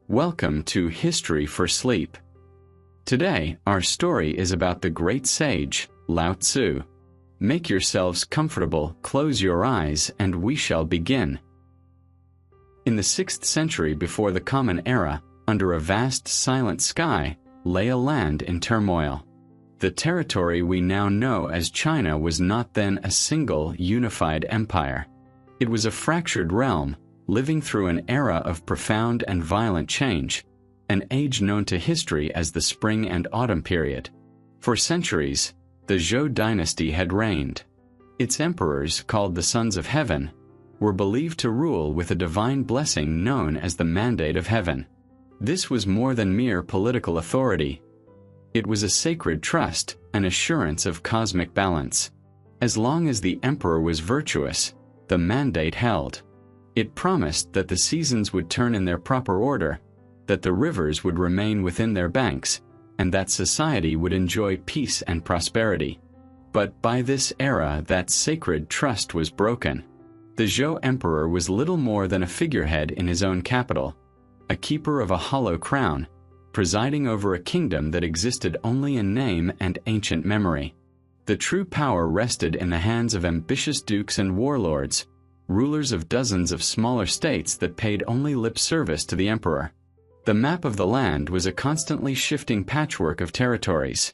Welcome to History for Sleep. Today, our story is about the great sage, Lao Tzu. Make yourselves comfortable, close your eyes, and we shall begin. In the 6th century before the Common Era, under a vast silent sky, lay a land in turmoil. The territory we now know as China was not then a single, unified empire. It was a fractured realm, living through an era of profound and violent change, an age known to history as the Spring and Autumn period. For centuries, the Zhou dynasty had reigned. Its emperors, called the Sons of Heaven, were believed to rule with a divine blessing known as the Mandate of Heaven. This was more than mere political authority. It was a sacred trust, an assurance of cosmic balance. As long as the emperor was virtuous, the mandate held. It promised that the seasons would turn in their proper order, that the rivers would remain within their banks, and that society would enjoy peace and prosperity. But by this era that sacred trust was broken. The Zhou emperor was little more than a figurehead in his own capital, a keeper of a hollow crown, presiding over a kingdom that existed only in name and ancient memory. The true power rested in the hands of ambitious dukes and warlords, rulers of dozens of smaller states that paid only lip service to the emperor. The map of the land was a constantly shifting patchwork of territories.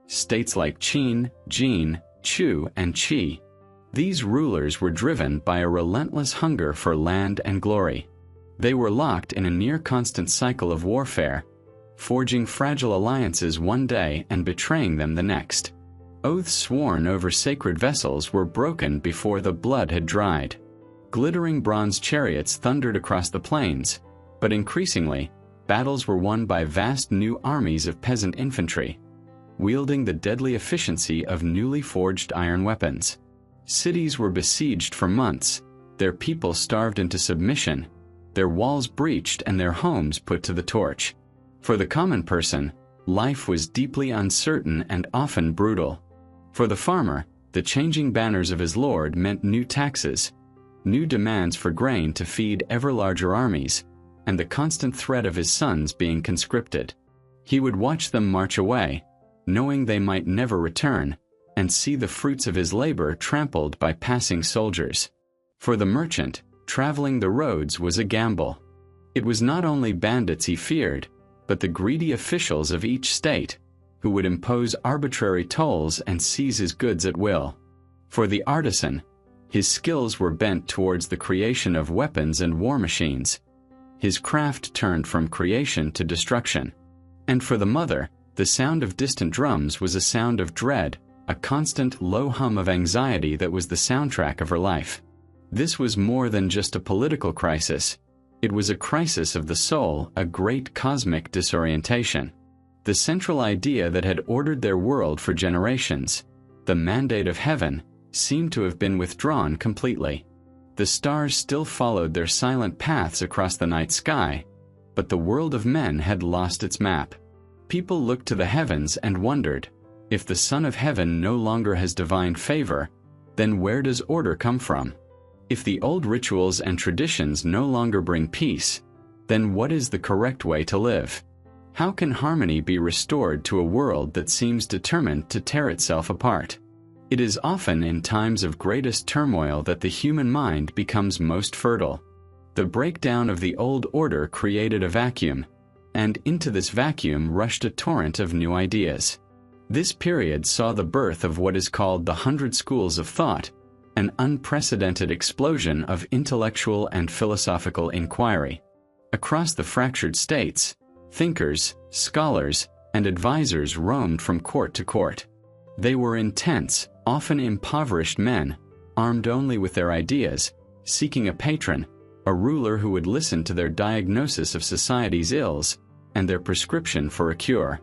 States like Qin, Jin, Chu, and Qi. These rulers were driven by a relentless hunger for land and glory. They were locked in a near-constant cycle of warfare, forging fragile alliances one day and betraying them the next. Oaths sworn over sacred vessels were broken before the blood had dried. Glittering bronze chariots thundered across the plains, but increasingly, battles were won by vast new armies of peasant infantry, wielding the deadly efficiency of newly forged iron weapons. Cities were besieged for months, their people starved into submission, their walls breached and their homes put to the torch. For the common person, life was deeply uncertain and often brutal. For the farmer, the changing banners of his lord meant new taxes, new demands for grain to feed ever larger armies, and the constant threat of his sons being conscripted. He would watch them march away, knowing they might never return, and see the fruits of his labor trampled by passing soldiers. For the merchant, traveling the roads was a gamble. It was not only bandits he feared, but the greedy officials of each state, who would impose arbitrary tolls and seize his goods at will. For the artisan, his skills were bent towards the creation of weapons and war machines. His craft turned from creation to destruction. And for the mother, the sound of distant drums was a sound of dread, a constant low hum of anxiety that was the soundtrack of her life. This was more than just a political crisis. It was a crisis of the soul, a great cosmic disorientation. The central idea that had ordered their world for generations, the mandate of heaven, seemed to have been withdrawn completely. The stars still followed their silent paths across the night sky, but the world of men had lost its map. People looked to the heavens and wondered, if the Son of Heaven no longer has divine favor, then where does order come from? If the old rituals and traditions no longer bring peace, then what is the correct way to live? How can harmony be restored to a world that seems determined to tear itself apart? It is often in times of greatest turmoil that the human mind becomes most fertile. The breakdown of the old order created a vacuum, and into this vacuum rushed a torrent of new ideas. This period saw the birth of what is called the 100 schools of thought, an unprecedented explosion of intellectual and philosophical inquiry. Across the fractured states, thinkers, scholars, and advisors roamed from court to court. They were intense, often impoverished men, armed only with their ideas, seeking a patron, a ruler who would listen to their diagnosis of society's ills and their prescription for a cure.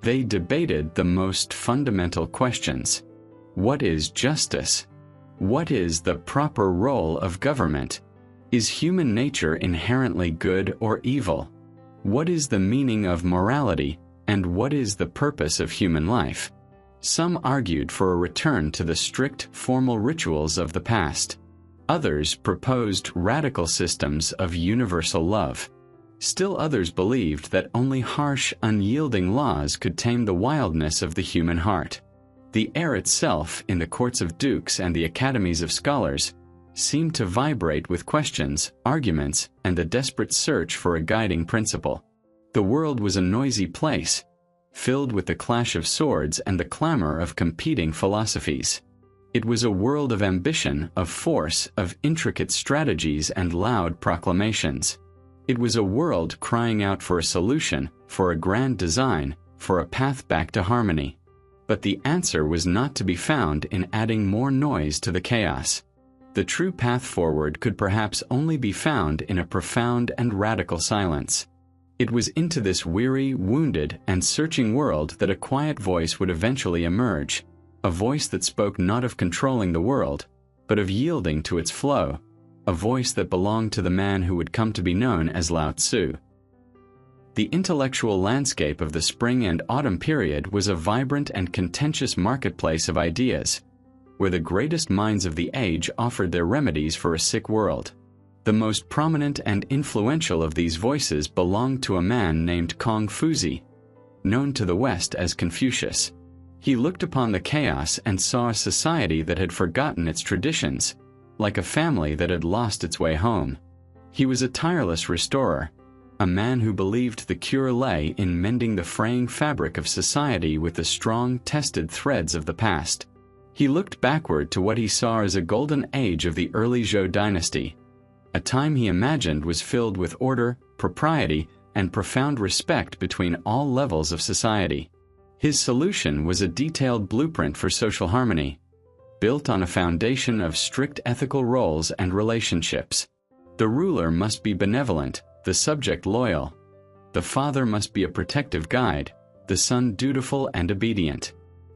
They debated the most fundamental questions. What is justice? What is the proper role of government? Is human nature inherently good or evil? What is the meaning of morality, and what is the purpose of human life? Some argued for a return to the strict, formal rituals of the past. Others proposed radical systems of universal love. Still others believed that only harsh, unyielding laws could tame the wildness of the human heart. The air itself, in the courts of dukes and the academies of scholars, seemed to vibrate with questions, arguments, and a desperate search for a guiding principle. The world was a noisy place, filled with the clash of swords and the clamor of competing philosophies. It was a world of ambition, of force, of intricate strategies and loud proclamations. It was a world crying out for a solution, for a grand design, for a path back to harmony. But the answer was not to be found in adding more noise to the chaos. The true path forward could perhaps only be found in a profound and radical silence. It was into this weary, wounded, and searching world that a quiet voice would eventually emerge, a voice that spoke not of controlling the world, but of yielding to its flow, a voice that belonged to the man who would come to be known as Lao Tzu. The intellectual landscape of the spring and autumn period was a vibrant and contentious marketplace of ideas, where the greatest minds of the age offered their remedies for a sick world. The most prominent and influential of these voices belonged to a man named Confucius, known to the West as Confucius. He looked upon the chaos and saw a society that had forgotten its traditions, like a family that had lost its way home. He was a tireless restorer, a man who believed the cure lay in mending the fraying fabric of society with the strong, tested threads of the past. He looked backward to what he saw as a golden age of the early Zhou dynasty, a time he imagined was filled with order, propriety, and profound respect between all levels of society. His solution was a detailed blueprint for social harmony, built on a foundation of strict ethical roles and relationships. The ruler must be benevolent, the subject loyal. The father must be a protective guide, the son dutiful and obedient.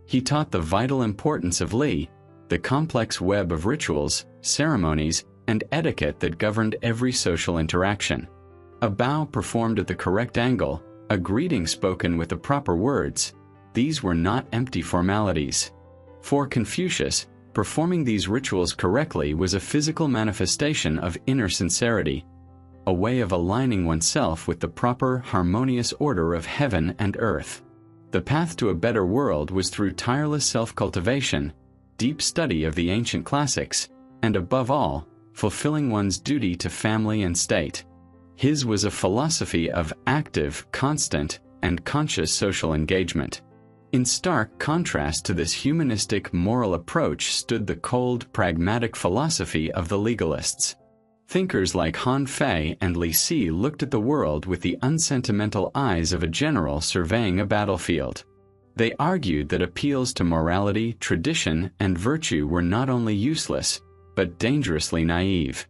He taught the vital importance of Li, the complex web of rituals, ceremonies, and etiquette that governed every social interaction. A bow performed at the correct angle, a greeting spoken with the proper words, these were not empty formalities. For Confucius, performing these rituals correctly was a physical manifestation of inner sincerity, a way of aligning oneself with the proper, harmonious order of heaven and earth. The path to a better world was through tireless self-cultivation, deep study of the ancient classics, and above all, fulfilling one's duty to family and state. His was a philosophy of active, constant, and conscious social engagement. In stark contrast to this humanistic moral approach stood the cold, pragmatic philosophy of the legalists. Thinkers like Han Fei and Li Si looked at the world with the unsentimental eyes of a general surveying a battlefield. They argued that appeals to morality, tradition, and virtue were not only useless, but dangerously naive.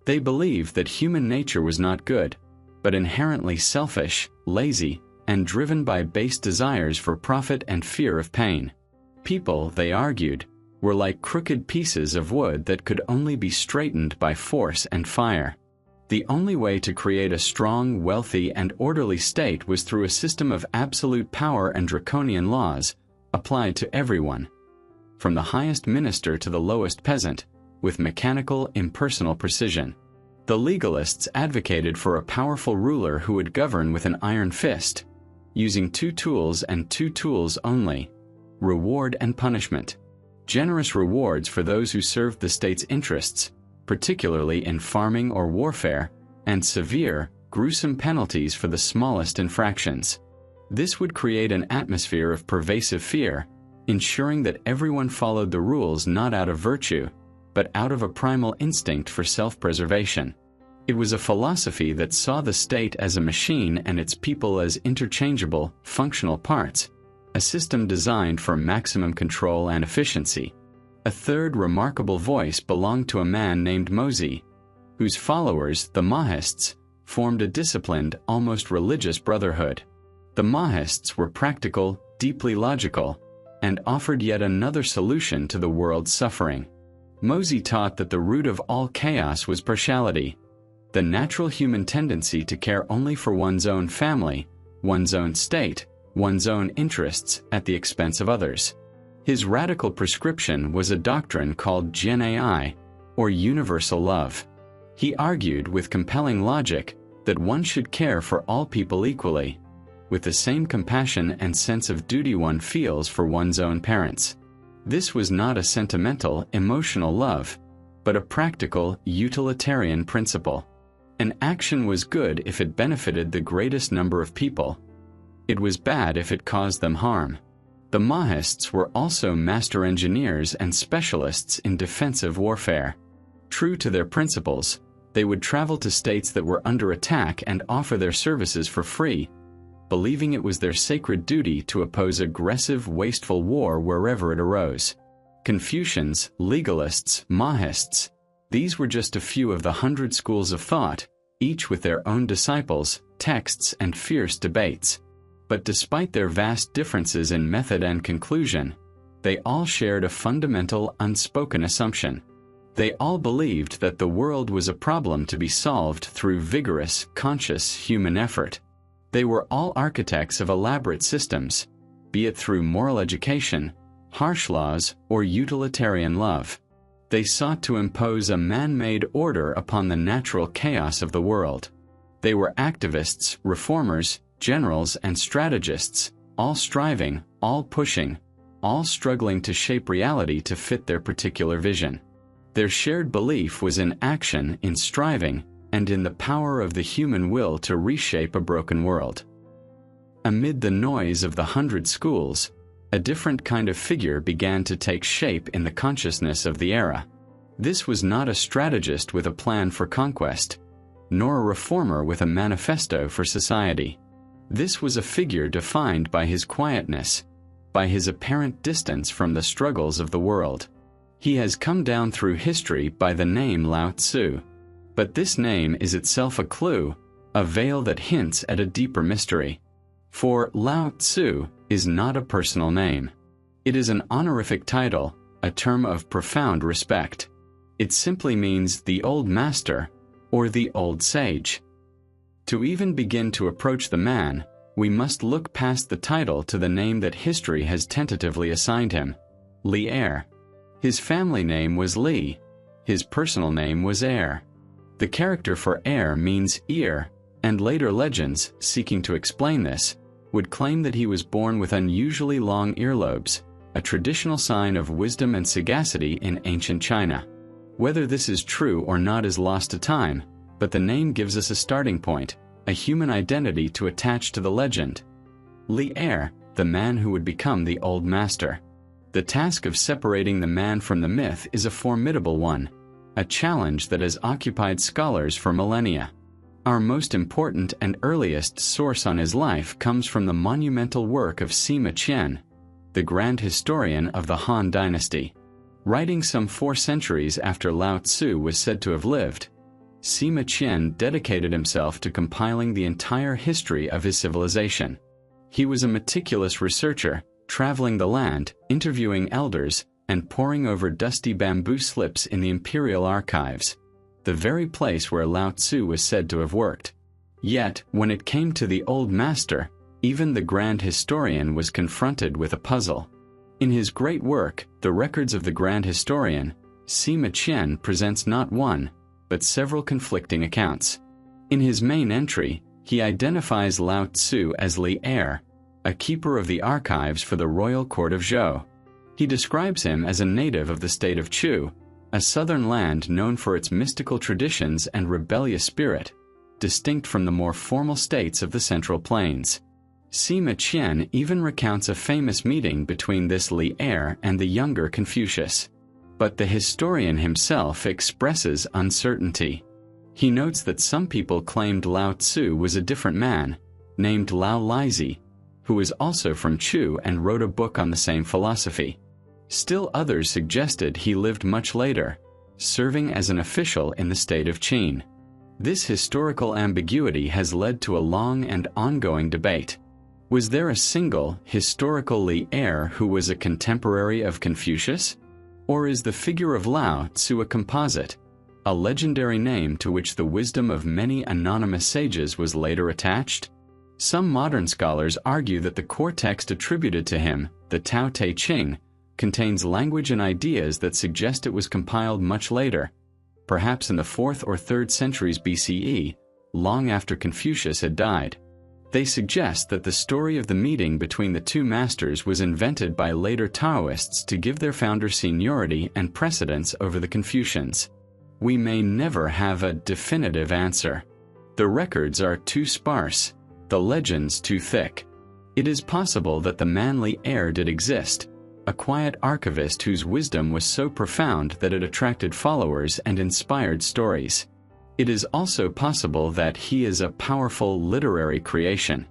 They believed that human nature was not good, but inherently selfish, lazy, and driven by base desires for profit and fear of pain. People, they argued, were like crooked pieces of wood that could only be straightened by force and fire. The only way to create a strong, wealthy, and orderly state was through a system of absolute power and draconian laws, applied to everyone, from the highest minister to the lowest peasant, with mechanical, impersonal precision. The legalists advocated for a powerful ruler who would govern with an iron fist, using two tools and two tools only: reward and punishment. Generous rewards for those who served the state's interests, particularly in farming or warfare, and severe, gruesome penalties for the smallest infractions. This would create an atmosphere of pervasive fear, ensuring that everyone followed the rules not out of virtue, but out of a primal instinct for self-preservation. It was a philosophy that saw the state as a machine and its people as interchangeable, functional parts, a system designed for maximum control and efficiency. A third remarkable voice belonged to a man named Mozi, whose followers, the Mahists, formed a disciplined, almost religious brotherhood. The Mahists were practical, deeply logical, and offered yet another solution to the world's suffering. Mozi taught that the root of all chaos was partiality, the natural human tendency to care only for one's own family, one's own state, one's own interests at the expense of others. His radical prescription was a doctrine called Jianai, or universal love. He argued with compelling logic that one should care for all people equally, with the same compassion and sense of duty one feels for one's own parents. This was not a sentimental, emotional love, but a practical, utilitarian principle. An action was good if it benefited the greatest number of people. It was bad if it caused them harm. The Mahists were also master engineers and specialists in defensive warfare. True to their principles, they would travel to states that were under attack and offer their services for free, believing it was their sacred duty to oppose aggressive, wasteful war wherever it arose. Confucians, legalists, Mahists, these were just a few of the 100 schools of thought, each with their own disciples, texts, and fierce debates. But despite their vast differences in method and conclusion, they all shared a fundamental, unspoken assumption. They all believed that the world was a problem to be solved through vigorous, conscious human effort. They were all architects of elaborate systems, be it through moral education, harsh laws, or utilitarian love. They sought to impose a man-made order upon the natural chaos of the world. They were activists, reformers, generals, and strategists, all striving, all pushing, all struggling to shape reality to fit their particular vision. Their shared belief was in action, in striving, and in the power of the human will to reshape a broken world. Amid the noise of the 100 schools, a different kind of figure began to take shape in the consciousness of the era. This was not a strategist with a plan for conquest, nor a reformer with a manifesto for society. This was a figure defined by his quietness, by his apparent distance from the struggles of the world. He has come down through history by the name Lao Tzu. But this name is itself a clue, a veil that hints at a deeper mystery. For Lao Tzu is not a personal name. It is an honorific title, a term of profound respect. It simply means the old master, or the old sage. To even begin to approach the man, we must look past the title to the name that history has tentatively assigned him, Li Er. His family name was Li. His personal name was Er. The character for Er means ear, and later legends, seeking to explain this, would claim that he was born with unusually long earlobes, a traditional sign of wisdom and sagacity in ancient China. Whether this is true or not is lost to time, but the name gives us a starting point, a human identity to attach to the legend. Li Er, the man who would become the old master. The task of separating the man from the myth is a formidable one, a challenge that has occupied scholars for millennia. Our most important and earliest source on his life comes from the monumental work of Sima Qian, the grand historian of the Han Dynasty. Writing some 4 centuries after Lao Tzu was said to have lived, Sima Qian dedicated himself to compiling the entire history of his civilization. He was a meticulous researcher, traveling the land, interviewing elders, and poring over dusty bamboo slips in the Imperial Archives, the very place where Lao Tzu was said to have worked. Yet, when it came to the old master, even the grand historian was confronted with a puzzle. In his great work, The Records of the Grand Historian, Sima Qian presents not one, but several conflicting accounts. In his main entry, he identifies Lao Tzu as Li Er, a keeper of the archives for the royal court of Zhou. He describes him as a native of the state of Chu, a southern land known for its mystical traditions and rebellious spirit, distinct from the more formal states of the Central Plains. Sima Qian even recounts a famous meeting between this Li Er and the younger Confucius. But the historian himself expresses uncertainty. He notes that some people claimed Lao Tzu was a different man, named Lao Lizi, who was also from Chu and wrote a book on the same philosophy. Still others suggested he lived much later, serving as an official in the state of Qing. This historical ambiguity has led to a long and ongoing debate. Was there a single, historical Li Er who was a contemporary of Confucius? Or is the figure of Lao Tzu a composite, a legendary name to which the wisdom of many anonymous sages was later attached? Some modern scholars argue that the core text attributed to him, the Tao Te Ching, contains language and ideas that suggest it was compiled much later, perhaps in the 4th or 3rd centuries BCE, long after Confucius had died. They suggest that the story of the meeting between the two masters was invented by later Taoists to give their founder seniority and precedence over the Confucians. We may never have a definitive answer. The records are too sparse, the legends too thick. It is possible that the manly heir did exist, a quiet archivist whose wisdom was so profound that it attracted followers and inspired stories. It is also possible that he is a powerful literary creation.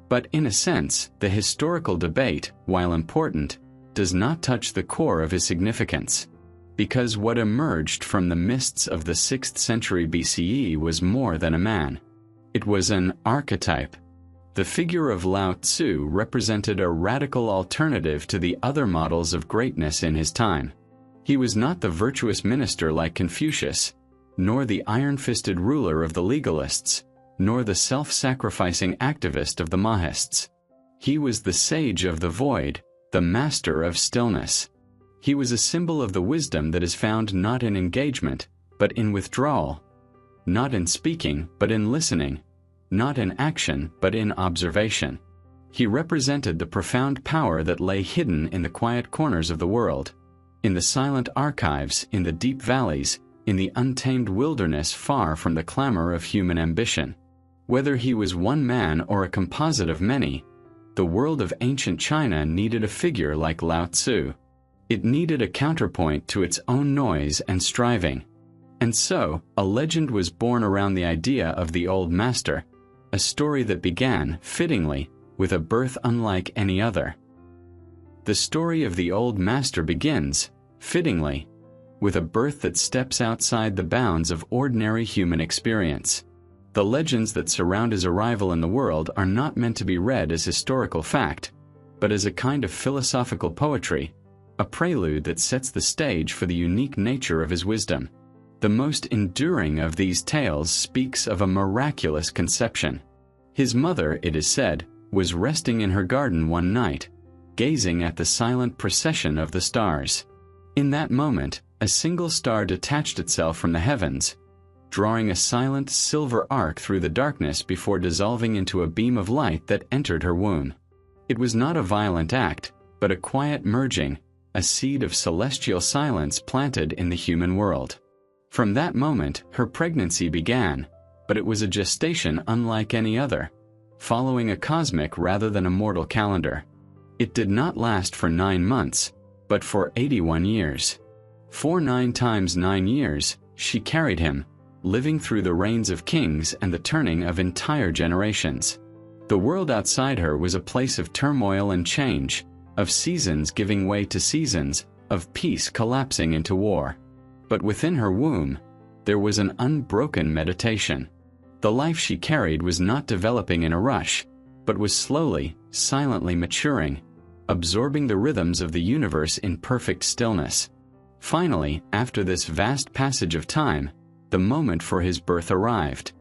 But in a sense, the historical debate, while important, does not touch the core of his significance. Because what emerged from the mists of the 6th century BCE was more than a man. It was an archetype. The figure of Lao Tzu represented a radical alternative to the other models of greatness in his time. He was not the virtuous minister like Confucius, nor the iron-fisted ruler of the legalists, nor the self-sacrificing activist of the Mahists. He was the sage of the void, the master of stillness. He was a symbol of the wisdom that is found not in engagement, but in withdrawal, not in speaking, but in listening, not in action, but in observation. He represented the profound power that lay hidden in the quiet corners of the world, in the silent archives, in the deep valleys, in the untamed wilderness far from the clamor of human ambition. Whether he was one man or a composite of many, the world of ancient China needed a figure like Lao Tzu. It needed a counterpoint to its own noise and striving. And so, a legend was born around the idea of the old master, a story that began, fittingly, with a birth unlike any other. The story of the old master begins, fittingly, with a birth that steps outside the bounds of ordinary human experience. The legends that surround his arrival in the world are not meant to be read as historical fact, but as a kind of philosophical poetry, a prelude that sets the stage for the unique nature of his wisdom. The most enduring of these tales speaks of a miraculous conception. His mother, it is said, was resting in her garden one night, gazing at the silent procession of the stars. In that moment, a single star detached itself from the heavens, drawing a silent silver arc through the darkness before dissolving into a beam of light that entered her womb. It was not a violent act, but a quiet merging, a seed of celestial silence planted in the human world. From that moment, her pregnancy began, but it was a gestation unlike any other, following a cosmic rather than a mortal calendar. It did not last for 9 months, but for 81 years. For 9 times 9 years, she carried him, living through the reigns of kings and the turning of entire generations. The world outside her was a place of turmoil and change, of seasons giving way to seasons, of peace collapsing into war. But within her womb, there was an unbroken meditation. The life she carried was not developing in a rush, but was slowly, silently maturing, absorbing the rhythms of the universe in perfect stillness. Finally, after this vast passage of time, the moment for his birth arrived.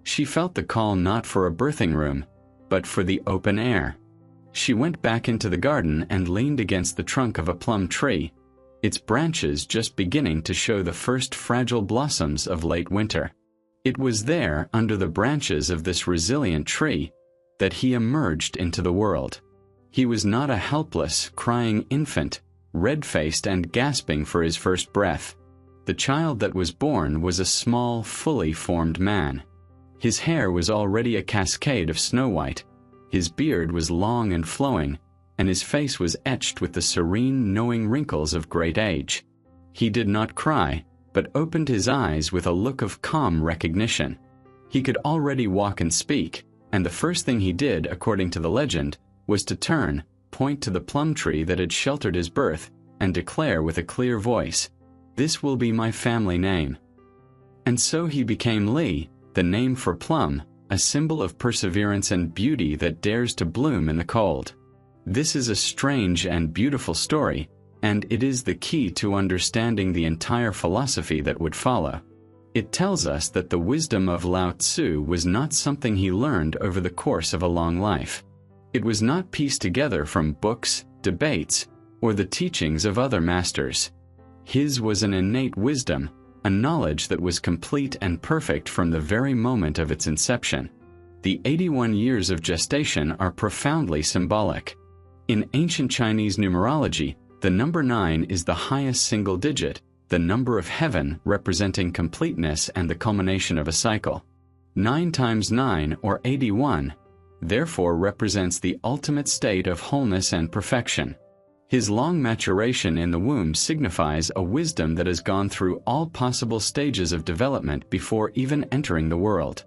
She felt the call not for a birthing room, but for the open air. She went back into the garden and leaned against the trunk of a plum tree, its branches just beginning to show the first fragile blossoms of late winter. It was there, under the branches of this resilient tree, that he emerged into the world. He was not a helpless, crying infant, red-faced and gasping for his first breath. The child that was born was a small, fully formed man. His hair was already a cascade of snow white, his beard was long and flowing, and his face was etched with the serene, knowing wrinkles of great age. He did not cry, but opened his eyes with a look of calm recognition. He could already walk and speak, and the first thing he did, according to the legend, was to turn, point to the plum tree that had sheltered his birth, and declare with a clear voice, "This will be my family name." And so he became Li, the name for plum, a symbol of perseverance and beauty that dares to bloom in the cold. This is a strange and beautiful story, and it is the key to understanding the entire philosophy that would follow. It tells us that the wisdom of Lao Tzu was not something he learned over the course of a long life. It was not pieced together from books, debates, or the teachings of other masters. His was an innate wisdom, a knowledge that was complete and perfect from the very moment of its inception. The 81 years of gestation are profoundly symbolic. In ancient Chinese numerology, the number 9 is the highest single digit, the number of heaven representing completeness and the culmination of a cycle. 9 times 9, or 81, therefore represents the ultimate state of wholeness and perfection. His long maturation in the womb signifies a wisdom that has gone through all possible stages of development before even entering the world.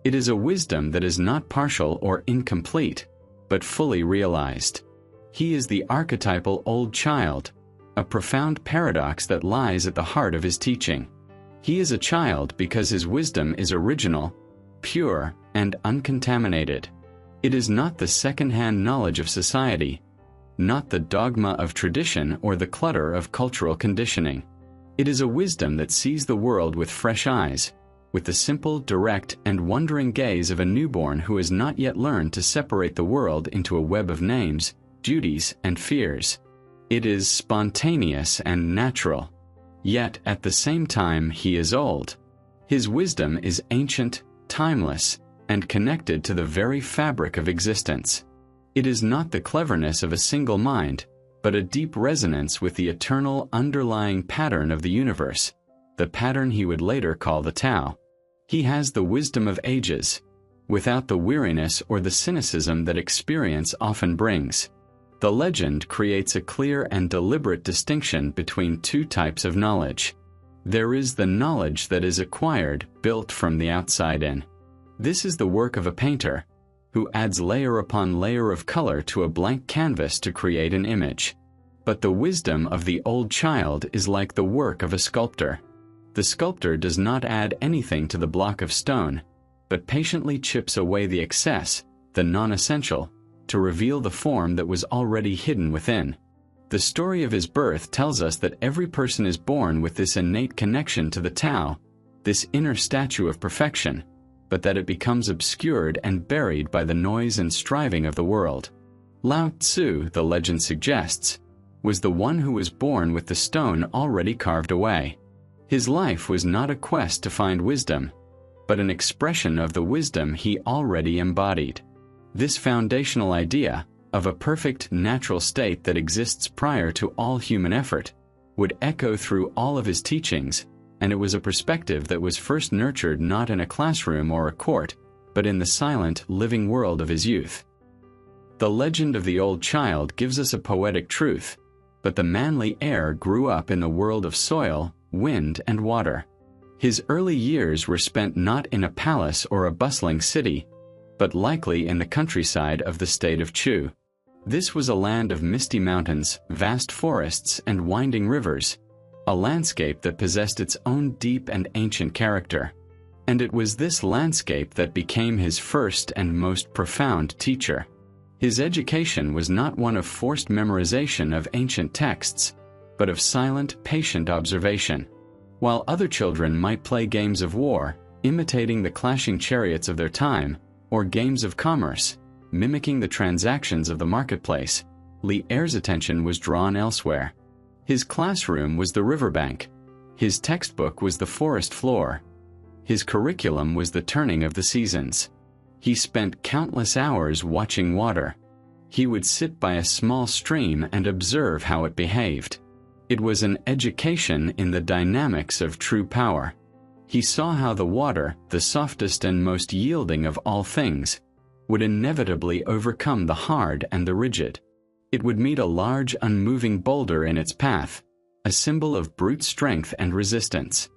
It is a wisdom that is not partial or incomplete, but fully realized. He is the archetypal old child, a profound paradox that lies at the heart of his teaching. He is a child because his wisdom is original, pure, and uncontaminated. It is not the second-hand knowledge of society, not the dogma of tradition or the clutter of cultural conditioning. It is a wisdom that sees the world with fresh eyes, with the simple, direct, and wondering gaze of a newborn who has not yet learned to separate the world into a web of names, duties, and fears. It is spontaneous and natural. Yet, at the same time, he is old. His wisdom is ancient, timeless, and connected to the very fabric of existence. It is not the cleverness of a single mind, but a deep resonance with the eternal underlying pattern of the universe, the pattern he would later call the Tao. He has the wisdom of ages, without the weariness or the cynicism that experience often brings. The legend creates a clear and deliberate distinction between two types of knowledge. There is the knowledge that is acquired, built from the outside in. This is the work of a painter, who adds layer upon layer of color to a blank canvas to create an image. But the wisdom of the old child is like the work of a sculptor. The sculptor does not add anything to the block of stone, but patiently chips away the excess, the non-essential, to reveal the form that was already hidden within. The story of his birth tells us that every person is born with this innate connection to the Tao, this inner statue of perfection, but that it becomes obscured and buried by the noise and striving of the world. Lao Tzu, the legend suggests, was the one who was born with the stone already carved away. His life was not a quest to find wisdom, but an expression of the wisdom he already embodied. This foundational idea, of a perfect natural state that exists prior to all human effort, would echo through all of his teachings, and it was a perspective that was first nurtured not in a classroom or a court, but in the silent, living world of his youth. The legend of the old child gives us a poetic truth, but the manly heir grew up in the world of soil, wind, and water. His early years were spent not in a palace or a bustling city, but likely in the countryside of the state of Zhou. This was a land of misty mountains, vast forests, and winding rivers, a landscape that possessed its own deep and ancient character. And it was this landscape that became his first and most profound teacher. His education was not one of forced memorization of ancient texts, but of silent, patient observation. While other children might play games of war, imitating the clashing chariots of their time, or games of commerce, mimicking the transactions of the marketplace, Li Er's attention was drawn elsewhere. His classroom was the riverbank. His textbook was the forest floor. His curriculum was the turning of the seasons. He spent countless hours watching water. He would sit by a small stream and observe how it behaved. It was an education in the dynamics of true power. He saw how the water, the softest and most yielding of all things, would inevitably overcome the hard and the rigid. It would meet a large, unmoving boulder in its path, a symbol of brute strength and resistance.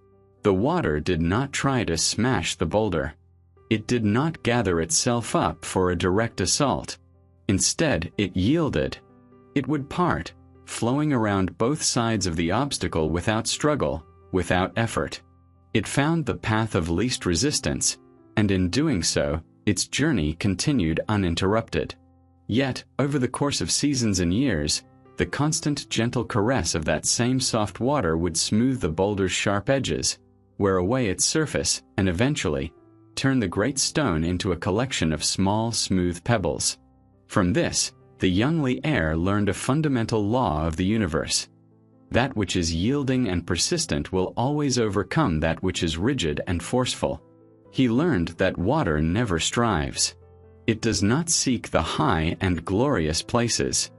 The water did not try to smash the boulder. It did not gather itself up for a direct assault. Instead, it yielded. It would part, flowing around both sides of the obstacle without struggle, without effort. It found the path of least resistance, and in doing so, its journey continued uninterrupted. Yet, over the course of seasons and years, the constant gentle caress of that same soft water would smooth the boulder's sharp edges, wear away its surface, and eventually, turn the great stone into a collection of small, smooth pebbles. From this, the young Li Er learned a fundamental law of the universe. That which is yielding and persistent will always overcome that which is rigid and forceful. He learned that water never strives. It does not seek the high and glorious places.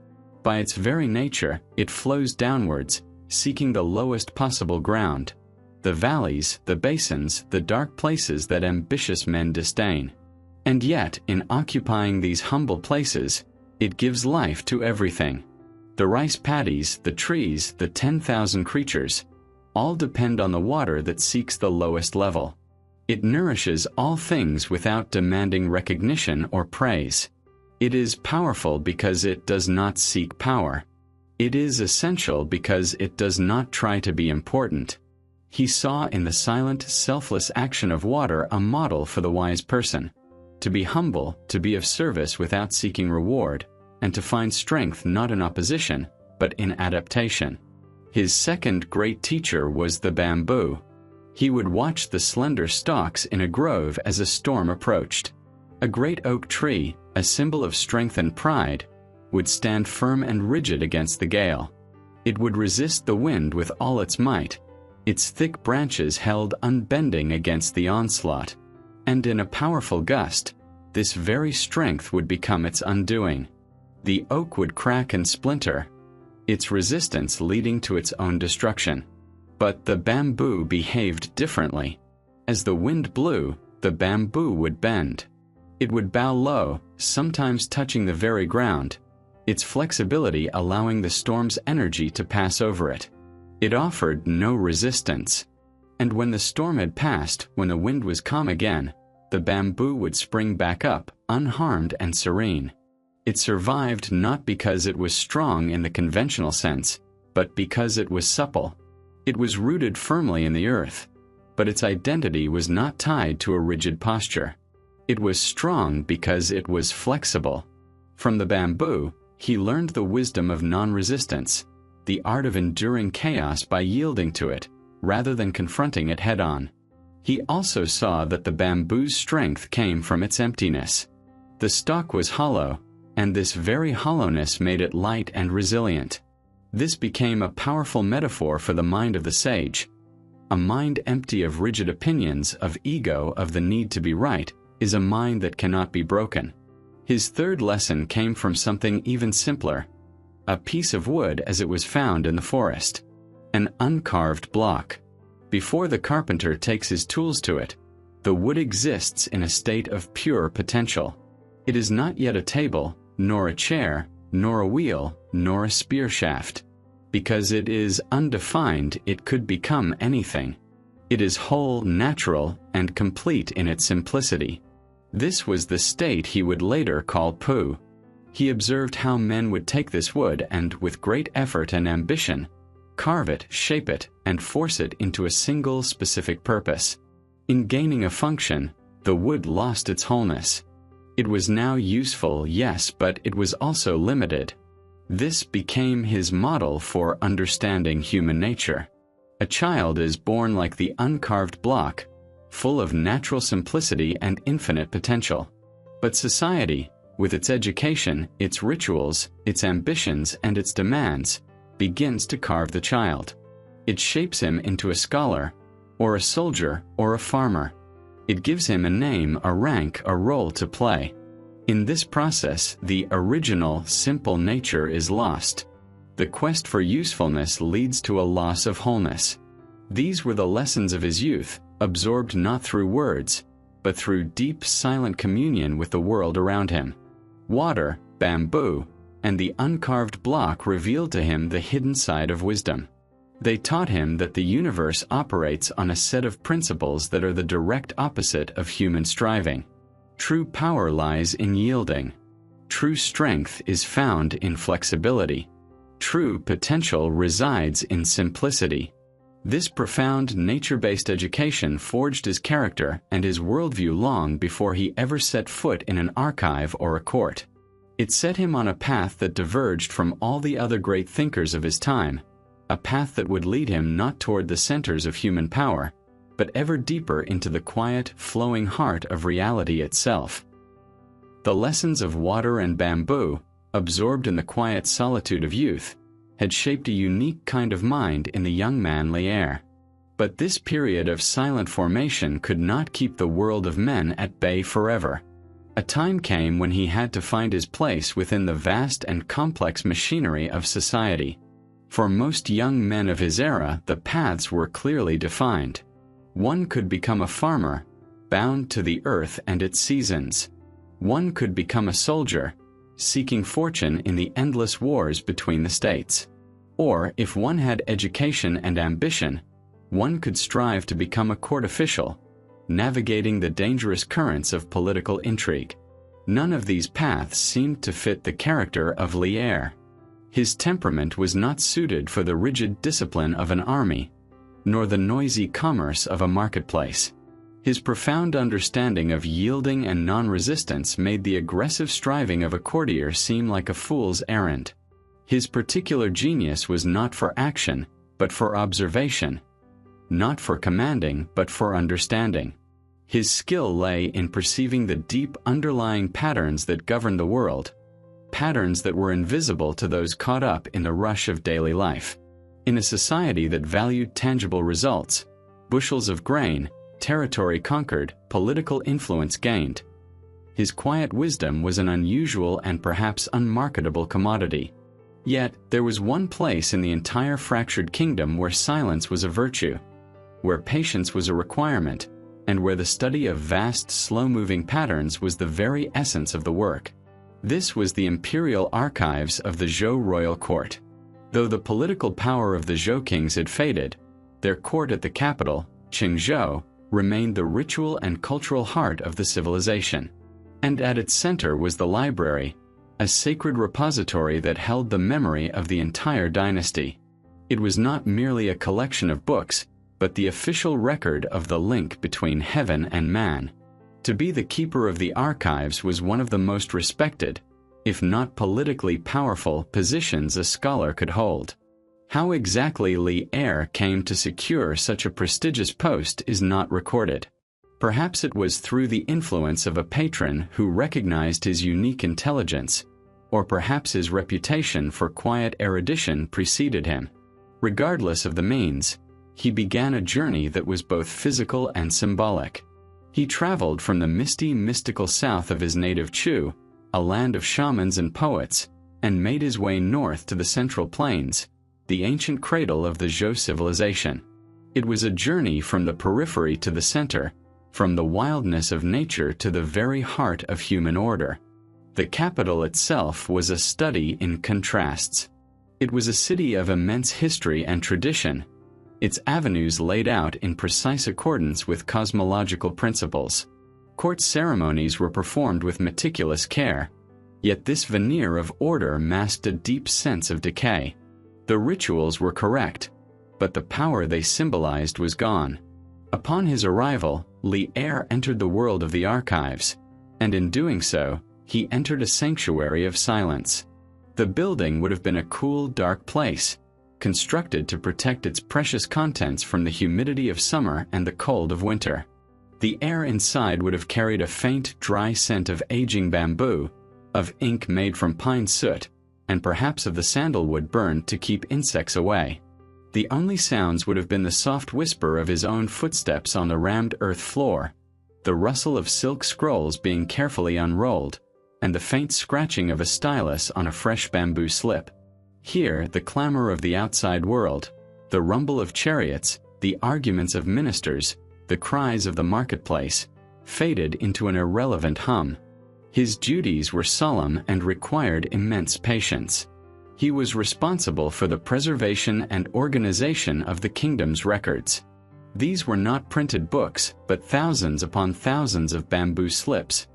By its very nature, it flows downwards, seeking the lowest possible ground, the valleys, the basins, the dark places that ambitious men disdain. And yet, in occupying these humble places, it gives life to everything. The rice paddies, the trees, the 10,000 creatures, all depend on the water that seeks the lowest level. It nourishes all things without demanding recognition or praise. It is powerful because it does not seek power. It is essential because it does not try to be important. He saw in the silent, selfless action of water a model for the wise person. To be humble, to be of service without seeking reward, and to find strength not in opposition, but in adaptation. His second great teacher was the bamboo. He would watch the slender stalks in a grove as a storm approached. A great oak tree, a symbol of strength and pride, would stand firm and rigid against the gale. It would resist the wind with all its might, its thick branches held unbending against the onslaught. And in a powerful gust, this very strength would become its undoing. The oak would crack and splinter, its resistance leading to its own destruction. But the bamboo behaved differently. As the wind blew, the bamboo would bend. It would bow low, sometimes touching the very ground, its flexibility allowing the storm's energy to pass over it. It offered no resistance. And when the storm had passed, when the wind was calm again, the bamboo would spring back up, unharmed and serene. It survived not because it was strong in the conventional sense, but because it was supple. It was rooted firmly in the earth, but its identity was not tied to a rigid posture. It was strong because it was flexible. From the bamboo, he learned the wisdom of non-resistance, the art of enduring chaos by yielding to it, rather than confronting it head-on. He also saw that the bamboo's strength came from its emptiness. The stalk was hollow, and this very hollowness made it light and resilient. This became a powerful metaphor for the mind of the sage. A mind empty of rigid opinions, of ego, of the need to be right, is a mind that cannot be broken. His third lesson came from something even simpler. A piece of wood as it was found in the forest. An uncarved block. Before the carpenter takes his tools to it, the wood exists in a state of pure potential. It is not yet a table, nor a chair, nor a wheel, nor a spear shaft. Because it is undefined, it could become anything. It is whole, natural, and complete in its simplicity. This was the state he would later call Pu. He observed how men would take this wood and, with great effort and ambition, carve it, shape it, and force it into a single specific purpose. In gaining a function, the wood lost its wholeness. It was now useful, yes, but it was also limited. This became his model for understanding human nature. A child is born like the uncarved block, full of natural simplicity and infinite potential. But society, with its education, its rituals, its ambitions, and its demands, begins to carve the child. It shapes him into a scholar, or a soldier, or a farmer. It gives him a name, a rank, a role to play. In this process, the original, simple nature is lost. The quest for usefulness leads to a loss of wholeness. These were the lessons of his youth, absorbed not through words, but through deep, silent communion with the world around him. Water, bamboo, and the uncarved block revealed to him the hidden side of wisdom. They taught him that the universe operates on a set of principles that are the direct opposite of human striving. True power lies in yielding. True strength is found in flexibility. True potential resides in simplicity. This profound nature-based education forged his character and his worldview long before he ever set foot in an archive or a court. It set him on a path that diverged from all the other great thinkers of his time, a path that would lead him not toward the centers of human power, but ever deeper into the quiet, flowing heart of reality itself. The lessons of water and bamboo, absorbed in the quiet solitude of youth, had shaped a unique kind of mind in the young man Lier. But this period of silent formation could not keep the world of men at bay forever. A time came when he had to find his place within the vast and complex machinery of society. For most young men of his era, the paths were clearly defined. One could become a farmer, bound to the earth and its seasons. One could become a soldier, seeking fortune in the endless wars between the states. Or, if one had education and ambition, one could strive to become a court official, navigating the dangerous currents of political intrigue. None of these paths seemed to fit the character of Lier. His temperament was not suited for the rigid discipline of an army, nor the noisy commerce of a marketplace. His profound understanding of yielding and non-resistance made the aggressive striving of a courtier seem like a fool's errand. His particular genius was not for action, but for observation, not for commanding, but for understanding. His skill lay in perceiving the deep underlying patterns that govern the world, patterns that were invisible to those caught up in the rush of daily life. In a society that valued tangible results, bushels of grain, territory conquered, political influence gained, his quiet wisdom was an unusual and perhaps unmarketable commodity. Yet, there was one place in the entire fractured kingdom where silence was a virtue, where patience was a requirement, and where the study of vast, slow-moving patterns was the very essence of the work. This was the Imperial Archives of the Zhou royal court. Though the political power of the Zhou kings had faded, their court at the capital, Ching, remained the ritual and cultural heart of the civilization. And at its center was the library, a sacred repository that held the memory of the entire dynasty. It was not merely a collection of books, but the official record of the link between heaven and man. To be the keeper of the archives was one of the most respected, if not politically powerful, positions a scholar could hold. How exactly Lier came to secure such a prestigious post is not recorded. Perhaps it was through the influence of a patron who recognized his unique intelligence, or perhaps his reputation for quiet erudition preceded him. Regardless of the means, he began a journey that was both physical and symbolic. He traveled from the misty, mystical south of his native Chu, a land of shamans and poets, and made his way north to the Central Plains, the ancient cradle of the Zhou civilization. It was a journey from the periphery to the center, from the wildness of nature to the very heart of human order. The capital itself was a study in contrasts. It was a city of immense history and tradition, its avenues laid out in precise accordance with cosmological principles. Court ceremonies were performed with meticulous care, yet this veneer of order masked a deep sense of decay. The rituals were correct, but the power they symbolized was gone. Upon his arrival, Lier entered the world of the archives, and in doing so, he entered a sanctuary of silence. The building would have been a cool, dark place, constructed to protect its precious contents from the humidity of summer and the cold of winter. The air inside would have carried a faint, dry scent of aging bamboo, of ink made from pine soot, and perhaps of the sandalwood burned to keep insects away. The only sounds would have been the soft whisper of his own footsteps on the rammed earth floor, the rustle of silk scrolls being carefully unrolled, and the faint scratching of a stylus on a fresh bamboo slip. Here, the clamor of the outside world, the rumble of chariots, the arguments of ministers, the cries of the marketplace, faded into an irrelevant hum. His duties were solemn and required immense patience. He was responsible for the preservation and organization of the kingdom's records. These were not printed books, but thousands upon thousands of bamboo slips,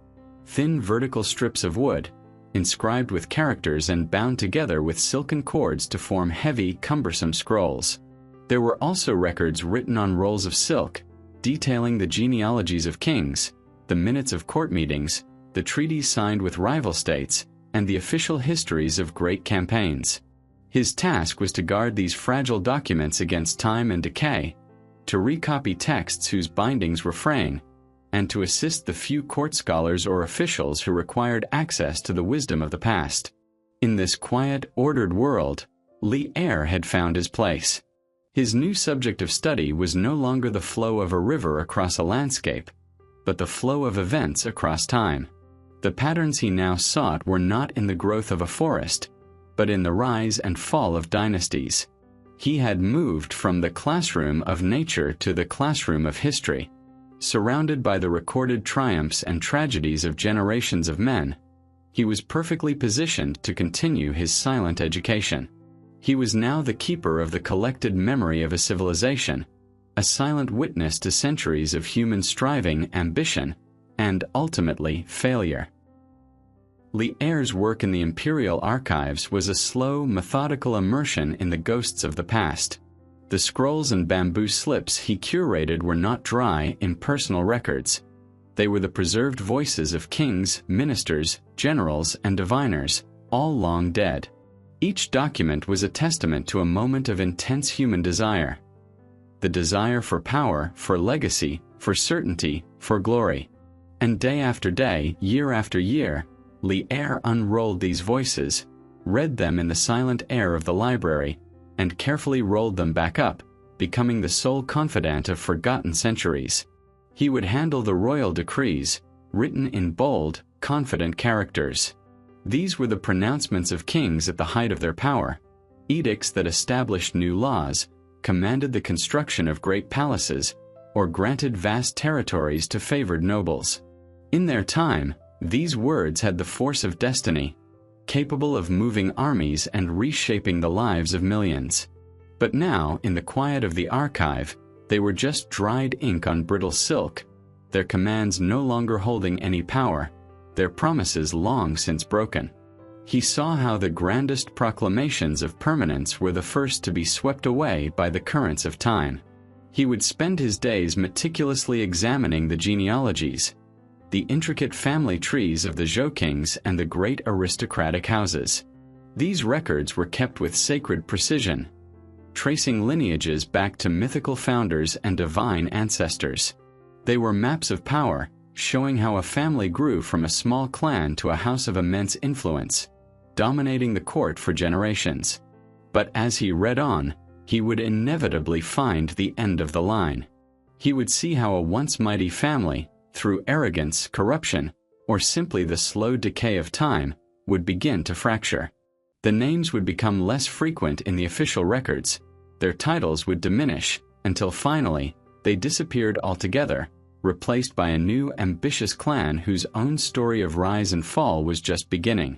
thin vertical strips of wood, inscribed with characters and bound together with silken cords to form heavy, cumbersome scrolls. There were also records written on rolls of silk, detailing the genealogies of kings, the minutes of court meetings, the treaties signed with rival states, and the official histories of great campaigns. His task was to guard these fragile documents against time and decay, to recopy texts whose bindings were fraying, and to assist the few court scholars or officials who required access to the wisdom of the past. In this quiet, ordered world, Li Er had found his place. His new subject of study was no longer the flow of a river across a landscape, but the flow of events across time. The patterns he now sought were not in the growth of a forest, but in the rise and fall of dynasties. He had moved from the classroom of nature to the classroom of history. Surrounded by the recorded triumphs and tragedies of generations of men, he was perfectly positioned to continue his silent education. He was now the keeper of the collected memory of a civilization, a silent witness to centuries of human striving, ambition, and ultimately failure. Li Er's work in the Imperial Archives was a slow, methodical immersion in the ghosts of the past. The scrolls and bamboo slips he curated were not dry, impersonal records. They were the preserved voices of kings, ministers, generals, and diviners, all long dead. Each document was a testament to a moment of intense human desire. The desire for power, for legacy, for certainty, for glory. And day after day, year after year, Li Er unrolled these voices, read them in the silent air of the library, and carefully rolled them back up, becoming the sole confidant of forgotten centuries. He would handle the royal decrees, written in bold, confident characters. These were the pronouncements of kings at the height of their power, edicts that established new laws, commanded the construction of great palaces, or granted vast territories to favored nobles. In their time, these words had the force of destiny, capable of moving armies and reshaping the lives of millions. But now, in the quiet of the archive, they were just dried ink on brittle silk, their commands no longer holding any power, their promises long since broken. He saw how the grandest proclamations of permanence were the first to be swept away by the currents of time. He would spend his days meticulously examining the genealogies, the intricate family trees of the Zhou kings and the great aristocratic houses. These records were kept with sacred precision, tracing lineages back to mythical founders and divine ancestors. They were maps of power, showing how a family grew from a small clan to a house of immense influence, dominating the court for generations. But as he read on, he would inevitably find the end of the line. He would see how a once mighty family, through arrogance, corruption, or simply the slow decay of time, would begin to fracture. The names would become less frequent in the official records, their titles would diminish, until finally, they disappeared altogether, replaced by a new, ambitious clan whose own story of rise and fall was just beginning.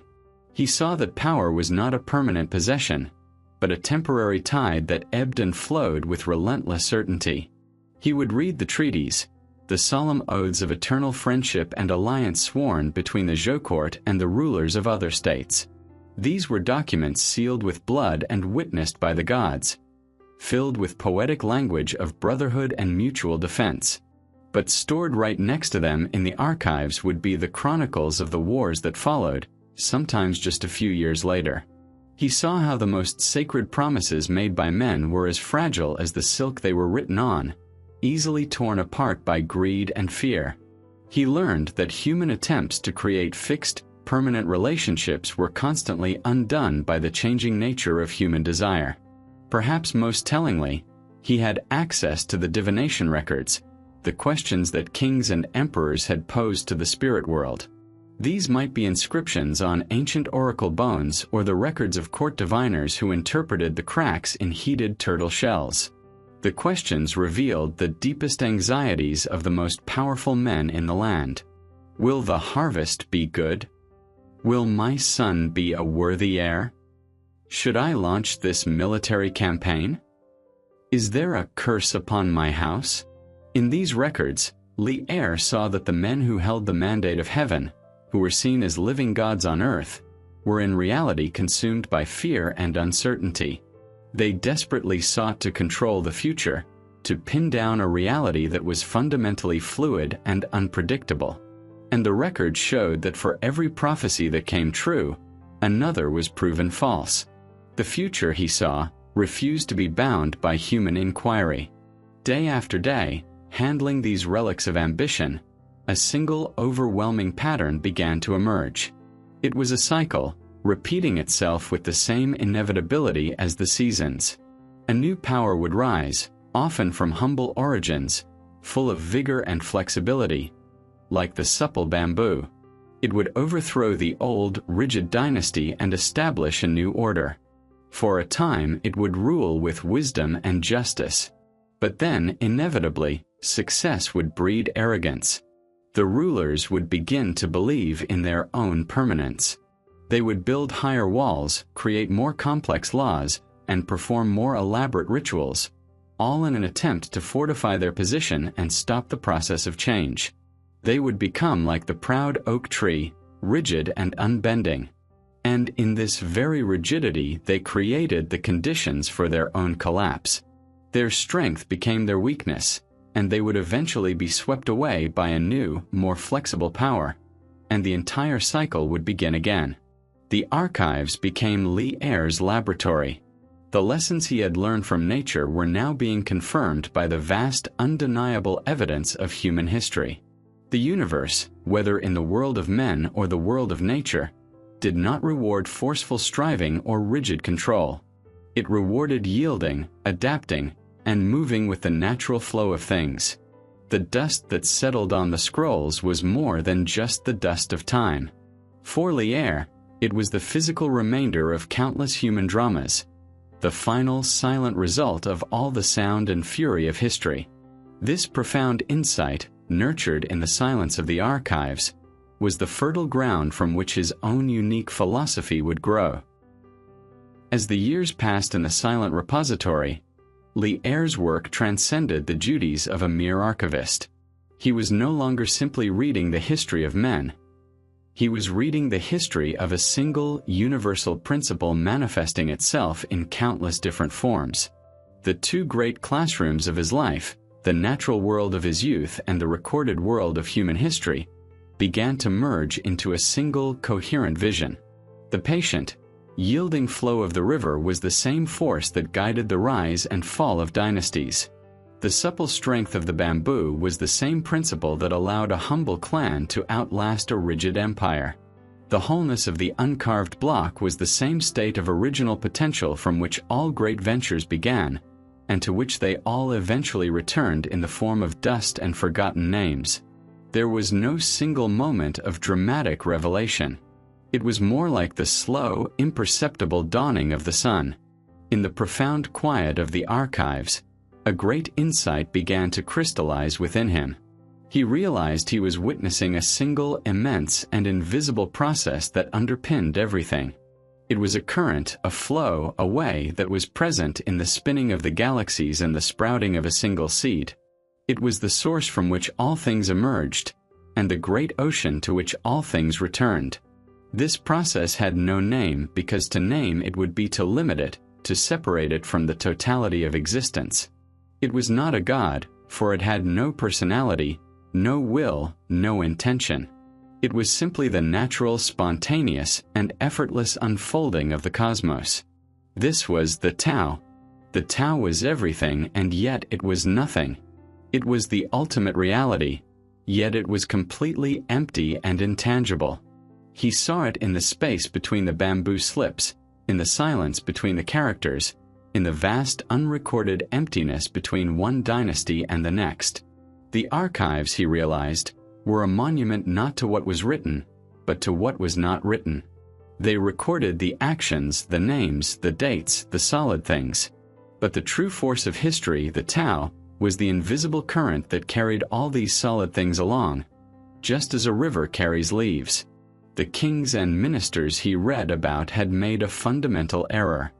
He saw that power was not a permanent possession, but a temporary tide that ebbed and flowed with relentless certainty. He would read the treaties, the solemn oaths of eternal friendship and alliance sworn between the Zhou court and the rulers of other states. These were documents sealed with blood and witnessed by the gods, filled with poetic language of brotherhood and mutual defense. But stored right next to them in the archives would be the chronicles of the wars that followed, sometimes just a few years later. He saw how the most sacred promises made by men were as fragile as the silk they were written on, easily torn apart by greed and fear. He learned that human attempts to create fixed, permanent relationships were constantly undone by the changing nature of human desire. Perhaps most tellingly, he had access to the divination records, the questions that kings and emperors had posed to the spirit world. These might be inscriptions on ancient oracle bones or the records of court diviners who interpreted the cracks in heated turtle shells. The questions revealed the deepest anxieties of the most powerful men in the land. Will the harvest be good? Will my son be a worthy heir? Should I launch this military campaign? Is there a curse upon my house? In these records, Li Er saw that the men who held the mandate of heaven, who were seen as living gods on earth, were in reality consumed by fear and uncertainty. They desperately sought to control the future, to pin down a reality that was fundamentally fluid and unpredictable. And the record showed that for every prophecy that came true, another was proven false. The future, he saw, refused to be bound by human inquiry. Day after day, handling these relics of ambition, a single overwhelming pattern began to emerge. It was a cycle, repeating itself with the same inevitability as the seasons. A new power would rise, often from humble origins, full of vigor and flexibility, like the supple bamboo. It would overthrow the old, rigid dynasty and establish a new order. For a time, it would rule with wisdom and justice. But then, inevitably, success would breed arrogance. The rulers would begin to believe in their own permanence. They would build higher walls, create more complex laws, and perform more elaborate rituals, all in an attempt to fortify their position and stop the process of change. They would become like the proud oak tree, rigid and unbending. And in this very rigidity, they created the conditions for their own collapse. Their strength became their weakness, and they would eventually be swept away by a new, more flexible power, and the entire cycle would begin again. The archives became Li Er's laboratory. The lessons he had learned from nature were now being confirmed by the vast, undeniable evidence of human history. The universe, whether in the world of men or the world of nature, did not reward forceful striving or rigid control. It rewarded yielding, adapting, and moving with the natural flow of things. The dust that settled on the scrolls was more than just the dust of time. For Li Er, it was the physical remainder of countless human dramas, the final silent result of all the sound and fury of history. This profound insight, nurtured in the silence of the archives, was the fertile ground from which his own unique philosophy would grow. As the years passed in the silent repository, Li Er's work transcended the duties of a mere archivist. He was no longer simply reading the history of men. He was reading the history of a single, universal principle manifesting itself in countless different forms. The two great classrooms of his life, the natural world of his youth and the recorded world of human history, began to merge into a single, coherent vision. The patient, yielding flow of the river was the same force that guided the rise and fall of dynasties. The supple strength of the bamboo was the same principle that allowed a humble clan to outlast a rigid empire. The wholeness of the uncarved block was the same state of original potential from which all great ventures began, and to which they all eventually returned in the form of dust and forgotten names. There was no single moment of dramatic revelation. It was more like the slow, imperceptible dawning of the sun. In the profound quiet of the archives, a great insight began to crystallize within him. He realized he was witnessing a single, immense, and invisible process that underpinned everything. It was a current, a flow, a way that was present in the spinning of the galaxies and the sprouting of a single seed. It was the source from which all things emerged, and the great ocean to which all things returned. This process had no name because to name it would be to limit it, to separate it from the totality of existence. It was not a god, for it had no personality, no will, no intention. It was simply the natural, spontaneous, and effortless unfolding of the cosmos. This was the Tao. The Tao was everything, and yet it was nothing. It was the ultimate reality, yet it was completely empty and intangible. He saw it in the space between the bamboo slips, in the silence between the characters, in the vast unrecorded emptiness between one dynasty and the next. The archives, he realized, were a monument not to what was written, but to what was not written. They recorded the actions, the names, the dates, the solid things. But the true force of history, the Tao, was the invisible current that carried all these solid things along, just as a river carries leaves. The kings and ministers he read about had made a fundamental error.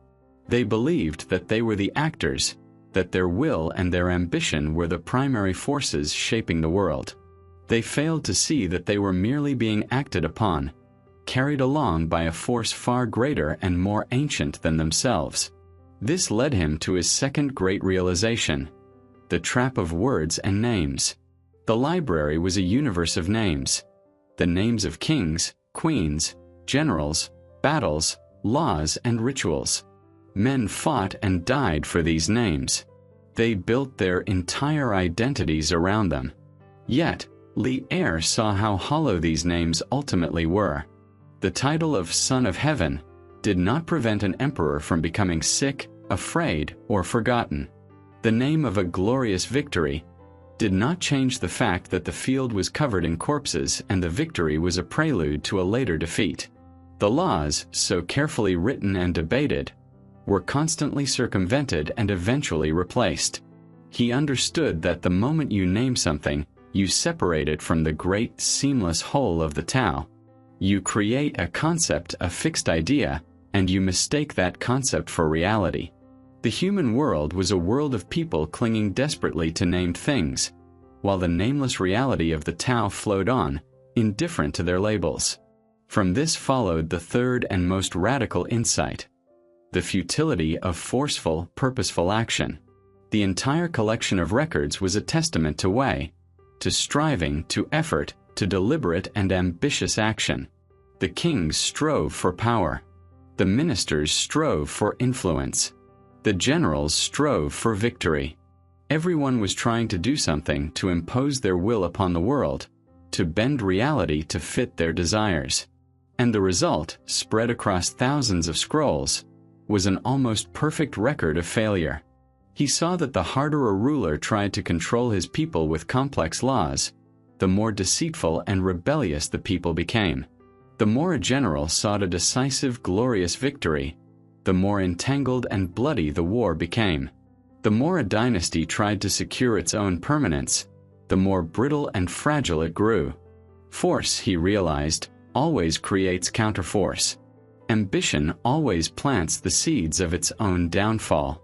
They believed that they were the actors, that their will and their ambition were the primary forces shaping the world. They failed to see that they were merely being acted upon, carried along by a force far greater and more ancient than themselves. This led him to his second great realization: the trap of words and names. The library was a universe of names. The names of kings, queens, generals, battles, laws, and rituals. Men fought and died for these names. They built their entire identities around them. Yet, Li Er saw how hollow these names ultimately were. The title of Son of Heaven did not prevent an emperor from becoming sick, afraid, or forgotten. The name of a glorious victory did not change the fact that the field was covered in corpses and the victory was a prelude to a later defeat. The laws, so carefully written and debated, were constantly circumvented and eventually replaced. He understood that the moment you name something, you separate it from the great seamless whole of the Tao. You create a concept, a fixed idea, and you mistake that concept for reality. The human world was a world of people clinging desperately to named things, while the nameless reality of the Tao flowed on, indifferent to their labels. From this followed the third and most radical insight: the futility of forceful, purposeful action. The entire collection of records was a testament to Wu-wei, to striving, to effort, to deliberate and ambitious action. The kings strove for power. The ministers strove for influence. The generals strove for victory. Everyone was trying to do something to impose their will upon the world, to bend reality to fit their desires. And the result, spread across thousands of scrolls, was an almost perfect record of failure. He saw that the harder a ruler tried to control his people with complex laws, the more deceitful and rebellious the people became. The more a general sought a decisive, glorious victory, the more entangled and bloody the war became. The more a dynasty tried to secure its own permanence, the more brittle and fragile it grew. Force, he realized, always creates counterforce. Ambition always plants the seeds of its own downfall.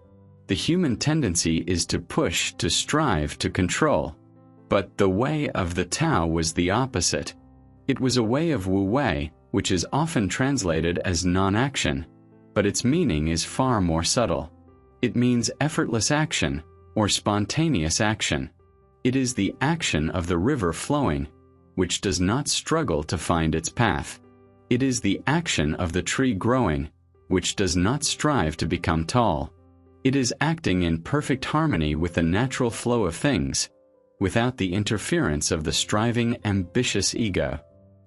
The human tendency is to push, to strive, to control. But the way of the Tao was the opposite. It was a way of Wu-wei, which is often translated as non-action, but its meaning is far more subtle. It means effortless action, or spontaneous action. It is the action of the river flowing, which does not struggle to find its path. It is the action of the tree growing, which does not strive to become tall. It is acting in perfect harmony with the natural flow of things, without the interference of the striving, ambitious ego.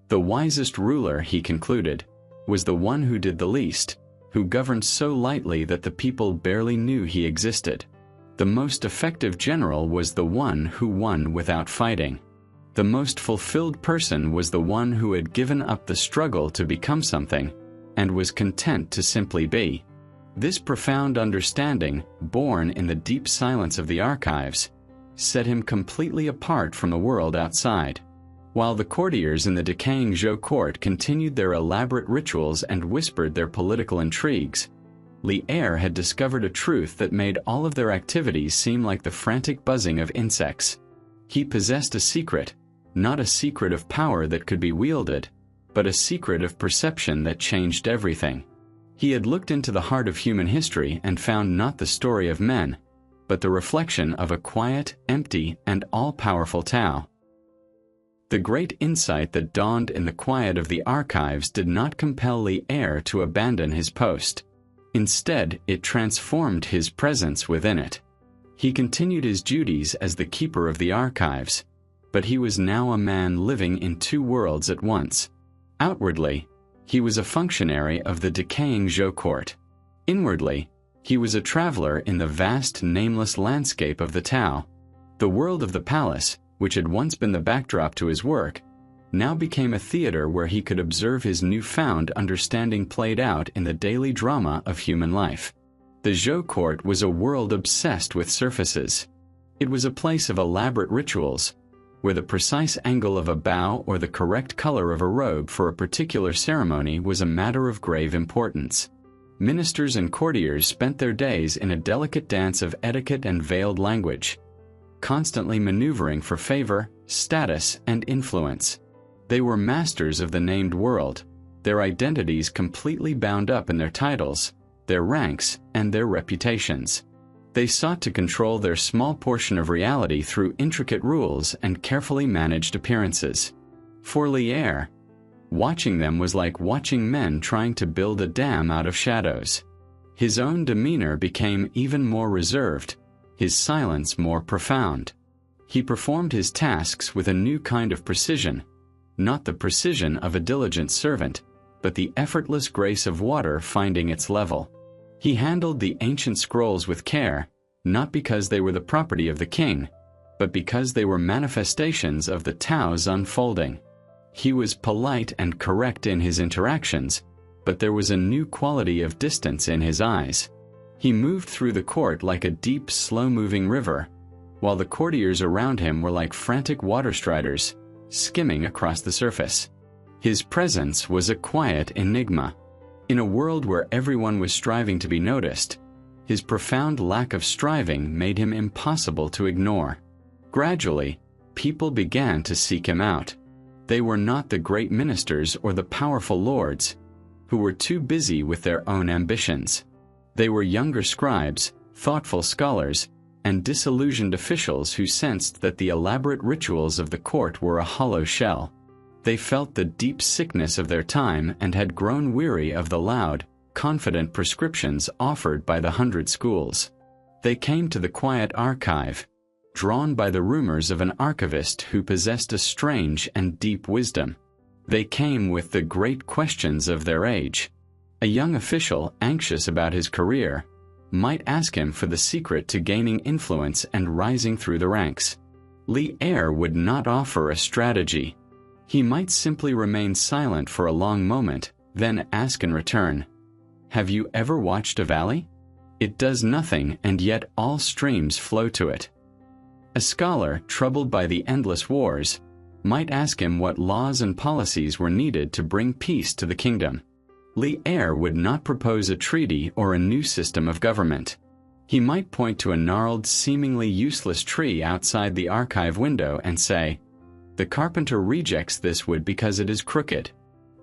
The wisest ruler, he concluded, was the one who did the least, who governed so lightly that the people barely knew he existed. The most effective general was the one who won without fighting. The most fulfilled person was the one who had given up the struggle to become something, and was content to simply be. This profound understanding, born in the deep silence of the archives, set him completely apart from the world outside. While the courtiers in the decaying Zhou court continued their elaborate rituals and whispered their political intrigues, Li Er had discovered a truth that made all of their activities seem like the frantic buzzing of insects. He possessed a secret, not a secret of power that could be wielded, but a secret of perception that changed everything. He had looked into the heart of human history and found not the story of men, but the reflection of a quiet, empty, and all-powerful Tao. The great insight that dawned in the quiet of the archives did not compel Li Er to abandon his post. Instead, it transformed his presence within it. He continued his duties as the keeper of the archives, but he was now a man living in two worlds at once. Outwardly, he was a functionary of the decaying Zhou court. Inwardly, he was a traveler in the vast, nameless landscape of the Tao. The world of the palace, which had once been the backdrop to his work, now became a theater where he could observe his newfound understanding played out in the daily drama of human life. The Zhou court was a world obsessed with surfaces. It was a place of elaborate rituals, where the precise angle of a bow or the correct color of a robe for a particular ceremony was a matter of grave importance. Ministers and courtiers spent their days in a delicate dance of etiquette and veiled language, constantly maneuvering for favor, status, and influence. They were masters of the named world, their identities completely bound up in their titles, their ranks, and their reputations. They sought to control their small portion of reality through intricate rules and carefully managed appearances. For Li Er, watching them was like watching men trying to build a dam out of shadows. His own demeanor became even more reserved, his silence more profound. He performed his tasks with a new kind of precision, not the precision of a diligent servant, but the effortless grace of water finding its level. He handled the ancient scrolls with care, not because they were the property of the king, but because they were manifestations of the Tao's unfolding. He was polite and correct in his interactions, but there was a new quality of distance in his eyes. He moved through the court like a deep, slow-moving river, while the courtiers around him were like frantic waterstriders, skimming across the surface. His presence was a quiet enigma. In a world where everyone was striving to be noticed, his profound lack of striving made him impossible to ignore. Gradually, people began to seek him out. They were not the great ministers or the powerful lords, who were too busy with their own ambitions. They were younger scribes, thoughtful scholars, and disillusioned officials who sensed that the elaborate rituals of the court were a hollow shell. They felt the deep sickness of their time and had grown weary of the loud, confident prescriptions offered by the 100 schools. They came to the quiet archive, drawn by the rumors of an archivist who possessed a strange and deep wisdom. They came with the great questions of their age. A young official, anxious about his career, might ask him for the secret to gaining influence and rising through the ranks. Li Er would not offer a strategy. He might simply remain silent for a long moment, then ask in return, "Have you ever watched a valley? It does nothing, and yet all streams flow to it." A scholar, troubled by the endless wars, might ask him what laws and policies were needed to bring peace to the kingdom. Li Er would not propose a treaty or a new system of government. He might point to a gnarled, seemingly useless tree outside the archive window and say, "The carpenter rejects this wood because it is crooked,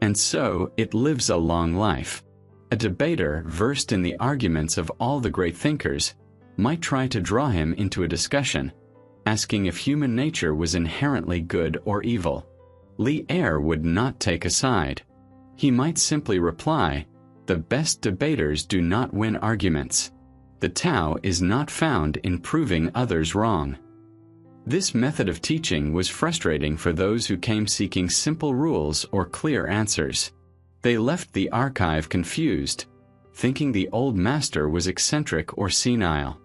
and so it lives a long life." A debater, versed in the arguments of all the great thinkers, might try to draw him into a discussion, asking if human nature was inherently good or evil. Li Er would not take a side. He might simply reply, "The best debaters do not win arguments. The Tao is not found in proving others wrong." This method of teaching was frustrating for those who came seeking simple rules or clear answers. They left the archive confused, thinking the old master was eccentric or senile.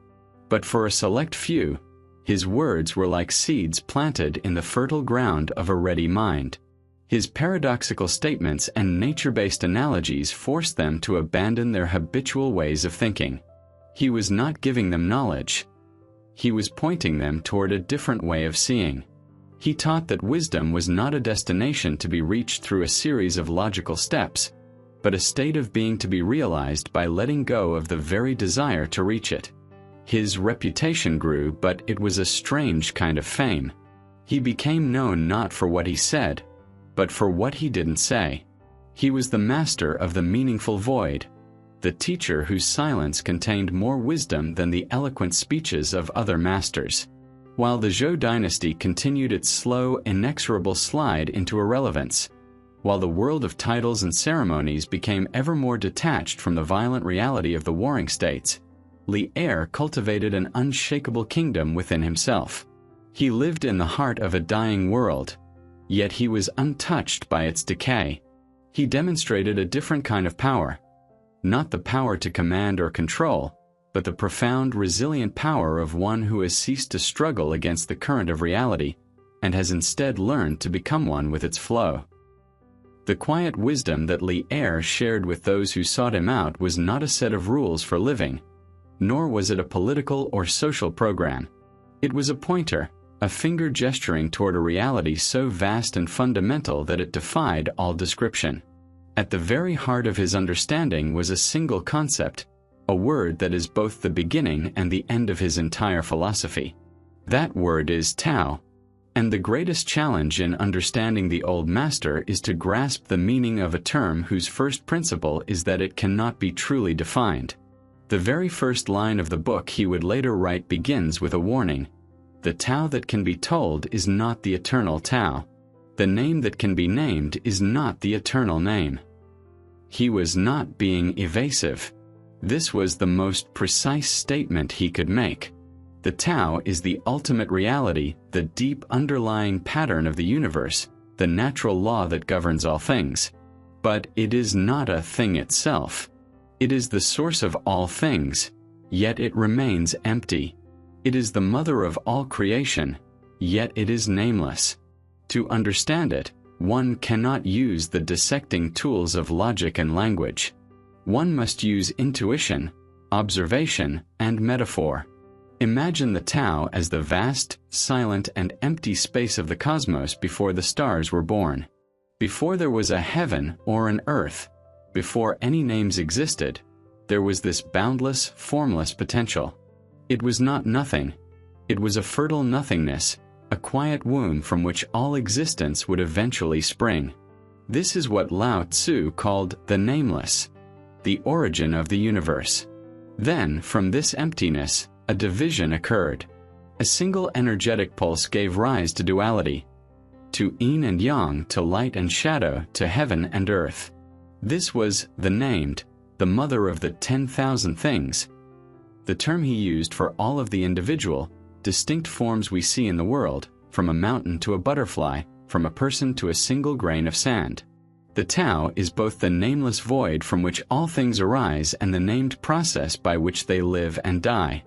But for a select few, his words were like seeds planted in the fertile ground of a ready mind. His paradoxical statements and nature-based analogies forced them to abandon their habitual ways of thinking. He was not giving them knowledge. He was pointing them toward a different way of seeing. He taught that wisdom was not a destination to be reached through a series of logical steps, but a state of being to be realized by letting go of the very desire to reach it. His reputation grew, but it was a strange kind of fame. He became known not for what he said, but for what he didn't say. He was the master of the meaningful void, the teacher whose silence contained more wisdom than the eloquent speeches of other masters. While the Zhou dynasty continued its slow, inexorable slide into irrelevance, while the world of titles and ceremonies became ever more detached from the violent reality of the warring states, Li Er cultivated an unshakable kingdom within himself. He lived in the heart of a dying world, yet he was untouched by its decay. He demonstrated a different kind of power, not the power to command or control, but the profound, resilient power of one who has ceased to struggle against the current of reality and has instead learned to become one with its flow. The quiet wisdom that Li Er shared with those who sought him out was not a set of rules for living, nor was it a political or social program. It was a pointer, a finger gesturing toward a reality so vast and fundamental that it defied all description. At the very heart of his understanding was a single concept, a word that is both the beginning and the end of his entire philosophy. That word is Tao, and the greatest challenge in understanding the old master is to grasp the meaning of a term whose first principle is that it cannot be truly defined. The very first line of the book he would later write begins with a warning: "The Tao that can be told is not the eternal Tao. The name that can be named is not the eternal name." He was not being evasive. This was the most precise statement he could make. The Tao is the ultimate reality, the deep underlying pattern of the universe, the natural law that governs all things. But it is not a thing itself. It is the source of all things, yet it remains empty. It is the mother of all creation, yet it is nameless. To understand it, one cannot use the dissecting tools of logic and language. One must use intuition, observation, and metaphor. Imagine the Tao as the vast, silent, and empty space of the cosmos before the stars were born. Before there was a heaven or an earth, before any names existed, there was this boundless, formless potential. It was not nothing. It was a fertile nothingness, a quiet womb from which all existence would eventually spring. This is what Lao Tzu called the nameless, the origin of the universe. Then, from this emptiness, a division occurred. A single energetic pulse gave rise to duality, to yin and yang, to light and shadow, to heaven and earth. This was the named, the mother of the 10,000 things, the term he used for all of the individual, distinct forms we see in the world, from a mountain to a butterfly, from a person to a single grain of sand. The Tao is both the nameless void from which all things arise and the named process by which they live and die.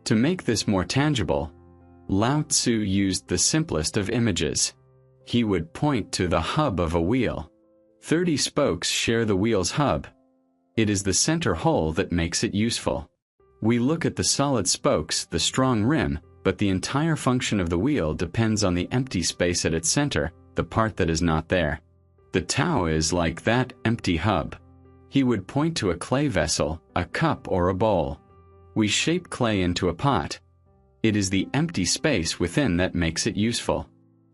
To make this more tangible, Lao Tzu used the simplest of images. He would point to the hub of a wheel. 30 spokes share the wheel's hub. It is the center hole that makes it useful. We look at the solid spokes, the strong rim, but the entire function of the wheel depends on the empty space at its center, the part that is not there. The Tao is like that empty hub. He would point to a clay vessel, a cup or a bowl. We shape clay into a pot. It is the empty space within that makes it useful.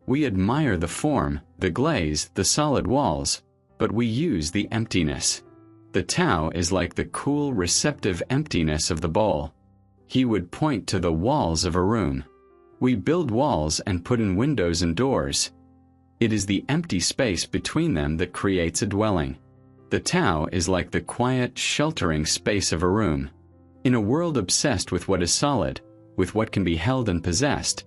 We admire the form, the glaze, the solid walls, but we use the emptiness. The Tao is like the cool, receptive emptiness of the bowl. He would point to the walls of a room. We build walls and put in windows and doors. It is the empty space between them that creates a dwelling. The Tao is like the quiet, sheltering space of a room. In a world obsessed with what is solid, with what can be held and possessed,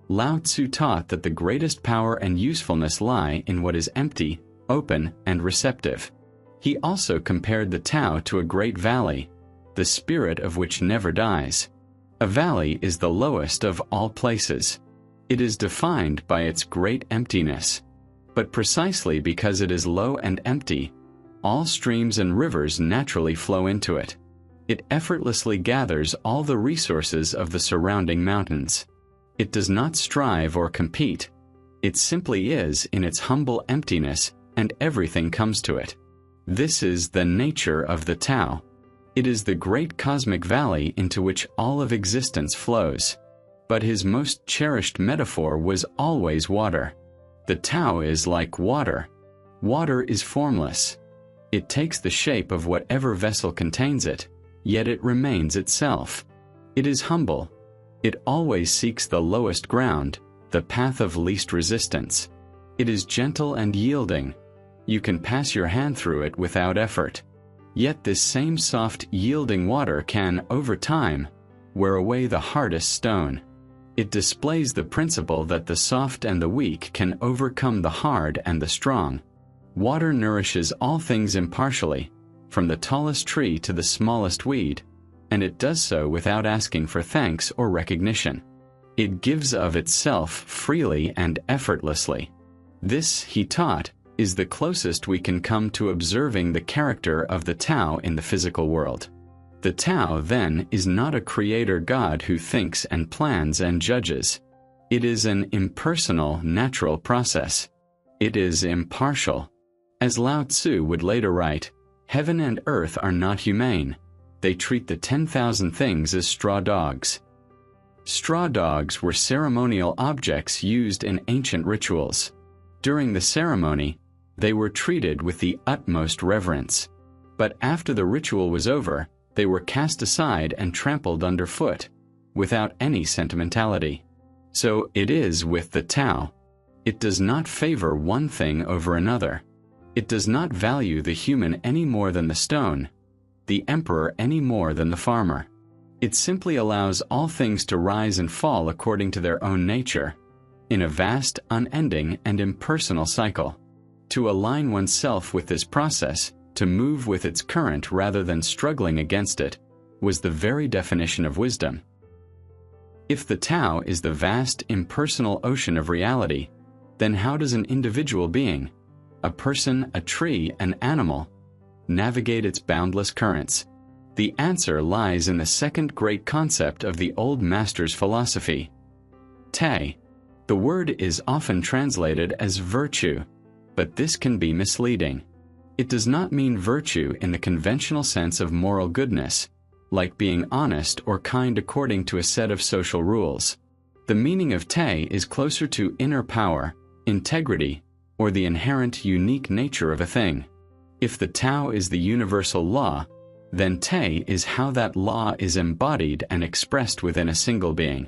Lao Tzu taught that the greatest power and usefulness lie in what is empty, open, and receptive. He also compared the Tao to a great valley, the spirit of which never dies. A valley is the lowest of all places. It is defined by its great emptiness. But precisely because it is low and empty, all streams and rivers naturally flow into it. It effortlessly gathers all the resources of the surrounding mountains. It does not strive or compete. It simply is in its humble emptiness, and everything comes to it. This is the nature of the Tao. It is the great cosmic valley into which all of existence flows. But his most cherished metaphor was always water. The Tao is like water. Water is formless. It takes the shape of whatever vessel contains it, yet it remains itself. It is humble. It always seeks the lowest ground, the path of least resistance. It is gentle and yielding. You can pass your hand through it without effort. Yet this same soft, yielding water can, over time, wear away the hardest stone. It displays the principle that the soft and the weak can overcome the hard and the strong. Water nourishes all things impartially, from the tallest tree to the smallest weed, and it does so without asking for thanks or recognition. It gives of itself freely and effortlessly. This, he taught, is the closest we can come to observing the character of the Tao in the physical world. The Tao, then, is not a creator God who thinks and plans and judges. It is an impersonal, natural process. It is impartial. As Lao Tzu would later write, "Heaven and earth are not humane. They treat the 10,000 things as straw dogs." Straw dogs were ceremonial objects used in ancient rituals. During the ceremony, they were treated with the utmost reverence. But after the ritual was over, they were cast aside and trampled underfoot, without any sentimentality. So it is with the Tao. It does not favor one thing over another. It does not value the human any more than the stone, the emperor any more than the farmer. It simply allows all things to rise and fall according to their own nature, in a vast, unending, and impersonal cycle. To align oneself with this process, to move with its current rather than struggling against it, was the very definition of wisdom. If the Tao is the vast, impersonal ocean of reality, then how does an individual being, a person, a tree, an animal, navigate its boundless currents? The answer lies in the second great concept of the old master's philosophy, Te. The word is often translated as virtue, but this can be misleading. It does not mean virtue in the conventional sense of moral goodness, like being honest or kind according to a set of social rules. The meaning of Te is closer to inner power, integrity, or the inherent unique nature of a thing. If the Tao is the universal law, then Te is how that law is embodied and expressed within a single being.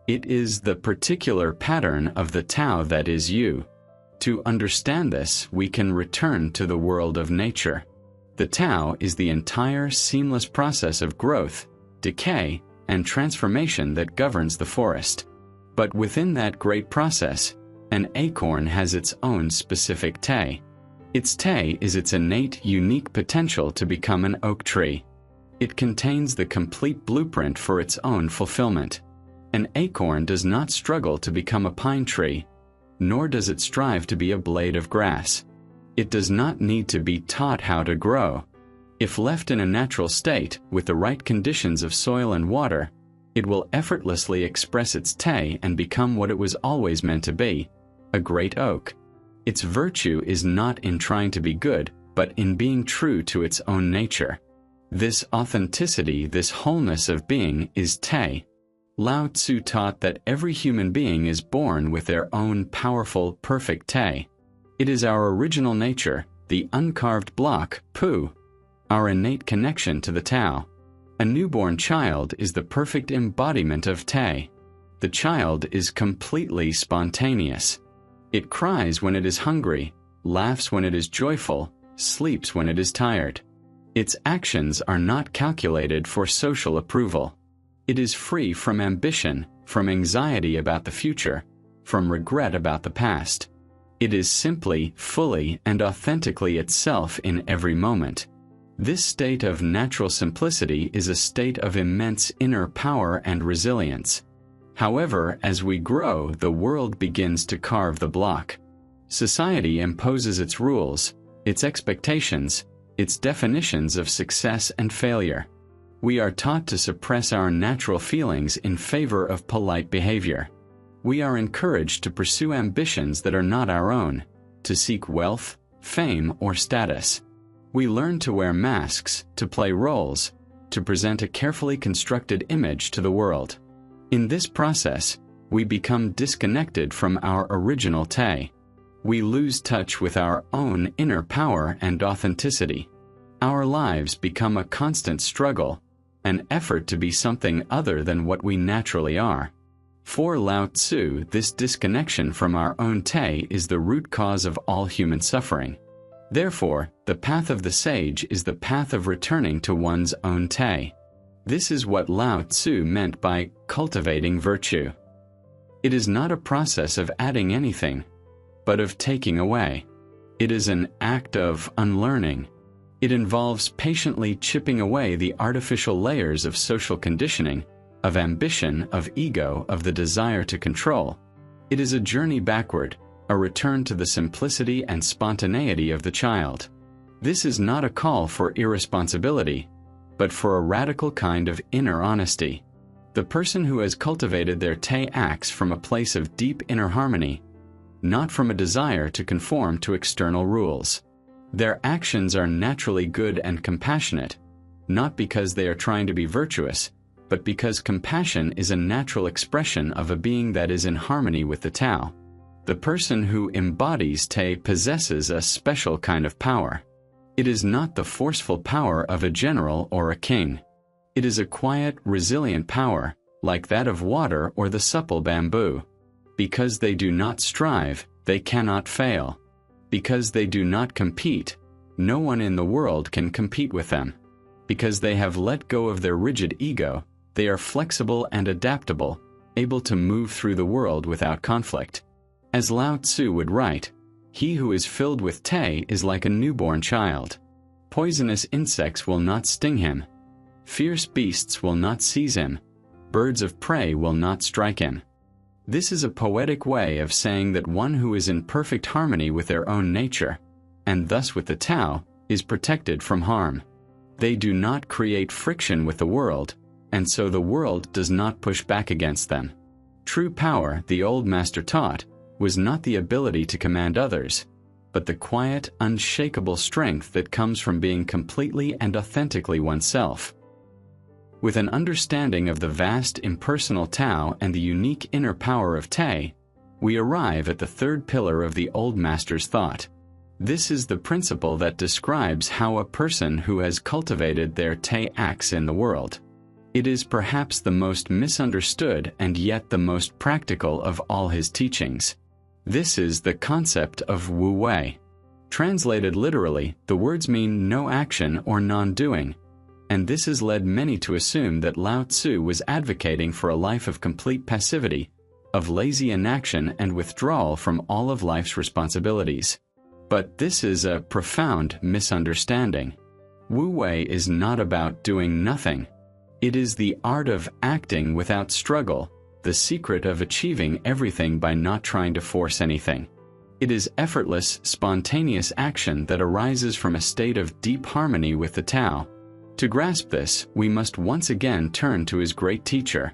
It is the particular pattern of the Tao that is you. To understand this, we can return to the world of nature. The Tao is the entire seamless process of growth, decay, and transformation that governs the forest. But within that great process, an acorn has its own specific Te. Its Te is its innate, unique potential to become an oak tree. It contains the complete blueprint for its own fulfillment. An acorn does not struggle to become a pine tree, nor does it strive to be a blade of grass. It does not need to be taught how to grow. If left in a natural state, with the right conditions of soil and water, it will effortlessly express its Te and become what it was always meant to be, a great oak. Its virtue is not in trying to be good, but in being true to its own nature. This authenticity, this wholeness of being, is Te. Lao Tzu taught that every human being is born with their own powerful, perfect Te. It is our original nature, the uncarved block, Pu, our innate connection to the Tao. A newborn child is the perfect embodiment of Te. The child is completely spontaneous. It cries when it is hungry, laughs when it is joyful, sleeps when it is tired. Its actions are not calculated for social approval. It is free from ambition, from anxiety about the future, from regret about the past. It is simply, fully, and authentically itself in every moment. This state of natural simplicity is a state of immense inner power and resilience. However, as we grow, the world begins to carve the block. Society imposes its rules, its expectations, its definitions of success and failure. We are taught to suppress our natural feelings in favor of polite behavior. We are encouraged to pursue ambitions that are not our own, to seek wealth, fame, or status. We learn to wear masks, to play roles, to present a carefully constructed image to the world. In this process, we become disconnected from our original Te. We lose touch with our own inner power and authenticity. Our lives become a constant struggle, an effort to be something other than what we naturally are. For Lao Tzu, this disconnection from our own Te is the root cause of all human suffering. Therefore, the path of the sage is the path of returning to one's own Te. This is what Lao Tzu meant by cultivating virtue. It is not a process of adding anything, but of taking away. It is an act of unlearning. It involves patiently chipping away the artificial layers of social conditioning, of ambition, of ego, of the desire to control. It is a journey backward, a return to the simplicity and spontaneity of the child. This is not a call for irresponsibility, but for a radical kind of inner honesty. The person who has cultivated their Te acts from a place of deep inner harmony, not from a desire to conform to external rules. Their actions are naturally good and compassionate, not because they are trying to be virtuous, but because compassion is a natural expression of a being that is in harmony with the Tao. The person who embodies Te possesses a special kind of power. It is not the forceful power of a general or a king. It is a quiet, resilient power, like that of water or the supple bamboo. Because they do not strive, they cannot fail. Because they do not compete, no one in the world can compete with them. Because they have let go of their rigid ego, they are flexible and adaptable, able to move through the world without conflict. As Lao Tzu would write, He who is filled with Te is like a newborn child. Poisonous insects will not sting him. Fierce beasts will not seize him. Birds of prey will not strike him. This is a poetic way of saying that one who is in perfect harmony with their own nature, and thus with the Tao, is protected from harm. They do not create friction with the world, and so the world does not push back against them. True power, the old master taught, was not the ability to command others, but the quiet, unshakable strength that comes from being completely and authentically oneself. With an understanding of the vast impersonal Tao and the unique inner power of Te, we arrive at the third pillar of the old master's thought. This is the principle that describes how a person who has cultivated their Te acts in the world. It is perhaps the most misunderstood and yet the most practical of all his teachings. This is the concept of Wu-wei. Translated literally, the words mean no action or non-doing, and this has led many to assume that Lao Tzu was advocating for a life of complete passivity, of lazy inaction and withdrawal from all of life's responsibilities. But this is a profound misunderstanding. Wu-wei is not about doing nothing. It is the art of acting without struggle, the secret of achieving everything by not trying to force anything. It is effortless, spontaneous action that arises from a state of deep harmony with the Tao. To grasp this, we must once again turn to his great teacher,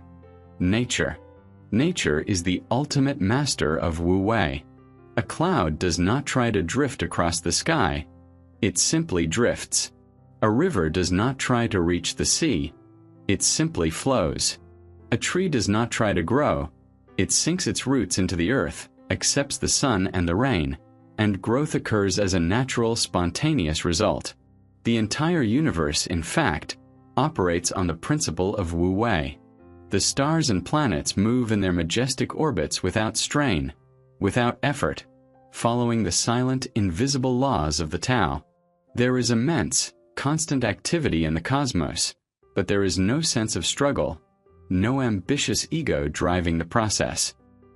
nature. Nature is the ultimate master of Wu-wei. A cloud does not try to drift across the sky, it simply drifts. A river does not try to reach the sea, it simply flows. A tree does not try to grow, it sinks its roots into the earth, accepts the sun and the rain, and growth occurs as a natural, spontaneous result. The entire universe, in fact, operates on the principle of Wu-wei. The stars and planets move in their majestic orbits without strain, without effort, following the silent, invisible laws of the Tao. There is immense, constant activity in the cosmos, but there is no sense of struggle, no ambitious ego driving the process.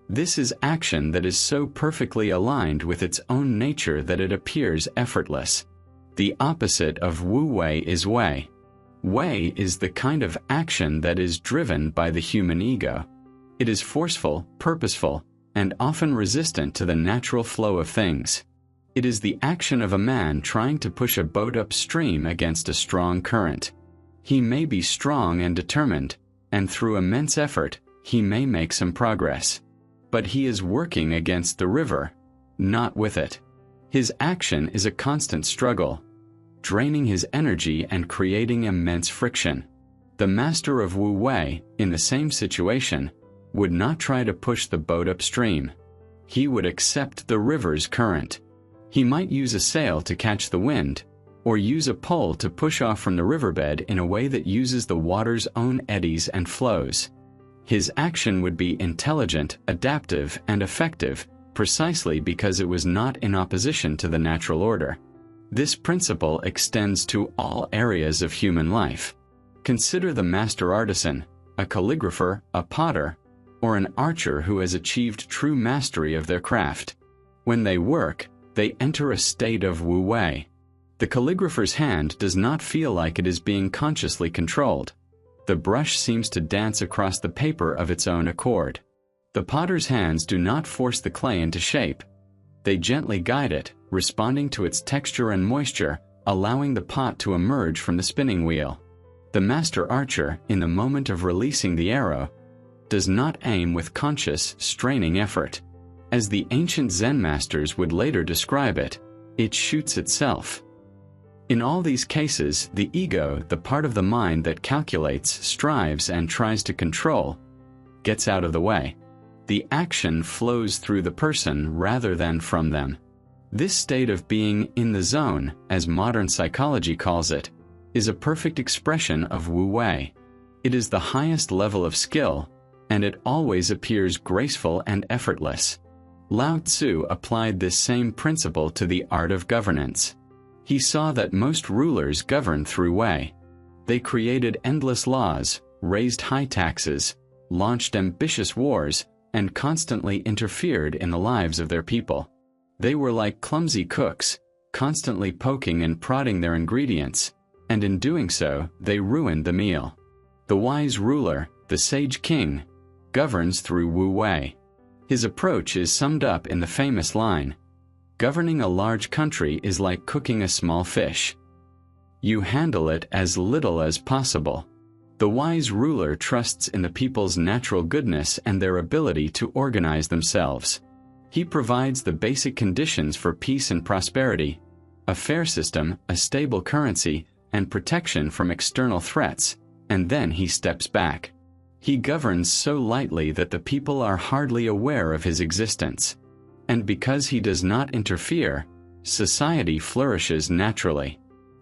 This is action that is so perfectly aligned with its own nature that it appears effortless. The opposite of Wu-wei is wei. Wei is the kind of action that is driven by the human ego. It is forceful, purposeful, and often resistant to the natural flow of things. It is the action of a man trying to push a boat upstream against a strong current. He may be strong and determined, and through immense effort, he may make some progress. But he is working against the river, not with it. His action is a constant struggle, draining his energy and creating immense friction. The master of Wu-wei, in the same situation, would not try to push the boat upstream. He would accept the river's current. He might use a sail to catch the wind, or use a pole to push off from the riverbed in a way that uses the water's own eddies and flows. His action would be intelligent, adaptive, and effective, precisely because it was not in opposition to the natural order. This principle extends to all areas of human life. Consider the master artisan, a calligrapher, a potter, or an archer who has achieved true mastery of their craft. When they work, they enter a state of Wu-wei. The calligrapher's hand does not feel like it is being consciously controlled. The brush seems to dance across the paper of its own accord. The potter's hands do not force the clay into shape. They gently guide it, responding to its texture and moisture, allowing the pot to emerge from the spinning wheel. The master archer, in the moment of releasing the arrow, does not aim with conscious, straining effort. As the ancient Zen masters would later describe it, it shoots itself. In all these cases, the ego, the part of the mind that calculates, strives, and tries to control, gets out of the way. The action flows through the person rather than from them. This state of being in the zone, as modern psychology calls it, is a perfect expression of Wu-wei. It is the highest level of skill, and it always appears graceful and effortless. Lao Tzu applied this same principle to the art of governance. He saw that most rulers governed through wei. They created endless laws, raised high taxes, launched ambitious wars, and constantly interfered in the lives of their people. They were like clumsy cooks, constantly poking and prodding their ingredients, and in doing so, they ruined the meal. The wise ruler, the sage king, governs through Wu-wei. His approach is summed up in the famous line, "Governing a large country is like cooking a small fish. You handle it as little as possible." The wise ruler trusts in the people's natural goodness and their ability to organize themselves. He provides the basic conditions for peace and prosperity, a fair system, a stable currency, and protection from external threats, and then he steps back. He governs so lightly that the people are hardly aware of his existence. And because he does not interfere, society flourishes naturally.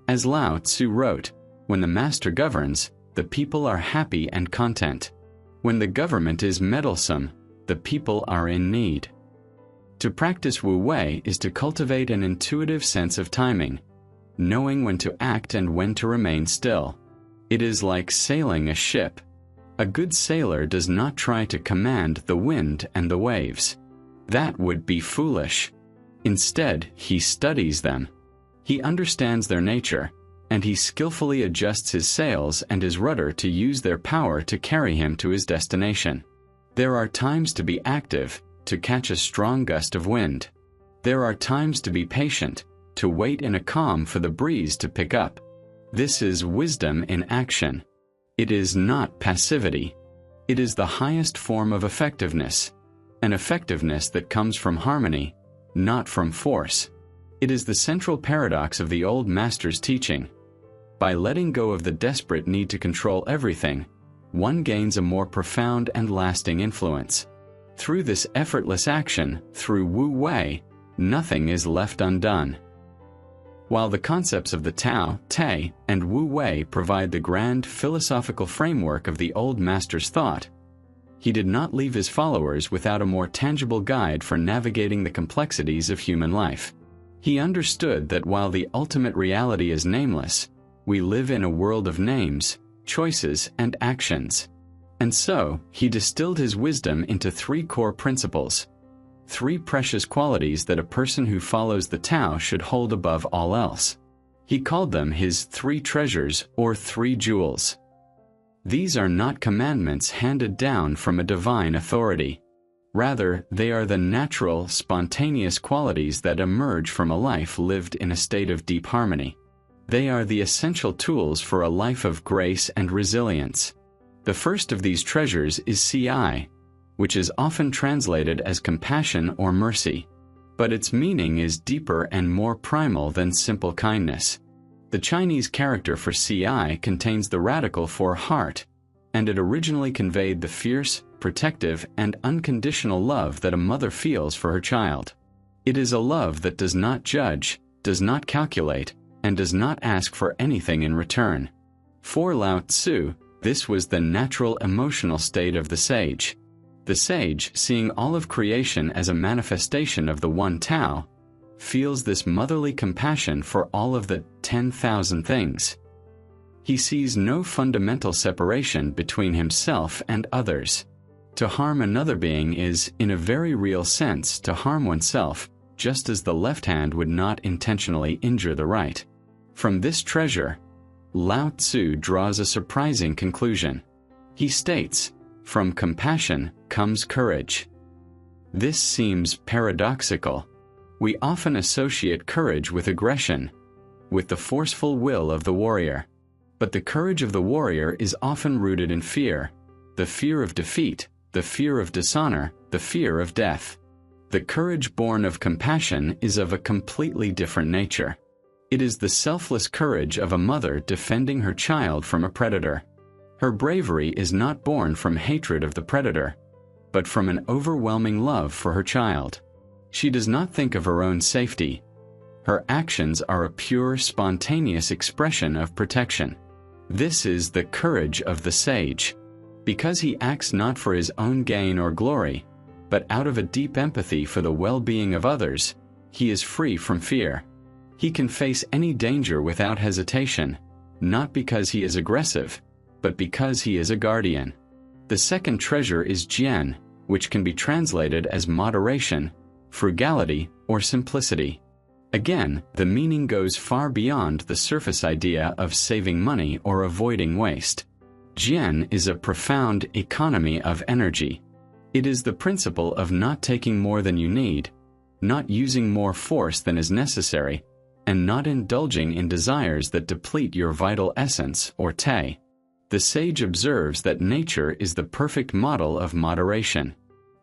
As Lao Tzu wrote, "When the master governs, the people are happy and content. When the government is meddlesome, the people are in need." To practice Wu-wei is to cultivate an intuitive sense of timing, knowing when to act and when to remain still. It is like sailing a ship. A good sailor does not try to command the wind and the waves. That would be foolish. Instead, he studies them. He understands their nature, and he skillfully adjusts his sails and his rudder to use their power to carry him to his destination. There are times to be active, to catch a strong gust of wind. There are times to be patient, to wait in a calm for the breeze to pick up. This is wisdom in action. It is not passivity. It is the highest form of effectiveness, an effectiveness that comes from harmony, not from force. It is the central paradox of the old master's teaching. By letting go of the desperate need to control everything, one gains a more profound and lasting influence. Through this effortless action, through Wu-wei, nothing is left undone. While the concepts of the Tao, Te, and Wu-wei provide the grand philosophical framework of the old master's thought, he did not leave his followers without a more tangible guide for navigating the complexities of human life. He understood that while the ultimate reality is nameless, we live in a world of names, choices, and actions. And so, he distilled his wisdom into three core principles, three precious qualities that a person who follows the Tao should hold above all else. He called them his three treasures or three jewels. These are not commandments handed down from a divine authority. Rather, they are the natural, spontaneous qualities that emerge from a life lived in a state of deep harmony. They are the essential tools for a life of grace and resilience. The first of these treasures is Ci, which is often translated as compassion or mercy, but its meaning is deeper and more primal than simple kindness. The Chinese character for Ci contains the radical for heart, and it originally conveyed the fierce, protective, and unconditional love that a mother feels for her child. It is a love that does not judge, does not calculate, and does not ask for anything in return. For Lao Tzu, this was the natural emotional state of the sage. The sage, seeing all of creation as a manifestation of the one Tao, feels this motherly compassion for all of the 10,000 things. He sees no fundamental separation between himself and others. To harm another being is, in a very real sense, to harm oneself, just as the left hand would not intentionally injure the right. From this treasure, Lao Tzu draws a surprising conclusion. He states, "From compassion comes courage." This seems paradoxical. We often associate courage with aggression, with the forceful will of the warrior. But the courage of the warrior is often rooted in fear, the fear of defeat, the fear of dishonor, the fear of death. The courage born of compassion is of a completely different nature. It is the selfless courage of a mother defending her child from a predator. Her bravery is not born from hatred of the predator, but from an overwhelming love for her child. She does not think of her own safety. Her actions are a pure, spontaneous expression of protection. This is the courage of the sage. Because he acts not for his own gain or glory, but out of a deep empathy for the well-being of others, he is free from fear. He can face any danger without hesitation, not because he is aggressive, but because he is a guardian. The second treasure is Jian, which can be translated as moderation, frugality, or simplicity. Again, the meaning goes far beyond the surface idea of saving money or avoiding waste. Jian is a profound economy of energy. It is the principle of not taking more than you need, not using more force than is necessary, and not indulging in desires that deplete your vital essence or te. The sage observes that nature is the perfect model of moderation.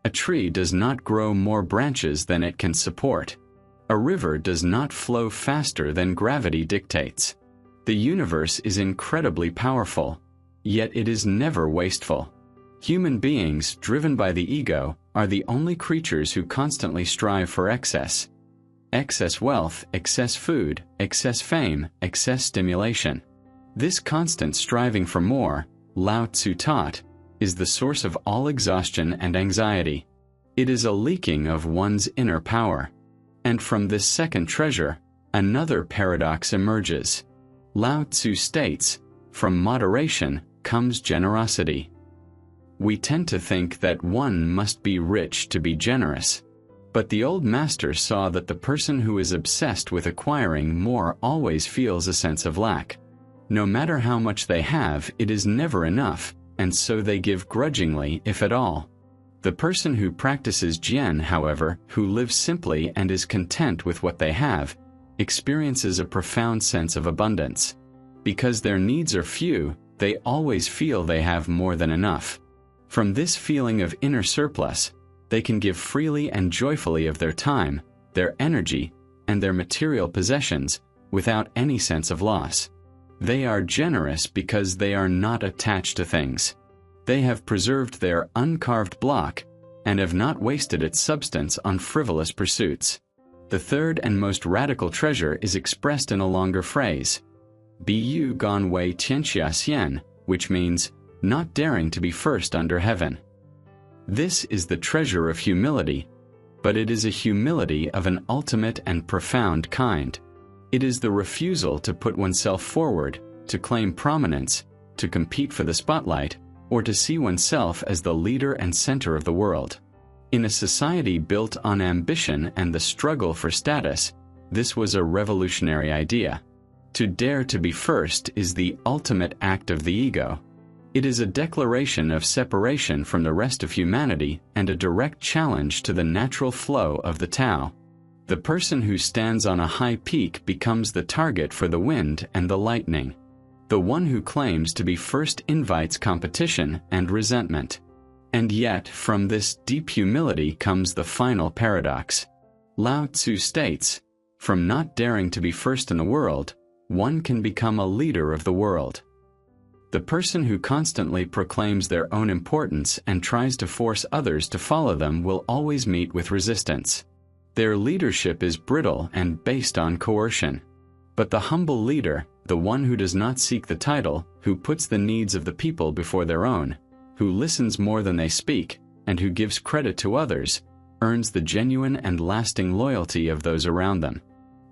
A tree does not grow more branches than it can support. A river does not flow faster than gravity dictates. The universe is incredibly powerful, yet it is never wasteful. Human beings, driven by the ego, are the only creatures who constantly strive for excess. Excess wealth, excess food, excess fame, excess stimulation. This constant striving for more, Lao Tzu taught, is the source of all exhaustion and anxiety. It is a leaking of one's inner power. And from this second treasure, another paradox emerges. Lao Tzu states, "From moderation comes generosity." We tend to think that one must be rich to be generous. But the old master saw that the person who is obsessed with acquiring more always feels a sense of lack. No matter how much they have, it is never enough, and so they give grudgingly, if at all. The person who practices Jian, however, who lives simply and is content with what they have, experiences a profound sense of abundance. Because their needs are few, they always feel they have more than enough. From this feeling of inner surplus, they can give freely and joyfully of their time, their energy, and their material possessions, without any sense of loss. They are generous because they are not attached to things. They have preserved their uncarved block and have not wasted its substance on frivolous pursuits. The third and most radical treasure is expressed in a longer phrase, Bu Gan Wei Tianxia Xian, which means, not daring to be first under heaven. This is the treasure of humility, but it is a humility of an ultimate and profound kind. It is the refusal to put oneself forward, to claim prominence, to compete for the spotlight, or to see oneself as the leader and center of the world. In a society built on ambition and the struggle for status, this was a revolutionary idea. To dare to be first is the ultimate act of the ego. It is a declaration of separation from the rest of humanity and a direct challenge to the natural flow of the Tao. The person who stands on a high peak becomes the target for the wind and the lightning. The one who claims to be first invites competition and resentment. And yet, from this deep humility comes the final paradox. Lao Tzu states, "From not daring to be first in the world, one can become a leader of the world." The person who constantly proclaims their own importance and tries to force others to follow them will always meet with resistance. Their leadership is brittle and based on coercion. But the humble leader, the one who does not seek the title, who puts the needs of the people before their own, who listens more than they speak, and who gives credit to others, earns the genuine and lasting loyalty of those around them.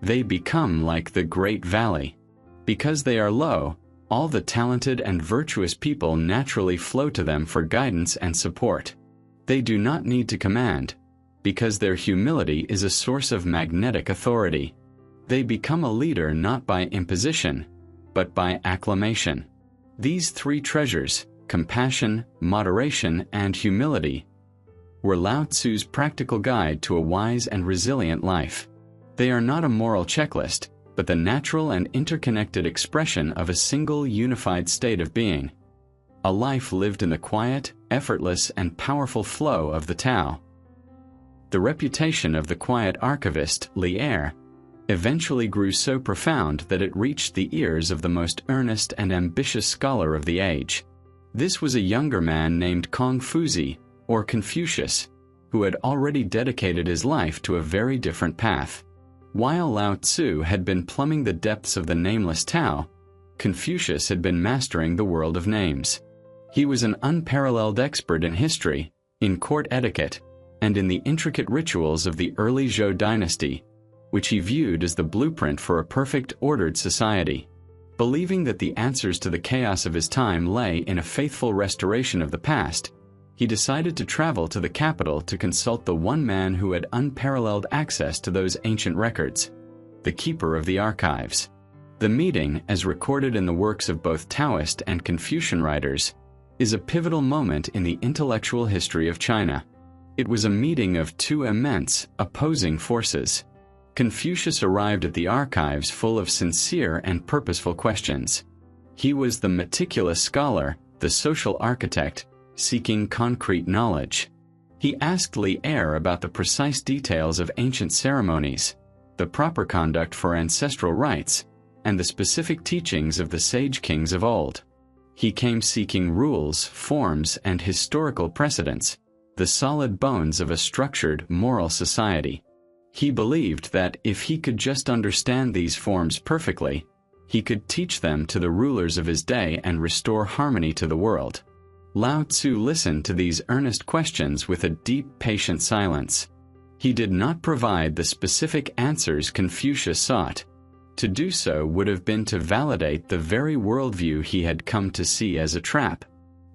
They become like the Great Valley. Because they are low, all the talented and virtuous people naturally flow to them for guidance and support. They do not need to command, because their humility is a source of magnetic authority. They become a leader not by imposition, but by acclamation. These three treasures, compassion, moderation, and humility, were Lao Tzu's practical guide to a wise and resilient life. They are not a moral checklist, but the natural and interconnected expression of a single unified state of being. A life lived in the quiet, effortless, and powerful flow of the Tao. The reputation of the quiet archivist, Li eventually grew so profound that it reached the ears of the most earnest and ambitious scholar of the age. This was a younger man named Confucius, or Confucius, who had already dedicated his life to a very different path. While Lao Tzu had been plumbing the depths of the nameless Tao, Confucius had been mastering the world of names. He was an unparalleled expert in history, in court etiquette, and in the intricate rituals of the early Zhou dynasty, which he viewed as the blueprint for a perfect, ordered society. Believing that the answers to the chaos of his time lay in a faithful restoration of the past, he decided to travel to the capital to consult the one man who had unparalleled access to those ancient records, the keeper of the archives. The meeting, as recorded in the works of both Taoist and Confucian writers, is a pivotal moment in the intellectual history of China. It was a meeting of two immense, opposing forces. Confucius arrived at the archives full of sincere and purposeful questions. He was the meticulous scholar, the social architect, seeking concrete knowledge. He asked Li Er about the precise details of ancient ceremonies, the proper conduct for ancestral rites, and the specific teachings of the sage kings of old. He came seeking rules, forms, and historical precedents, the solid bones of a structured, moral society. He believed that if he could just understand these forms perfectly, he could teach them to the rulers of his day and restore harmony to the world. Lao Tzu listened to these earnest questions with a deep, patient silence. He did not provide the specific answers Confucius sought. To do so would have been to validate the very worldview he had come to see as a trap.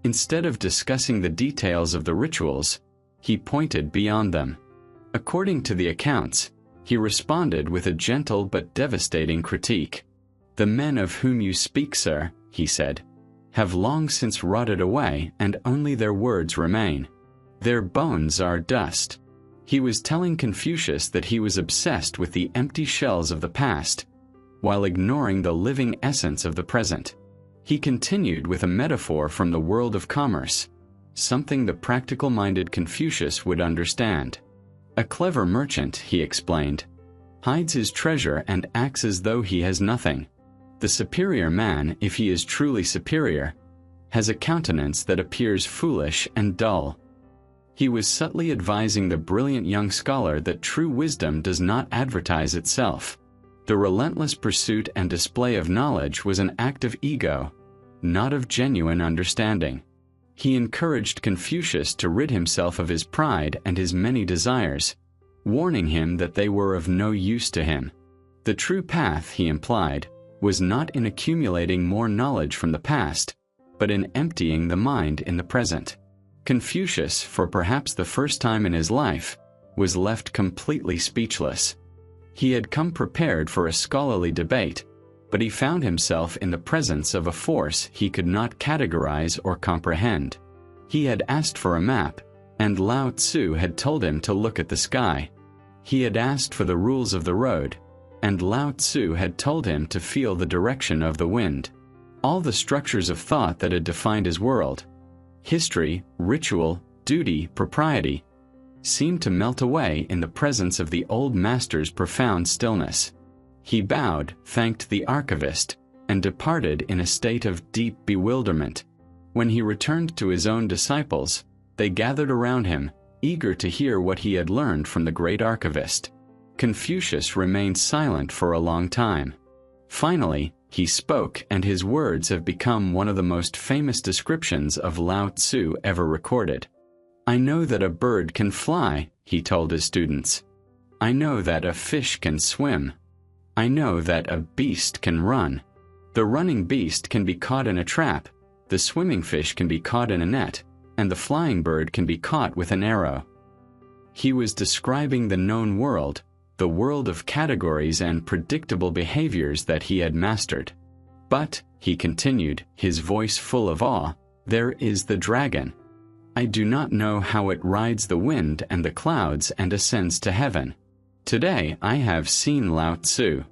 Instead of discussing the details of the rituals, he pointed beyond them. According to the accounts, he responded with a gentle but devastating critique. "The men of whom you speak, sir," he said, "have long since rotted away, and only their words remain. Their bones are dust." He was telling Confucius that he was obsessed with the empty shells of the past, while ignoring the living essence of the present. He continued with a metaphor from the world of commerce, something the practical-minded Confucius would understand. "A clever merchant," he explained, "hides his treasure and acts as though he has nothing. The superior man, if he is truly superior, has a countenance that appears foolish and dull." He was subtly advising the brilliant young scholar that true wisdom does not advertise itself. The relentless pursuit and display of knowledge was an act of ego, not of genuine understanding. He encouraged Confucius to rid himself of his pride and his many desires, warning him that they were of no use to him. The true path, he implied, was not in accumulating more knowledge from the past, but in emptying the mind in the present. Confucius, for perhaps the first time in his life, was left completely speechless. He had come prepared for a scholarly debate, but he found himself in the presence of a force he could not categorize or comprehend. He had asked for a map, and Lao Tzu had told him to look at the sky. He had asked for the rules of the road, and Lao Tzu had told him to feel the direction of the wind. All the structures of thought that had defined his world, history, ritual, duty, propriety, seemed to melt away in the presence of the old master's profound stillness. He bowed, thanked the archivist, and departed in a state of deep bewilderment. When he returned to his own disciples, they gathered around him, eager to hear what he had learned from the great archivist. Confucius remained silent for a long time. Finally, he spoke, and his words have become one of the most famous descriptions of Lao Tzu ever recorded. "I know that a bird can fly," he told his students. "I know that a fish can swim. I know that a beast can run. The running beast can be caught in a trap, the swimming fish can be caught in a net, and the flying bird can be caught with an arrow." He was describing the known world, the world of categories and predictable behaviors that he had mastered. "But," he continued, his voice full of awe, "there is the dragon. I do not know how it rides the wind and the clouds and ascends to heaven. Today I have seen Lao Tzu.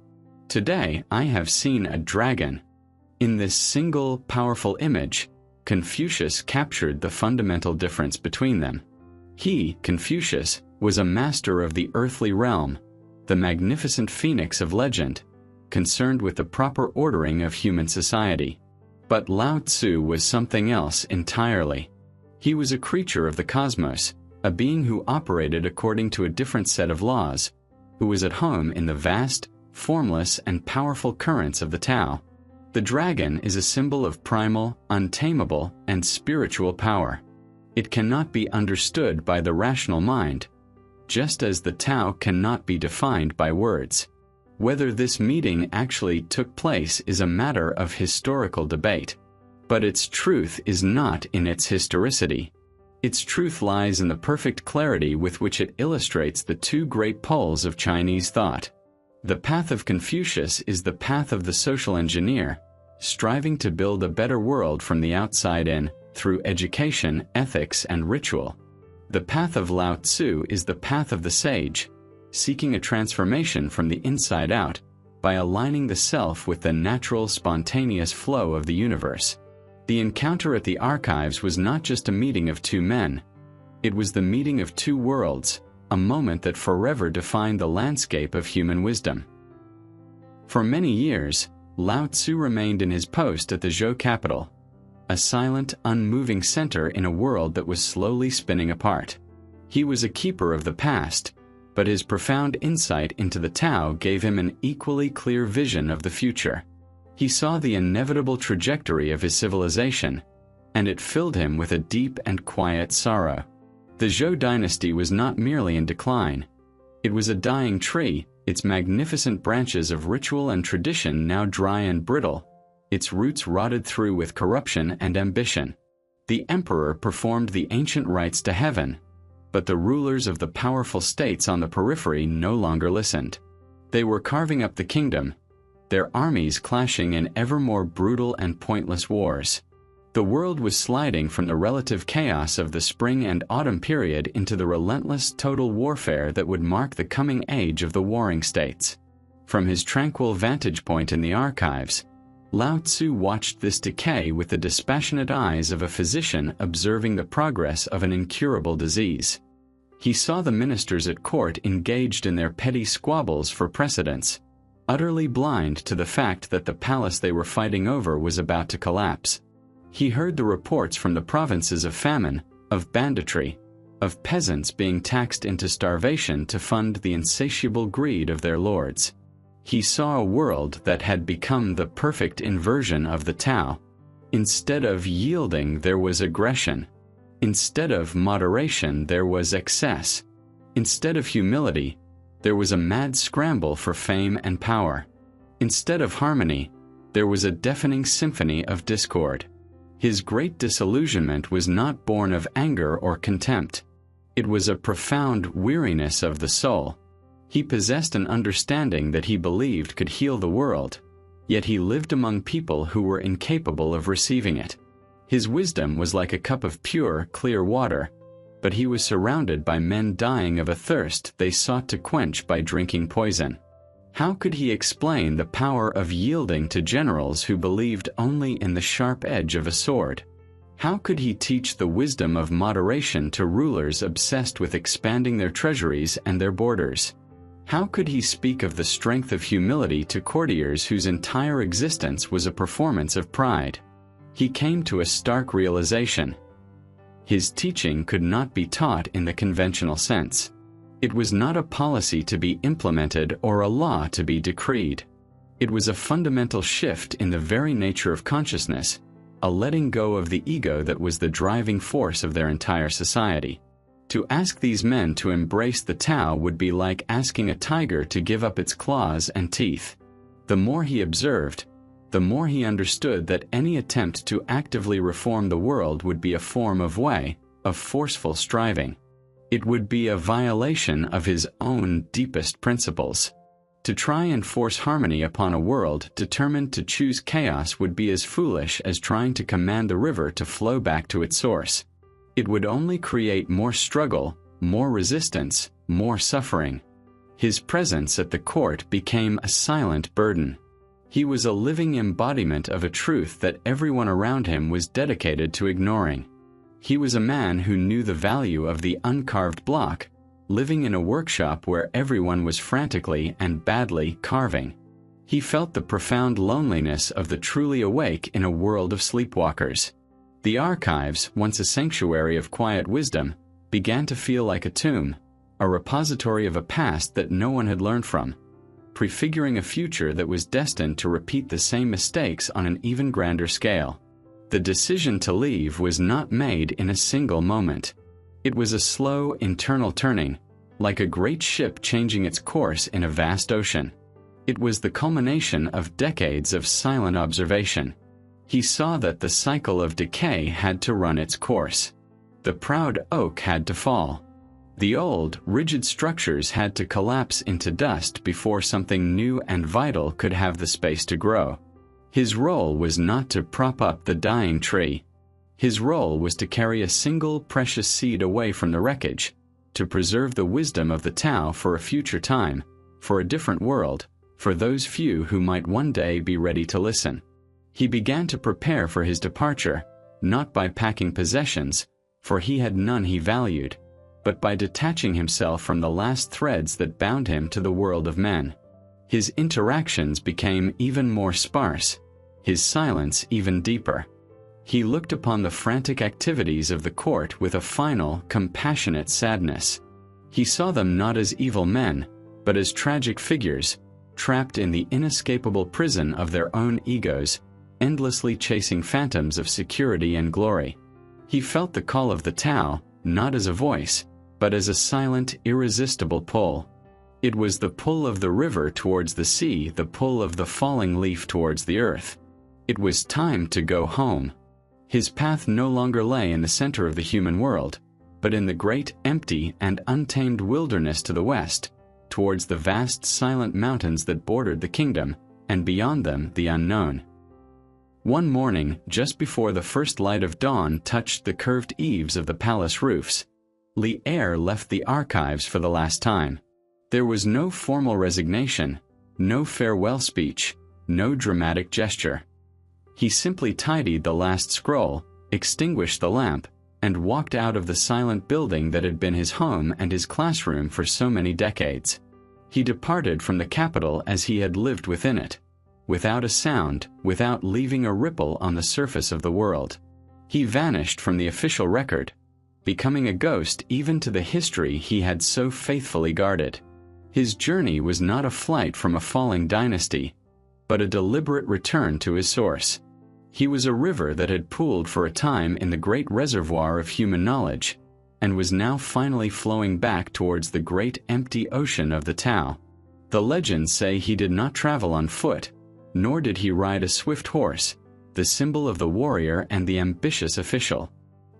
Today I have seen a dragon." In this single, powerful image, Confucius captured the fundamental difference between them. He, Confucius, was a master of the earthly realm, the magnificent phoenix of legend, concerned with the proper ordering of human society. But Lao Tzu was something else entirely. He was a creature of the cosmos, a being who operated according to a different set of laws, who was at home in the vast, formless, and powerful currents of the Tao. The dragon is a symbol of primal, untamable, and spiritual power. It cannot be understood by the rational mind, just as the Tao cannot be defined by words. Whether this meeting actually took place is a matter of historical debate. But its truth is not in its historicity. Its truth lies in the perfect clarity with which it illustrates the two great poles of Chinese thought. The path of Confucius is the path of the social engineer, striving to build a better world from the outside in, through education, ethics, and ritual. The path of Lao Tzu is the path of the sage, seeking a transformation from the inside out, by aligning the self with the natural, spontaneous flow of the universe. The encounter at the archives was not just a meeting of two men. It was the meeting of two worlds, a moment that forever defined the landscape of human wisdom. For many years, Lao Tzu remained in his post at the Zhou capital, a silent, unmoving center in a world that was slowly spinning apart. He was a keeper of the past, but his profound insight into the Tao gave him an equally clear vision of the future. He saw the inevitable trajectory of his civilization, and it filled him with a deep and quiet sorrow. The Zhou dynasty was not merely in decline. It was a dying tree, its magnificent branches of ritual and tradition now dry and brittle, its roots rotted through with corruption and ambition. The emperor performed the ancient rites to heaven, but the rulers of the powerful states on the periphery no longer listened. They were carving up the kingdom, their armies clashing in ever more brutal and pointless wars. The world was sliding from the relative chaos of the spring and autumn period into the relentless total warfare that would mark the coming age of the warring states. From his tranquil vantage point in the archives, Lao Tzu watched this decay with the dispassionate eyes of a physician observing the progress of an incurable disease. He saw the ministers at court engaged in their petty squabbles for precedence, utterly blind to the fact that the palace they were fighting over was about to collapse. He heard the reports from the provinces of famine, of banditry, of peasants being taxed into starvation to fund the insatiable greed of their lords. He saw a world that had become the perfect inversion of the Tao. Instead of yielding, there was aggression. Instead of moderation, there was excess. Instead of humility, there was a mad scramble for fame and power. Instead of harmony, there was a deafening symphony of discord. His great disillusionment was not born of anger or contempt. It was a profound weariness of the soul. He possessed an understanding that he believed could heal the world, yet he lived among people who were incapable of receiving it. His wisdom was like a cup of pure, clear water, but he was surrounded by men dying of a thirst they sought to quench by drinking poison. How could he explain the power of yielding to generals who believed only in the sharp edge of a sword? How could he teach the wisdom of moderation to rulers obsessed with expanding their treasuries and their borders? How could he speak of the strength of humility to courtiers whose entire existence was a performance of pride? He came to a stark realization. His teaching could not be taught in the conventional sense. It was not a policy to be implemented or a law to be decreed. It was a fundamental shift in the very nature of consciousness, a letting go of the ego that was the driving force of their entire society. To ask these men to embrace the Tao would be like asking a tiger to give up its claws and teeth. The more he observed, the more he understood that any attempt to actively reform the world would be a form of Wu-wei, of forceful striving. It would be a violation of his own deepest principles. To try and force harmony upon a world determined to choose chaos would be as foolish as trying to command the river to flow back to its source. It would only create more struggle, more resistance, more suffering. His presence at the court became a silent burden. He was a living embodiment of a truth that everyone around him was dedicated to ignoring. He was a man who knew the value of the uncarved block, living in a workshop where everyone was frantically and badly carving. He felt the profound loneliness of the truly awake in a world of sleepwalkers. The archives, once a sanctuary of quiet wisdom, began to feel like a tomb, a repository of a past that no one had learned from, prefiguring a future that was destined to repeat the same mistakes on an even grander scale. The decision to leave was not made in a single moment. It was a slow, internal turning, like a great ship changing its course in a vast ocean. It was the culmination of decades of silent observation. He saw that the cycle of decay had to run its course. The proud oak had to fall. The old, rigid structures had to collapse into dust before something new and vital could have the space to grow. His role was not to prop up the dying tree. His role was to carry a single precious seed away from the wreckage, to preserve the wisdom of the Tao for a future time, for a different world, for those few who might one day be ready to listen. He began to prepare for his departure, not by packing possessions, for he had none he valued, but by detaching himself from the last threads that bound him to the world of men. His interactions became even more sparse, his silence even deeper. He looked upon the frantic activities of the court with a final, compassionate sadness. He saw them not as evil men, but as tragic figures, trapped in the inescapable prison of their own egos, endlessly chasing phantoms of security and glory. He felt the call of the Tao, not as a voice, but as a silent, irresistible pull. It was the pull of the river towards the sea, the pull of the falling leaf towards the earth. It was time to go home. His path no longer lay in the center of the human world, but in the great, empty, and untamed wilderness to the west, towards the vast silent mountains that bordered the kingdom, and beyond them the unknown. One morning, just before the first light of dawn touched the curved eaves of the palace roofs, Li Er left the archives for the last time. There was no formal resignation, no farewell speech, no dramatic gesture. He simply tidied the last scroll, extinguished the lamp, and walked out of the silent building that had been his home and his classroom for so many decades. He departed from the capital as he had lived within it, without a sound, without leaving a ripple on the surface of the world. He vanished from the official record, becoming a ghost even to the history he had so faithfully guarded. His journey was not a flight from a falling dynasty, but a deliberate return to his source. He was a river that had pooled for a time in the great reservoir of human knowledge, and was now finally flowing back towards the great empty ocean of the Tao. The legends say he did not travel on foot, nor did he ride a swift horse, the symbol of the warrior and the ambitious official.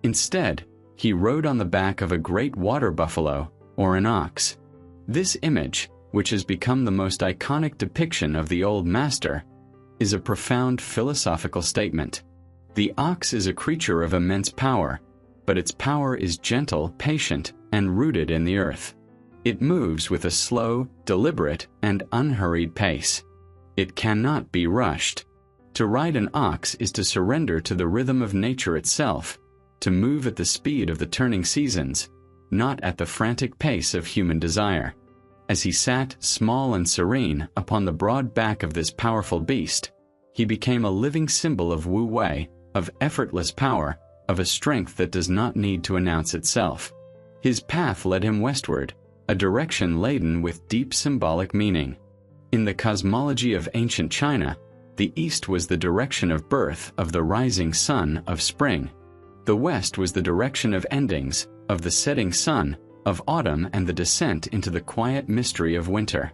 Instead, he rode on the back of a great water buffalo, or an ox. This image, which has become the most iconic depiction of the old master, is a profound philosophical statement. The ox is a creature of immense power, but its power is gentle, patient, and rooted in the earth. It moves with a slow, deliberate, and unhurried pace. It cannot be rushed. To ride an ox is to surrender to the rhythm of nature itself, to move at the speed of the turning seasons, not at the frantic pace of human desire. As he sat, small and serene, upon the broad back of this powerful beast, he became a living symbol of Wu-wei, of effortless power, of a strength that does not need to announce itself. His path led him westward, a direction laden with deep symbolic meaning. In the cosmology of ancient China, the east was the direction of birth, of the rising sun, of spring. The west was the direction of endings, of the setting sun, of autumn and the descent into the quiet mystery of winter.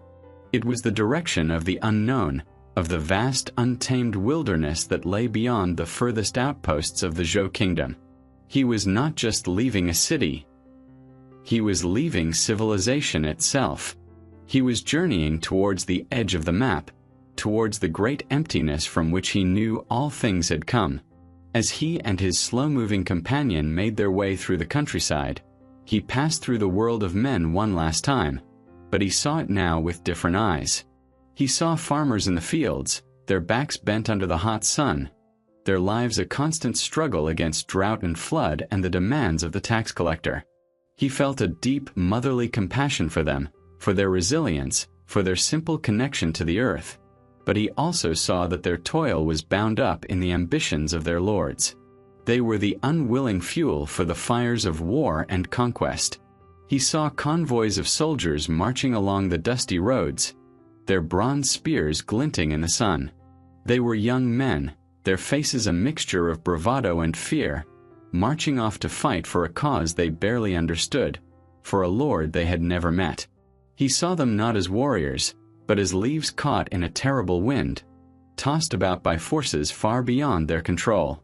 It was the direction of the unknown, of the vast untamed wilderness that lay beyond the furthest outposts of the Zhou kingdom. He was not just leaving a city. He was leaving civilization itself. He was journeying towards the edge of the map, towards the great emptiness from which he knew all things had come. As he and his slow-moving companion made their way through the countryside, he passed through the world of men one last time, but he saw it now with different eyes. He saw farmers in the fields, their backs bent under the hot sun, their lives a constant struggle against drought and flood and the demands of the tax collector. He felt a deep motherly compassion for them, for their resilience, for their simple connection to the earth. But he also saw that their toil was bound up in the ambitions of their lords. They were the unwilling fuel for the fires of war and conquest. He saw convoys of soldiers marching along the dusty roads, their bronze spears glinting in the sun. They were young men, their faces a mixture of bravado and fear, marching off to fight for a cause they barely understood, for a lord they had never met. He saw them not as warriors, but as leaves caught in a terrible wind, tossed about by forces far beyond their control.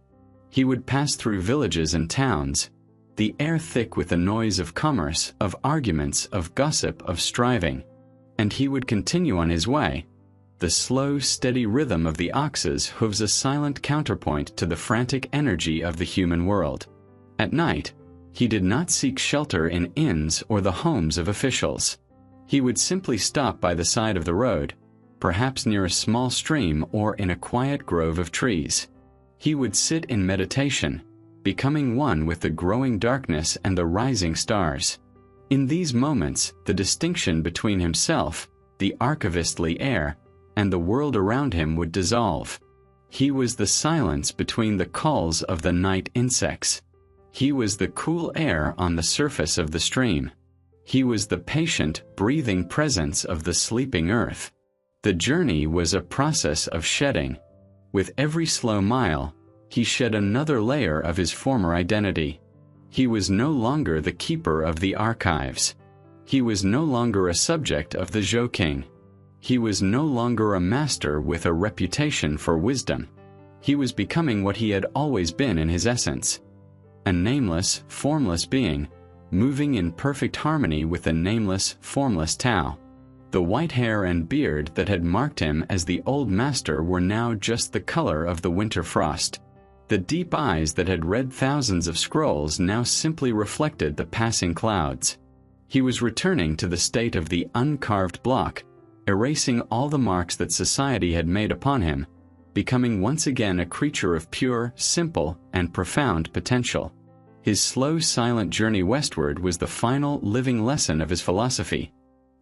He would pass through villages and towns, the air thick with the noise of commerce, of arguments, of gossip, of striving. And he would continue on his way. The slow, steady rhythm of the ox's hooves a silent counterpoint to the frantic energy of the human world. At night, he did not seek shelter in inns or the homes of officials. He would simply stop by the side of the road, perhaps near a small stream or in a quiet grove of trees. He would sit in meditation, becoming one with the growing darkness and the rising stars. In these moments, the distinction between himself, the archivistly air, and the world around him would dissolve. He was the silence between the calls of the night insects. He was the cool air on the surface of the stream. He was the patient, breathing presence of the sleeping earth. The journey was a process of shedding. With every slow mile, he shed another layer of his former identity. He was no longer the keeper of the archives. He was no longer a subject of the Zhou king. He was no longer a master with a reputation for wisdom. He was becoming what he had always been in his essence. A nameless, formless being, moving in perfect harmony with the nameless, formless Tao. The white hair and beard that had marked him as the old master were now just the color of the winter frost. The deep eyes that had read thousands of scrolls now simply reflected the passing clouds. He was returning to the state of the uncarved block, erasing all the marks that society had made upon him, becoming once again a creature of pure, simple, and profound potential. His slow, silent journey westward was the final living lesson of his philosophy,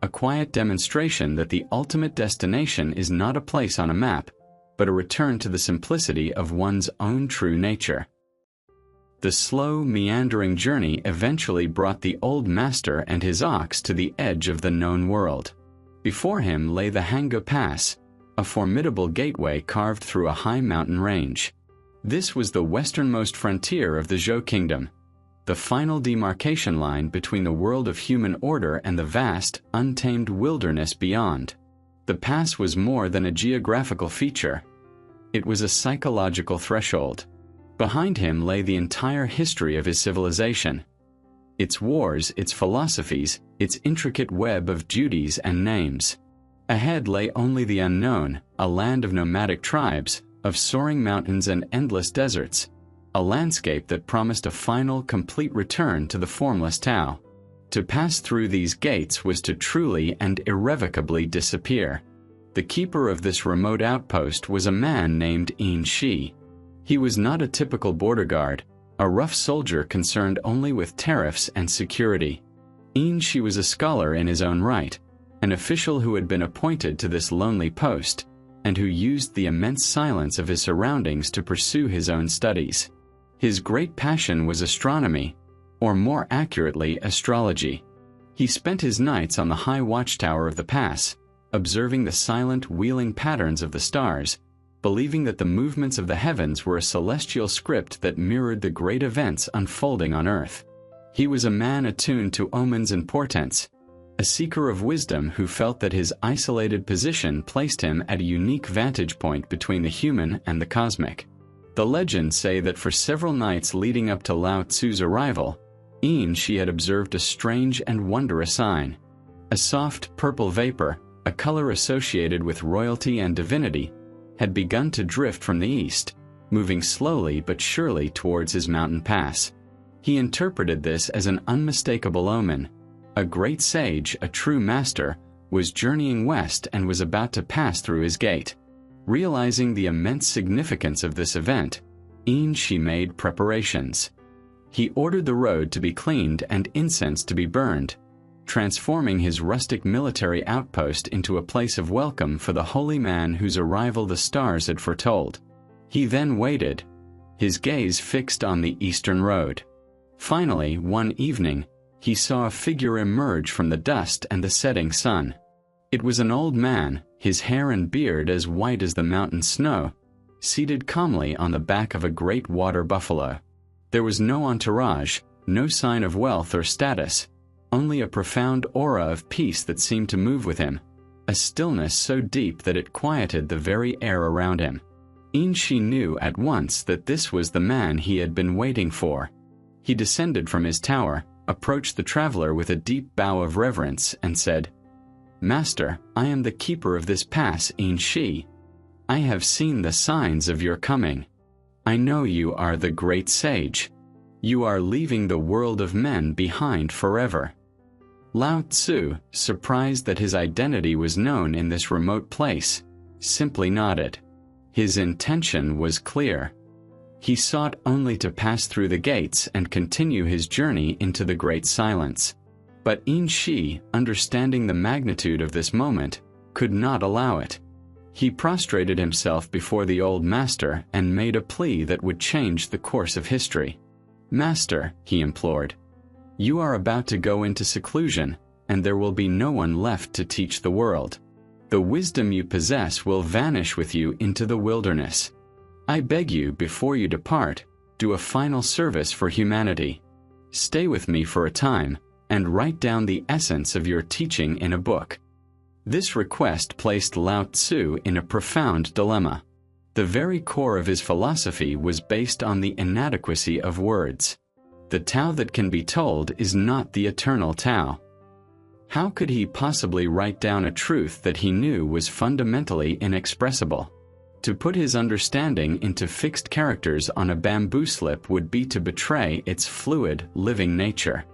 a quiet demonstration that the ultimate destination is not a place on a map, but a return to the simplicity of one's own true nature. The slow, meandering journey eventually brought the old master and his ox to the edge of the known world. Before him lay the Unca Pass, a formidable gateway carved through a high mountain range. This was the westernmost frontier of the Zhou kingdom, the final demarcation line between the world of human order and the vast, untamed wilderness beyond. The pass was more than a geographical feature. It was a psychological threshold. Behind him lay the entire history of his civilization. Its wars, its philosophies, its intricate web of duties and names. Ahead lay only the unknown, a land of nomadic tribes, of soaring mountains and endless deserts, a landscape that promised a final, complete return to the formless Tao. To pass through these gates was to truly and irrevocably disappear. The keeper of this remote outpost was a man named Yin Shi. He was not a typical border guard, a rough soldier concerned only with tariffs and security. Yin Shi was a scholar in his own right, an official who had been appointed to this lonely post, and who used the immense silence of his surroundings to pursue his own studies. His great passion was astronomy, or more accurately, astrology. He spent his nights on the high watchtower of the pass, observing the silent, wheeling patterns of the stars, believing that the movements of the heavens were a celestial script that mirrored the great events unfolding on earth. He was a man attuned to omens and portents, a seeker of wisdom who felt that his isolated position placed him at a unique vantage point between the human and the cosmic. The legends say that for several nights leading up to Lao Tzu's arrival, Yin Shi had observed a strange and wondrous sign. A soft, purple vapor, a color associated with royalty and divinity, had begun to drift from the east, moving slowly but surely towards his mountain pass. He interpreted this as an unmistakable omen. A great sage, a true master, was journeying west and was about to pass through his gate. Realizing the immense significance of this event, Yin Shi made preparations. He ordered the road to be cleaned and incense to be burned, transforming his rustic military outpost into a place of welcome for the holy man whose arrival the stars had foretold. He then waited, his gaze fixed on the eastern road. Finally, one evening, he saw a figure emerge from the dust and the setting sun. It was an old man, his hair and beard as white as the mountain snow, seated calmly on the back of a great water buffalo. There was no entourage, no sign of wealth or status, only a profound aura of peace that seemed to move with him, a stillness so deep that it quieted the very air around him. Yin Shi knew at once that this was the man he had been waiting for. He descended from his tower, approached the traveler with a deep bow of reverence, and said, "Master, I am the keeper of this pass, Inshi. I have seen the signs of your coming. I know you are the great sage. You are leaving the world of men behind forever." Lao Tzu, surprised that his identity was known in this remote place, simply nodded. His intention was clear. He sought only to pass through the gates and continue his journey into the great silence. But Inshi, understanding the magnitude of this moment, could not allow it. He prostrated himself before the old master and made a plea that would change the course of history. "Master," he implored, "you are about to go into seclusion, and there will be no one left to teach the world. The wisdom you possess will vanish with you into the wilderness. I beg you, before you depart, do a final service for humanity. Stay with me for a time, and write down the essence of your teaching in a book." This request placed Lao Tzu in a profound dilemma. The very core of his philosophy was based on the inadequacy of words. The Tao that can be told is not the eternal Tao. How could he possibly write down a truth that he knew was fundamentally inexpressible? To put his understanding into fixed characters on a bamboo slip would be to betray its fluid, living nature.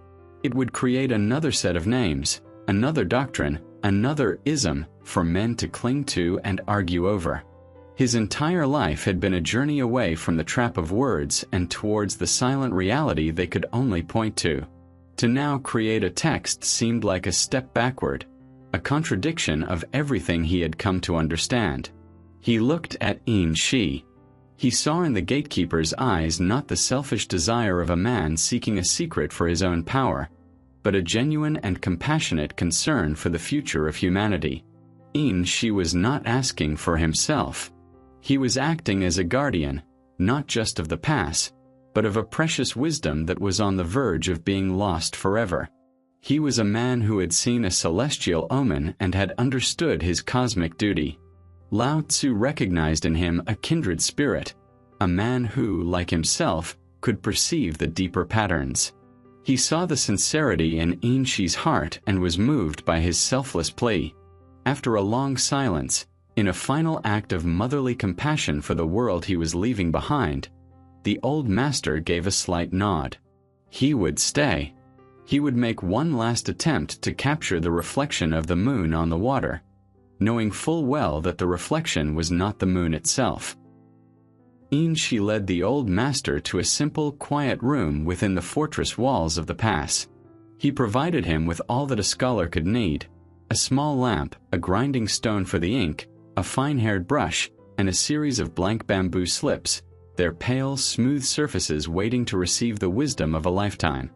It would create another set of names, another doctrine, another ism for men to cling to and argue over. His entire life had been a journey away from the trap of words and towards the silent reality they could only point to. To now create a text seemed like a step backward, a contradiction of everything he had come to understand. He looked at Inshi. He saw in the gatekeeper's eyes not the selfish desire of a man seeking a secret for his own power, but a genuine and compassionate concern for the future of humanity. Inshi was not asking for himself. He was acting as a guardian, not just of the past, but of a precious wisdom that was on the verge of being lost forever. He was a man who had seen a celestial omen and had understood his cosmic duty. Lao Tzu recognized in him a kindred spirit, a man who, like himself, could perceive the deeper patterns. He saw the sincerity in Inshi's heart and was moved by his selfless plea. After a long silence, in a final act of motherly compassion for the world he was leaving behind, the old master gave a slight nod. He would stay. He would make one last attempt to capture the reflection of the moon on the water, knowing full well that the reflection was not the moon itself. Inshi led the old master to a simple, quiet room within the fortress walls of the pass. He provided him with all that a scholar could need: a small lamp, a grinding stone for the ink, a fine-haired brush, and a series of blank bamboo slips, their pale, smooth surfaces waiting to receive the wisdom of a lifetime.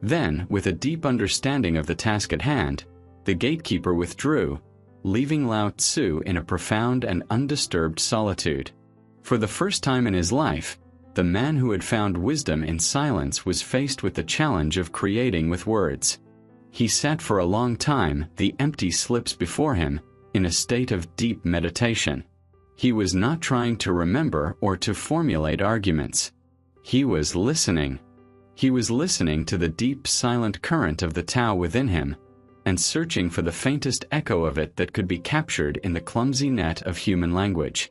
Then, with a deep understanding of the task at hand, the gatekeeper withdrew, leaving Lao Tzu in a profound and undisturbed solitude. For the first time in his life, the man who had found wisdom in silence was faced with the challenge of creating with words. He sat for a long time, the empty slips before him, in a state of deep meditation. He was not trying to remember or to formulate arguments. He was listening. He was listening to the deep, silent current of the Tao within him, and searching for the faintest echo of it that could be captured in the clumsy net of human language.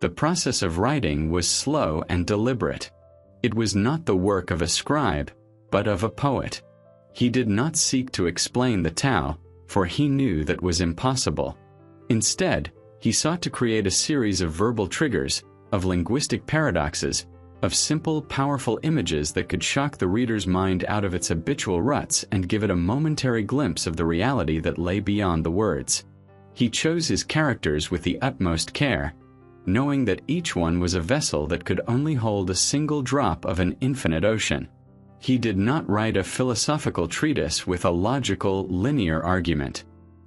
The process of writing was slow and deliberate. It was not the work of a scribe, but of a poet. He did not seek to explain the Tao, for he knew that was impossible. Instead, he sought to create a series of verbal triggers, of linguistic paradoxes, of simple, powerful images that could shock the reader's mind out of its habitual ruts and give it a momentary glimpse of the reality that lay beyond the words. He chose his characters with the utmost care, knowing that each one was a vessel that could only hold a single drop of an infinite ocean. He did not write a philosophical treatise with a logical, linear argument.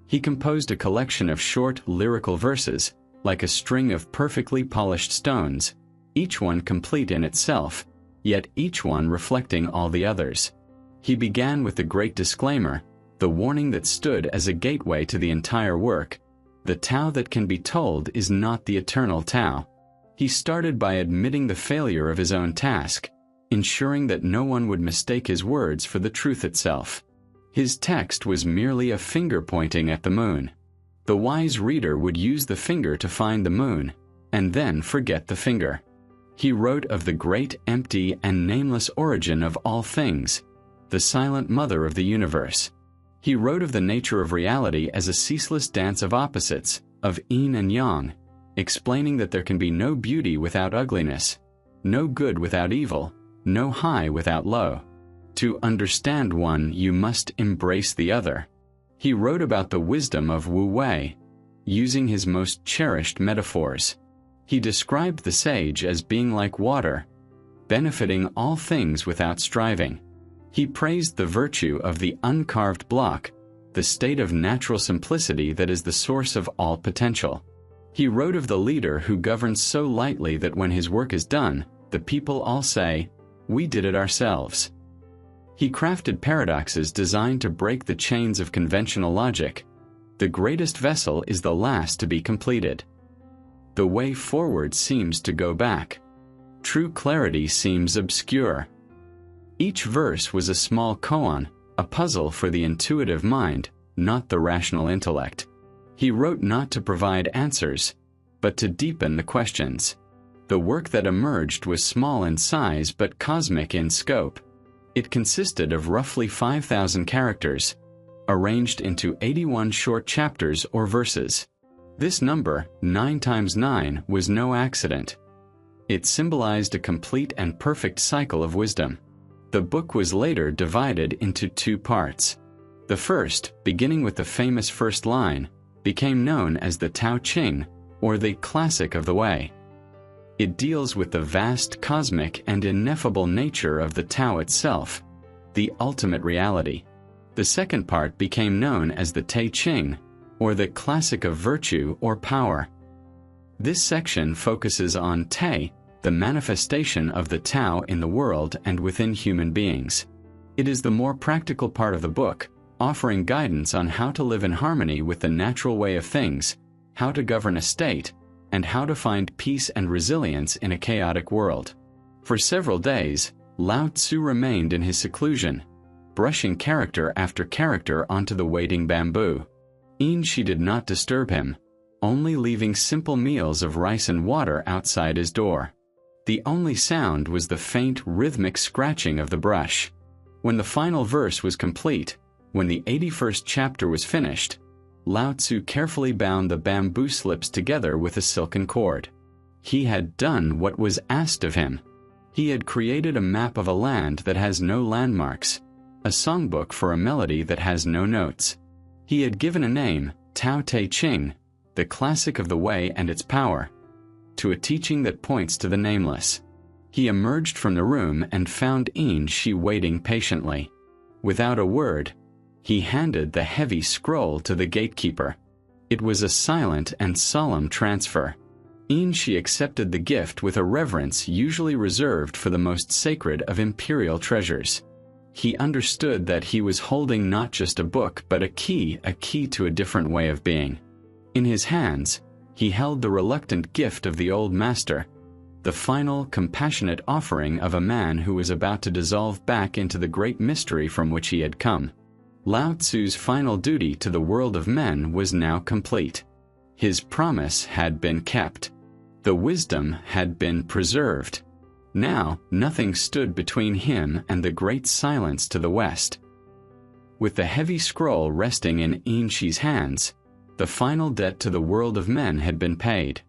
He composed a collection of short, lyrical verses, like a string of perfectly polished stones, each one complete in itself, yet each one reflecting all the others. He began with the great disclaimer, the warning that stood as a gateway to the entire work: the Tao that can be told is not the eternal Tao. He started by admitting the failure of his own task, ensuring that no one would mistake his words for the truth itself. His text was merely a finger pointing at the moon. The wise reader would use the finger to find the moon, and then forget the finger. He wrote of the great, empty, and nameless origin of all things, the silent mother of the universe. He wrote of the nature of reality as a ceaseless dance of opposites, of yin and yang, explaining that there can be no beauty without ugliness, no good without evil, no high without low. To understand one, you must embrace the other. He wrote about the wisdom of Wu-wei, using his most cherished metaphors. He described the sage as being like water, benefiting all things without striving. He praised the virtue of the uncarved block, the state of natural simplicity that is the source of all potential. He wrote of the leader who governs so lightly that when his work is done, the people all say, "We did it ourselves." He crafted paradoxes designed to break the chains of conventional logic. The greatest vessel is the last to be completed. The way forward seems to go back. True clarity seems obscure. Each verse was a small koan, a puzzle for the intuitive mind, not the rational intellect. He wrote not to provide answers, but to deepen the questions. The work that emerged was small in size but cosmic in scope. It consisted of roughly 5,000 characters, arranged into 81 short chapters or verses. This number, 9 times 9, was no accident. It symbolized a complete and perfect cycle of wisdom. The book was later divided into 2 parts. The first, beginning with the famous first line, became known as the Tao Ching, or the Classic of the Way. It deals with the vast cosmic and ineffable nature of the Tao itself, the ultimate reality. The second part became known as the Tai Ching, or the Classic of Virtue or Power. This section focuses on Tai, the manifestation of the Tao in the world and within human beings. It is the more practical part of the book, offering guidance on how to live in harmony with the natural way of things, how to govern a state, and how to find peace and resilience in a chaotic world. For several days, Lao Tzu remained in his seclusion, brushing character after character onto the waiting bamboo. She did not disturb him, only leaving simple meals of rice and water outside his door. The only sound was the faint rhythmic scratching of the brush. When the final verse was complete, when the 81st chapter was finished, Lao Tzu carefully bound the bamboo slips together with a silken cord. He had done what was asked of him. He had created a map of a land that has no landmarks, a songbook for a melody that has no notes. He had given a name, Tao Te Ching, the Classic of the Way and its power, to a teaching that points to the nameless. He emerged from the room and found Shi waiting patiently. Without a word, he handed the heavy scroll to the gatekeeper. It was a silent and solemn transfer. Shi accepted the gift with a reverence usually reserved for the most sacred of imperial treasures. He understood that he was holding not just a book but a key to a different way of being. In his hands, he held the reluctant gift of the old master, the final, compassionate offering of a man who was about to dissolve back into the great mystery from which he had come. Lao Tzu's final duty to the world of men was now complete. His promise had been kept. The wisdom had been preserved. Now, nothing stood between him and the great silence to the west. With the heavy scroll resting in Shi's hands, the final debt to the world of men had been paid.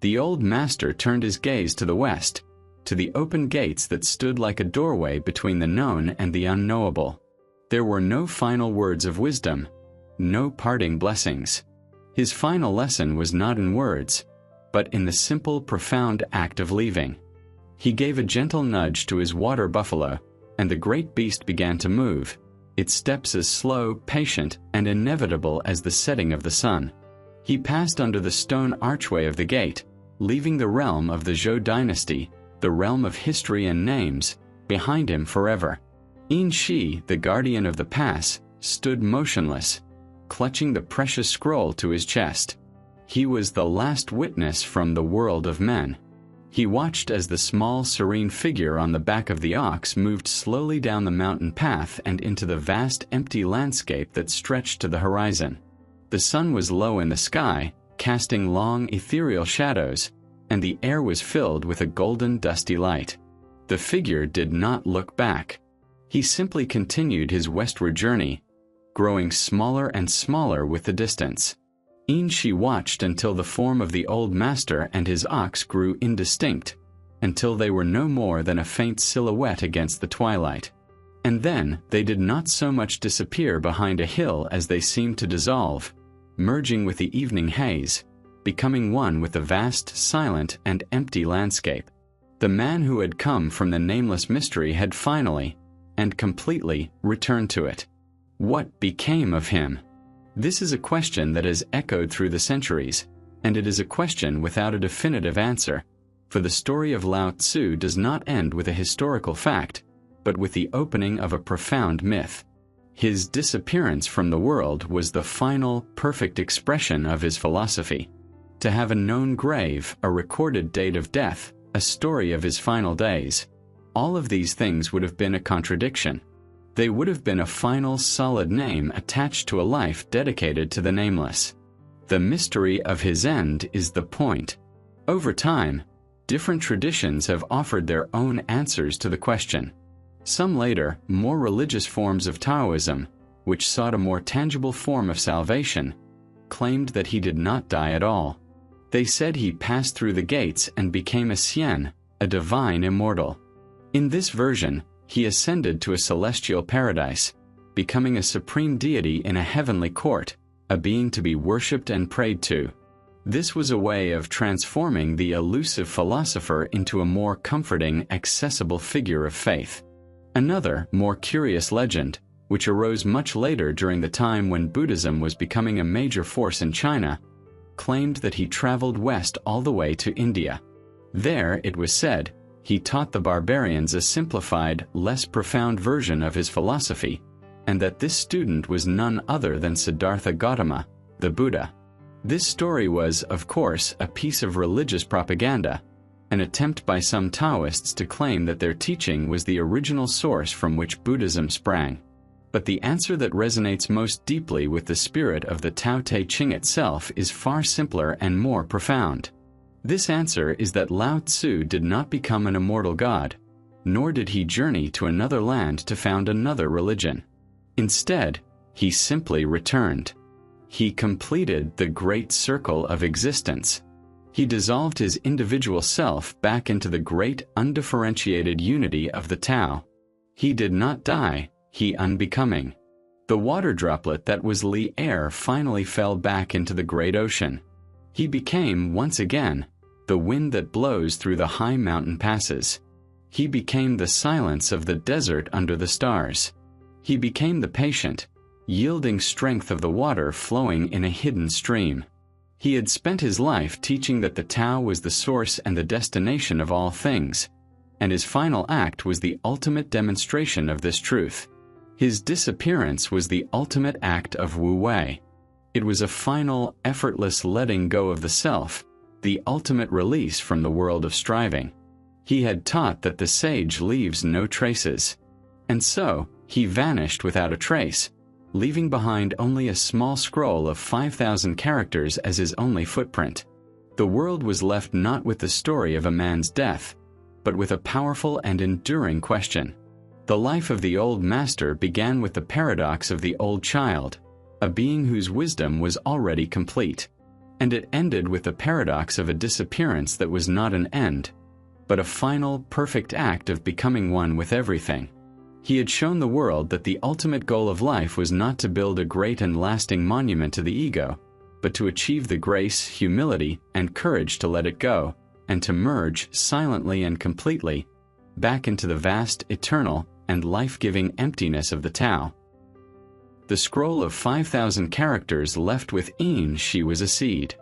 The old master turned his gaze to the west, to the open gates that stood like a doorway between the known and the unknowable. There were no final words of wisdom, no parting blessings. His final lesson was not in words, but in the simple, profound act of leaving. He gave a gentle nudge to his water buffalo, and the great beast began to move, its steps as slow, patient, and inevitable as the setting of the sun. He passed under the stone archway of the gate, leaving the realm of the Zhou dynasty, the realm of history and names, behind him forever. Shi, the guardian of the pass, stood motionless, clutching the precious scroll to his chest. He was the last witness from the world of men. He watched as the small, serene figure on the back of the ox moved slowly down the mountain path and into the vast, empty landscape that stretched to the horizon. The sun was low in the sky, casting long, ethereal shadows, and the air was filled with a golden, dusty light. The figure did not look back. He simply continued his westward journey, growing smaller and smaller with the distance. She watched until the form of the old master and his ox grew indistinct, until they were no more than a faint silhouette against the twilight. And then they did not so much disappear behind a hill as they seemed to dissolve, merging with the evening haze, becoming one with the vast, silent, and empty landscape. The man who had come from the nameless mystery had finally, and completely, returned to it. What became of him? This is a question that has echoed through the centuries, and it is a question without a definitive answer, for the story of Lao Tzu does not end with a historical fact, but with the opening of a profound myth. His disappearance from the world was the final, perfect expression of his philosophy. To have a known grave, a recorded date of death, a story of his final days, all of these things would have been a contradiction. They would have been a final, solid name attached to a life dedicated to the nameless. The mystery of his end is the point. Over time, different traditions have offered their own answers to the question. Some later, more religious forms of Taoism, which sought a more tangible form of salvation, claimed that he did not die at all. They said he passed through the gates and became a Xian, a divine immortal. In this version, he ascended to a celestial paradise, becoming a supreme deity in a heavenly court, a being to be worshipped and prayed to. This was a way of transforming the elusive philosopher into a more comforting, accessible figure of faith. Another, more curious legend, which arose much later during the time when Buddhism was becoming a major force in China, claimed that he traveled west all the way to India. There, it was said, he taught the barbarians a simplified, less profound version of his philosophy, and that this student was none other than Siddhartha Gautama, the Buddha. This story was, of course, a piece of religious propaganda, an attempt by some Taoists to claim that their teaching was the original source from which Buddhism sprang. But the answer that resonates most deeply with the spirit of the Tao Te Ching itself is far simpler and more profound. This answer is that Lao Tzu did not become an immortal god, nor did he journey to another land to found another religion. Instead, he simply returned. He completed the great circle of existence. He dissolved his individual self back into the great undifferentiated unity of the Tao. He did not die, he unbecoming. The water droplet that was Li air finally fell back into the great ocean. He became, once again, the wind that blows through the high mountain passes. He became the silence of the desert under the stars. He became the patient, yielding strength of the water flowing in a hidden stream. He had spent his life teaching that the Tao was the source and the destination of all things, and his final act was the ultimate demonstration of this truth. His disappearance was the ultimate act of Wu-wei. It was a final, effortless letting go of the self, the ultimate release from the world of striving. He had taught that the sage leaves no traces. And so, he vanished without a trace, leaving behind only a small scroll of 5,000 characters as his only footprint. The world was left not with the story of a man's death, but with a powerful and enduring question. The life of the old master began with the paradox of the old child, a being whose wisdom was already complete. And it ended with the paradox of a disappearance that was not an end, but a final, perfect act of becoming one with everything. He had shown the world that the ultimate goal of life was not to build a great and lasting monument to the ego, but to achieve the grace, humility, and courage to let it go, and to merge, silently and completely, back into the vast, eternal, and life-giving emptiness of the Tao. The scroll of 5,000 characters left with she was a seed.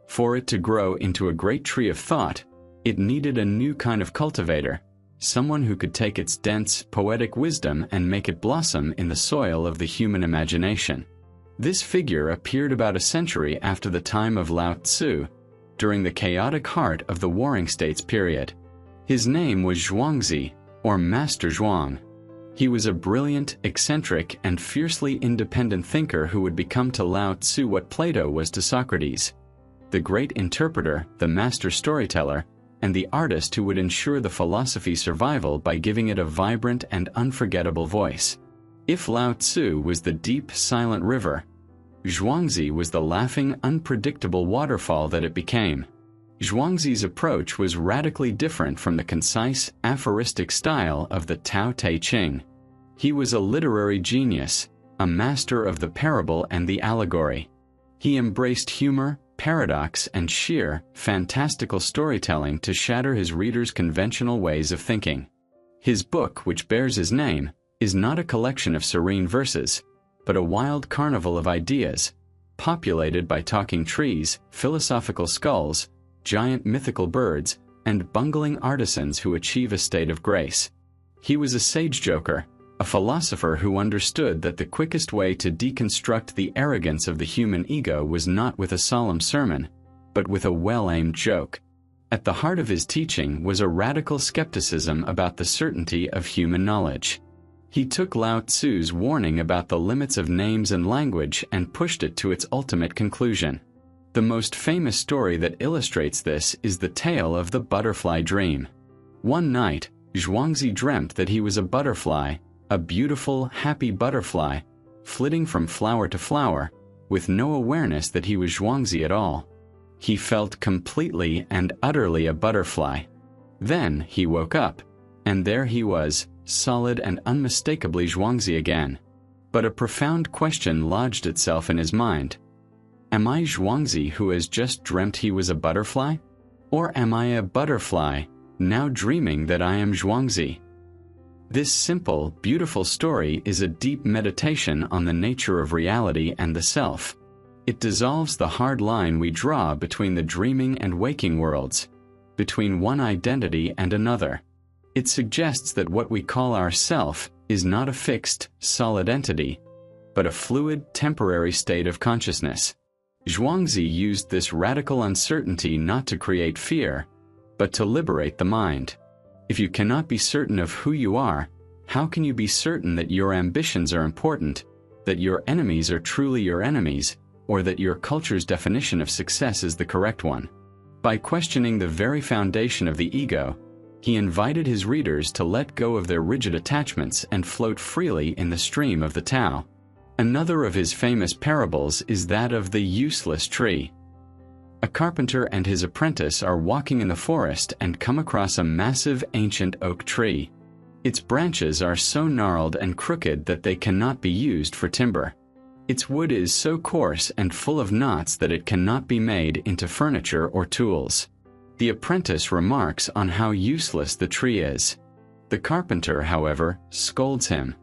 For it to grow into a great tree of thought, it needed a new kind of cultivator, someone who could take its dense, poetic wisdom and make it blossom in the soil of the human imagination. This figure appeared about a century after the time of Lao Tzu, during the chaotic heart of the Warring States period. His name was Zhuangzi, or Master Zhuang. He was a brilliant, eccentric, and fiercely independent thinker who would become to Lao Tzu what Plato was to Socrates: the great interpreter, the master storyteller, and the artist who would ensure the philosophy's survival by giving it a vibrant and unforgettable voice. If Lao Tzu was the deep, silent river, Zhuangzi was the laughing, unpredictable waterfall that it became. Zhuangzi's approach was radically different from the concise, aphoristic style of the Tao Te Ching. He was a literary genius, a master of the parable and the allegory. He embraced humor, paradox, and sheer, fantastical storytelling to shatter his readers' conventional ways of thinking. His book, which bears his name, is not a collection of serene verses, but a wild carnival of ideas, populated by talking trees, philosophical skulls, giant mythical birds, and bungling artisans who achieve a state of grace. He was a sage joker, a philosopher who understood that the quickest way to deconstruct the arrogance of the human ego was not with a solemn sermon, but with a well-aimed joke. At the heart of his teaching was a radical skepticism about the certainty of human knowledge. He took Lao Tzu's warning about the limits of names and language and pushed it to its ultimate conclusion. The most famous story that illustrates this is the tale of the butterfly dream. One night, Zhuangzi dreamt that he was a butterfly, a beautiful, happy butterfly, flitting from flower to flower, with no awareness that he was Zhuangzi at all. He felt completely and utterly a butterfly. Then he woke up, and there he was, solid and unmistakably Zhuangzi again. But a profound question lodged itself in his mind. Am I Zhuangzi who has just dreamt he was a butterfly? Or am I a butterfly, now dreaming that I am Zhuangzi? This simple, beautiful story is a deep meditation on the nature of reality and the self. It dissolves the hard line we draw between the dreaming and waking worlds, between one identity and another. It suggests that what we call our self is not a fixed, solid entity, but a fluid, temporary state of consciousness. Zhuangzi used this radical uncertainty not to create fear, but to liberate the mind. If you cannot be certain of who you are, how can you be certain that your ambitions are important, that your enemies are truly your enemies, or that your culture's definition of success is the correct one? By questioning the very foundation of the ego, he invited his readers to let go of their rigid attachments and float freely in the stream of the Tao. Another of his famous parables is that of the useless tree. A carpenter and his apprentice are walking in the forest and come across a massive ancient oak tree. Its branches are so gnarled and crooked that they cannot be used for timber. Its wood is so coarse and full of knots that it cannot be made into furniture or tools. The apprentice remarks on how useless the tree is. The carpenter, however, scolds him.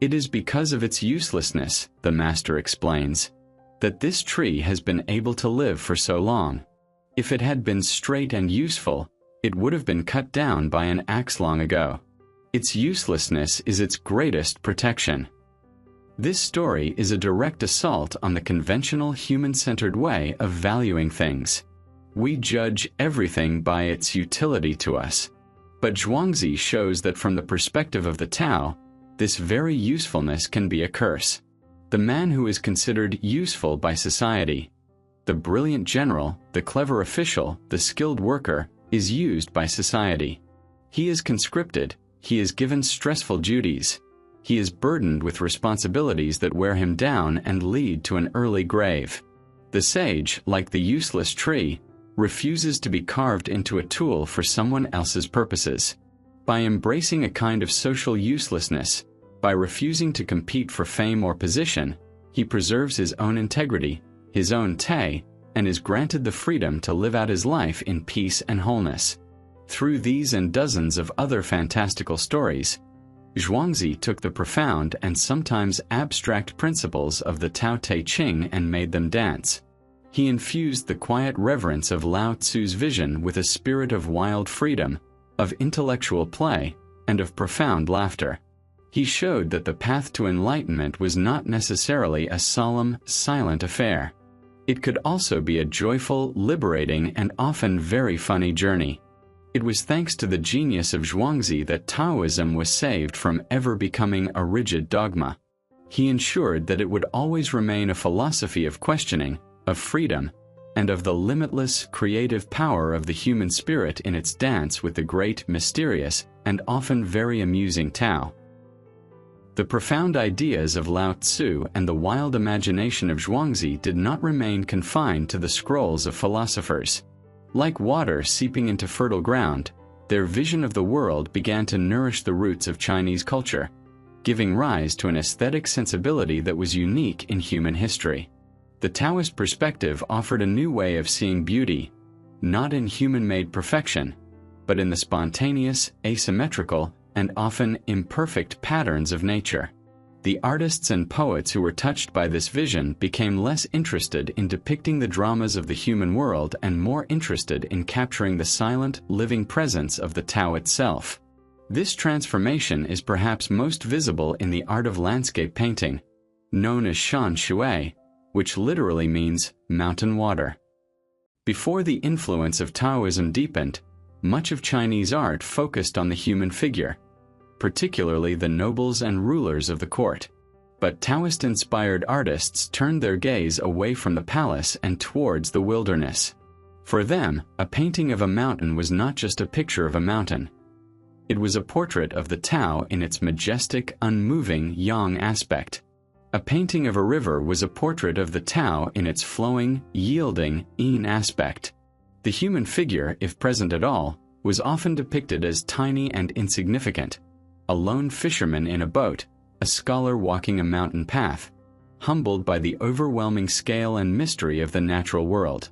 It is because of its uselessness, the master explains, that this tree has been able to live for so long. If it had been straight and useful, it would have been cut down by an axe long ago. Its uselessness is its greatest protection. This story is a direct assault on the conventional human-centered way of valuing things. We judge everything by its utility to us. But Zhuangzi shows that from the perspective of the Tao, this very usefulness can be a curse. The man who is considered useful by society, the brilliant general, the clever official, the skilled worker, is used by society. He is conscripted, he is given stressful duties, he is burdened with responsibilities that wear him down and lead to an early grave. The sage, like the useless tree, refuses to be carved into a tool for someone else's purposes. By embracing a kind of social uselessness, by refusing to compete for fame or position, he preserves his own integrity, his own te, and is granted the freedom to live out his life in peace and wholeness. Through these and dozens of other fantastical stories, Zhuangzi took the profound and sometimes abstract principles of the Tao Te Ching and made them dance. He infused the quiet reverence of Lao Tzu's vision with a spirit of wild freedom, of intellectual play, and of profound laughter. He showed that the path to enlightenment was not necessarily a solemn, silent affair. It could also be a joyful, liberating, and often very funny journey. It was thanks to the genius of Zhuangzi that Taoism was saved from ever becoming a rigid dogma. He ensured that it would always remain a philosophy of questioning, of freedom, and of the limitless, creative power of the human spirit in its dance with the great, mysterious, and often very amusing Tao. The profound ideas of Lao Tzu and the wild imagination of Zhuangzi did not remain confined to the scrolls of philosophers. Like water seeping into fertile ground, their vision of the world began to nourish the roots of Chinese culture, giving rise to an aesthetic sensibility that was unique in human history. The Taoist perspective offered a new way of seeing beauty, not in human-made perfection, but in the spontaneous, asymmetrical, and often imperfect patterns of nature. The artists and poets who were touched by this vision became less interested in depicting the dramas of the human world and more interested in capturing the silent, living presence of the Tao itself. This transformation is perhaps most visible in the art of landscape painting, known as shan shui, which literally means mountain water. Before the influence of Taoism deepened, much of Chinese art focused on the human figure, particularly the nobles and rulers of the court. But Taoist-inspired artists turned their gaze away from the palace and towards the wilderness. For them, a painting of a mountain was not just a picture of a mountain. It was a portrait of the Tao in its majestic, unmoving yang aspect. A painting of a river was a portrait of the Tao in its flowing, yielding yin aspect. The human figure, if present at all, was often depicted as tiny and insignificant. A lone fisherman in a boat, a scholar walking a mountain path, humbled by the overwhelming scale and mystery of the natural world.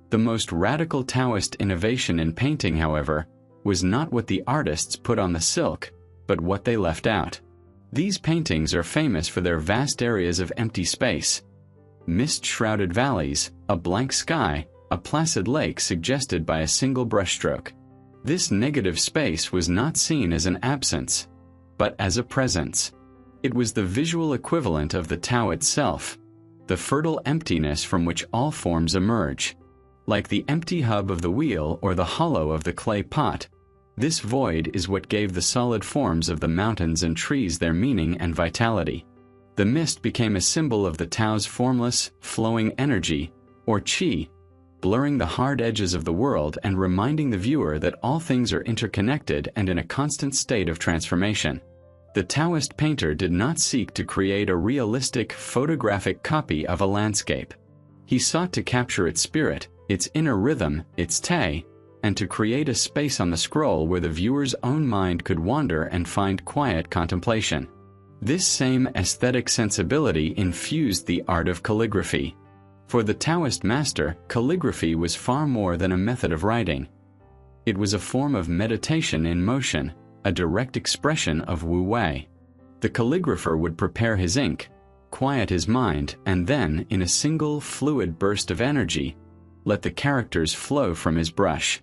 The most radical Taoist innovation in painting, however, was not what the artists put on the silk, but what they left out. These paintings are famous for their vast areas of empty space. Mist-shrouded valleys, a blank sky, a placid lake suggested by a single brushstroke. This negative space was not seen as an absence, but as a presence. It was the visual equivalent of the Tao itself, the fertile emptiness from which all forms emerge. Like the empty hub of the wheel or the hollow of the clay pot, this void is what gave the solid forms of the mountains and trees their meaning and vitality. The mist became a symbol of the Tao's formless, flowing energy, or qi, blurring the hard edges of the world and reminding the viewer that all things are interconnected and in a constant state of transformation. The Taoist painter did not seek to create a realistic, photographic copy of a landscape. He sought to capture its spirit, its inner rhythm, its te, and to create a space on the scroll where the viewer's own mind could wander and find quiet contemplation. This same aesthetic sensibility infused the art of calligraphy. For the Taoist master, calligraphy was far more than a method of writing. It was a form of meditation in motion, a direct expression of Wu-wei. The calligrapher would prepare his ink, quiet his mind, and then, in a single fluid burst of energy, let the characters flow from his brush.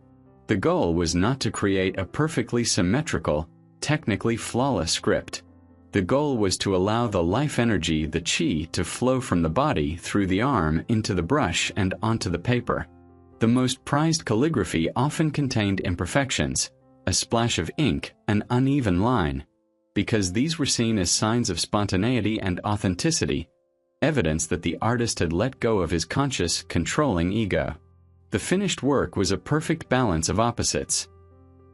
The goal was not to create a perfectly symmetrical, technically flawless script. The goal was to allow the life energy, the qi, to flow from the body through the arm into the brush and onto the paper. The most prized calligraphy often contained imperfections, a splash of ink, an uneven line, because these were seen as signs of spontaneity and authenticity, evidence that the artist had let go of his conscious, controlling ego. The finished work was a perfect balance of opposites.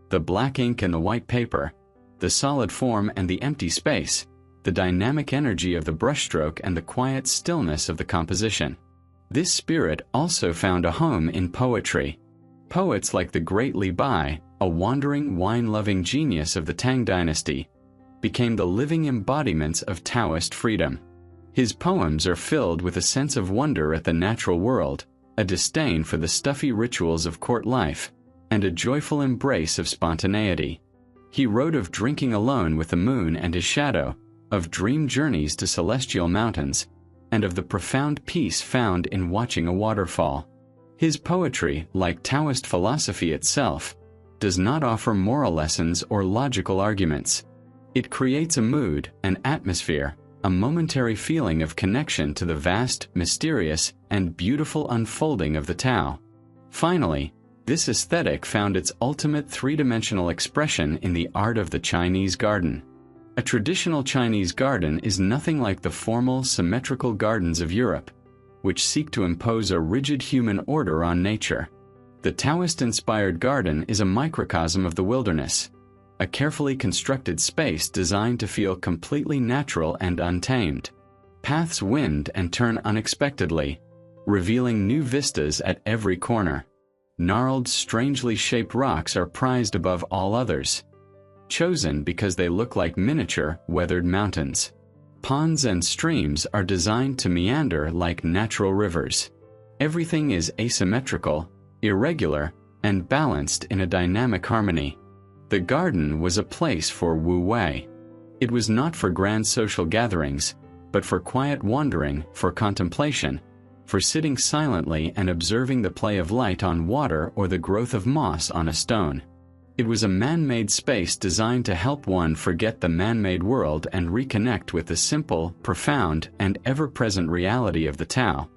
The black ink and the white paper, the solid form and the empty space, the dynamic energy of the brushstroke and the quiet stillness of the composition. This spirit also found a home in poetry. Poets like the great Li Bai, a wandering, wine-loving genius of the Tang Dynasty, became the living embodiments of Taoist freedom. His poems are filled with a sense of wonder at the natural world, a disdain for the stuffy rituals of court life, and a joyful embrace of spontaneity. He wrote of drinking alone with the moon and his shadow, of dream journeys to celestial mountains, and of the profound peace found in watching a waterfall. His poetry, like Taoist philosophy itself, does not offer moral lessons or logical arguments. It creates a mood, an atmosphere, a momentary feeling of connection to the vast, mysterious, and beautiful unfolding of the Tao. Finally, this aesthetic found its ultimate three-dimensional expression in the art of the Chinese garden. A traditional Chinese garden is nothing like the formal, symmetrical gardens of Europe, which seek to impose a rigid human order on nature. The Taoist-inspired garden is a microcosm of the wilderness, a carefully constructed space designed to feel completely natural and untamed. Paths wind and turn unexpectedly, revealing new vistas at every corner. Gnarled, strangely shaped rocks are prized above all others, chosen because they look like miniature, weathered mountains. Ponds and streams are designed to meander like natural rivers. Everything is asymmetrical, irregular, and balanced in a dynamic harmony. The garden was a place for Wu-wei. It was not for grand social gatherings, but for quiet wandering, for contemplation, for sitting silently and observing the play of light on water or the growth of moss on a stone. It was a man-made space designed to help one forget the man-made world and reconnect with the simple, profound, and ever-present reality of the Tao.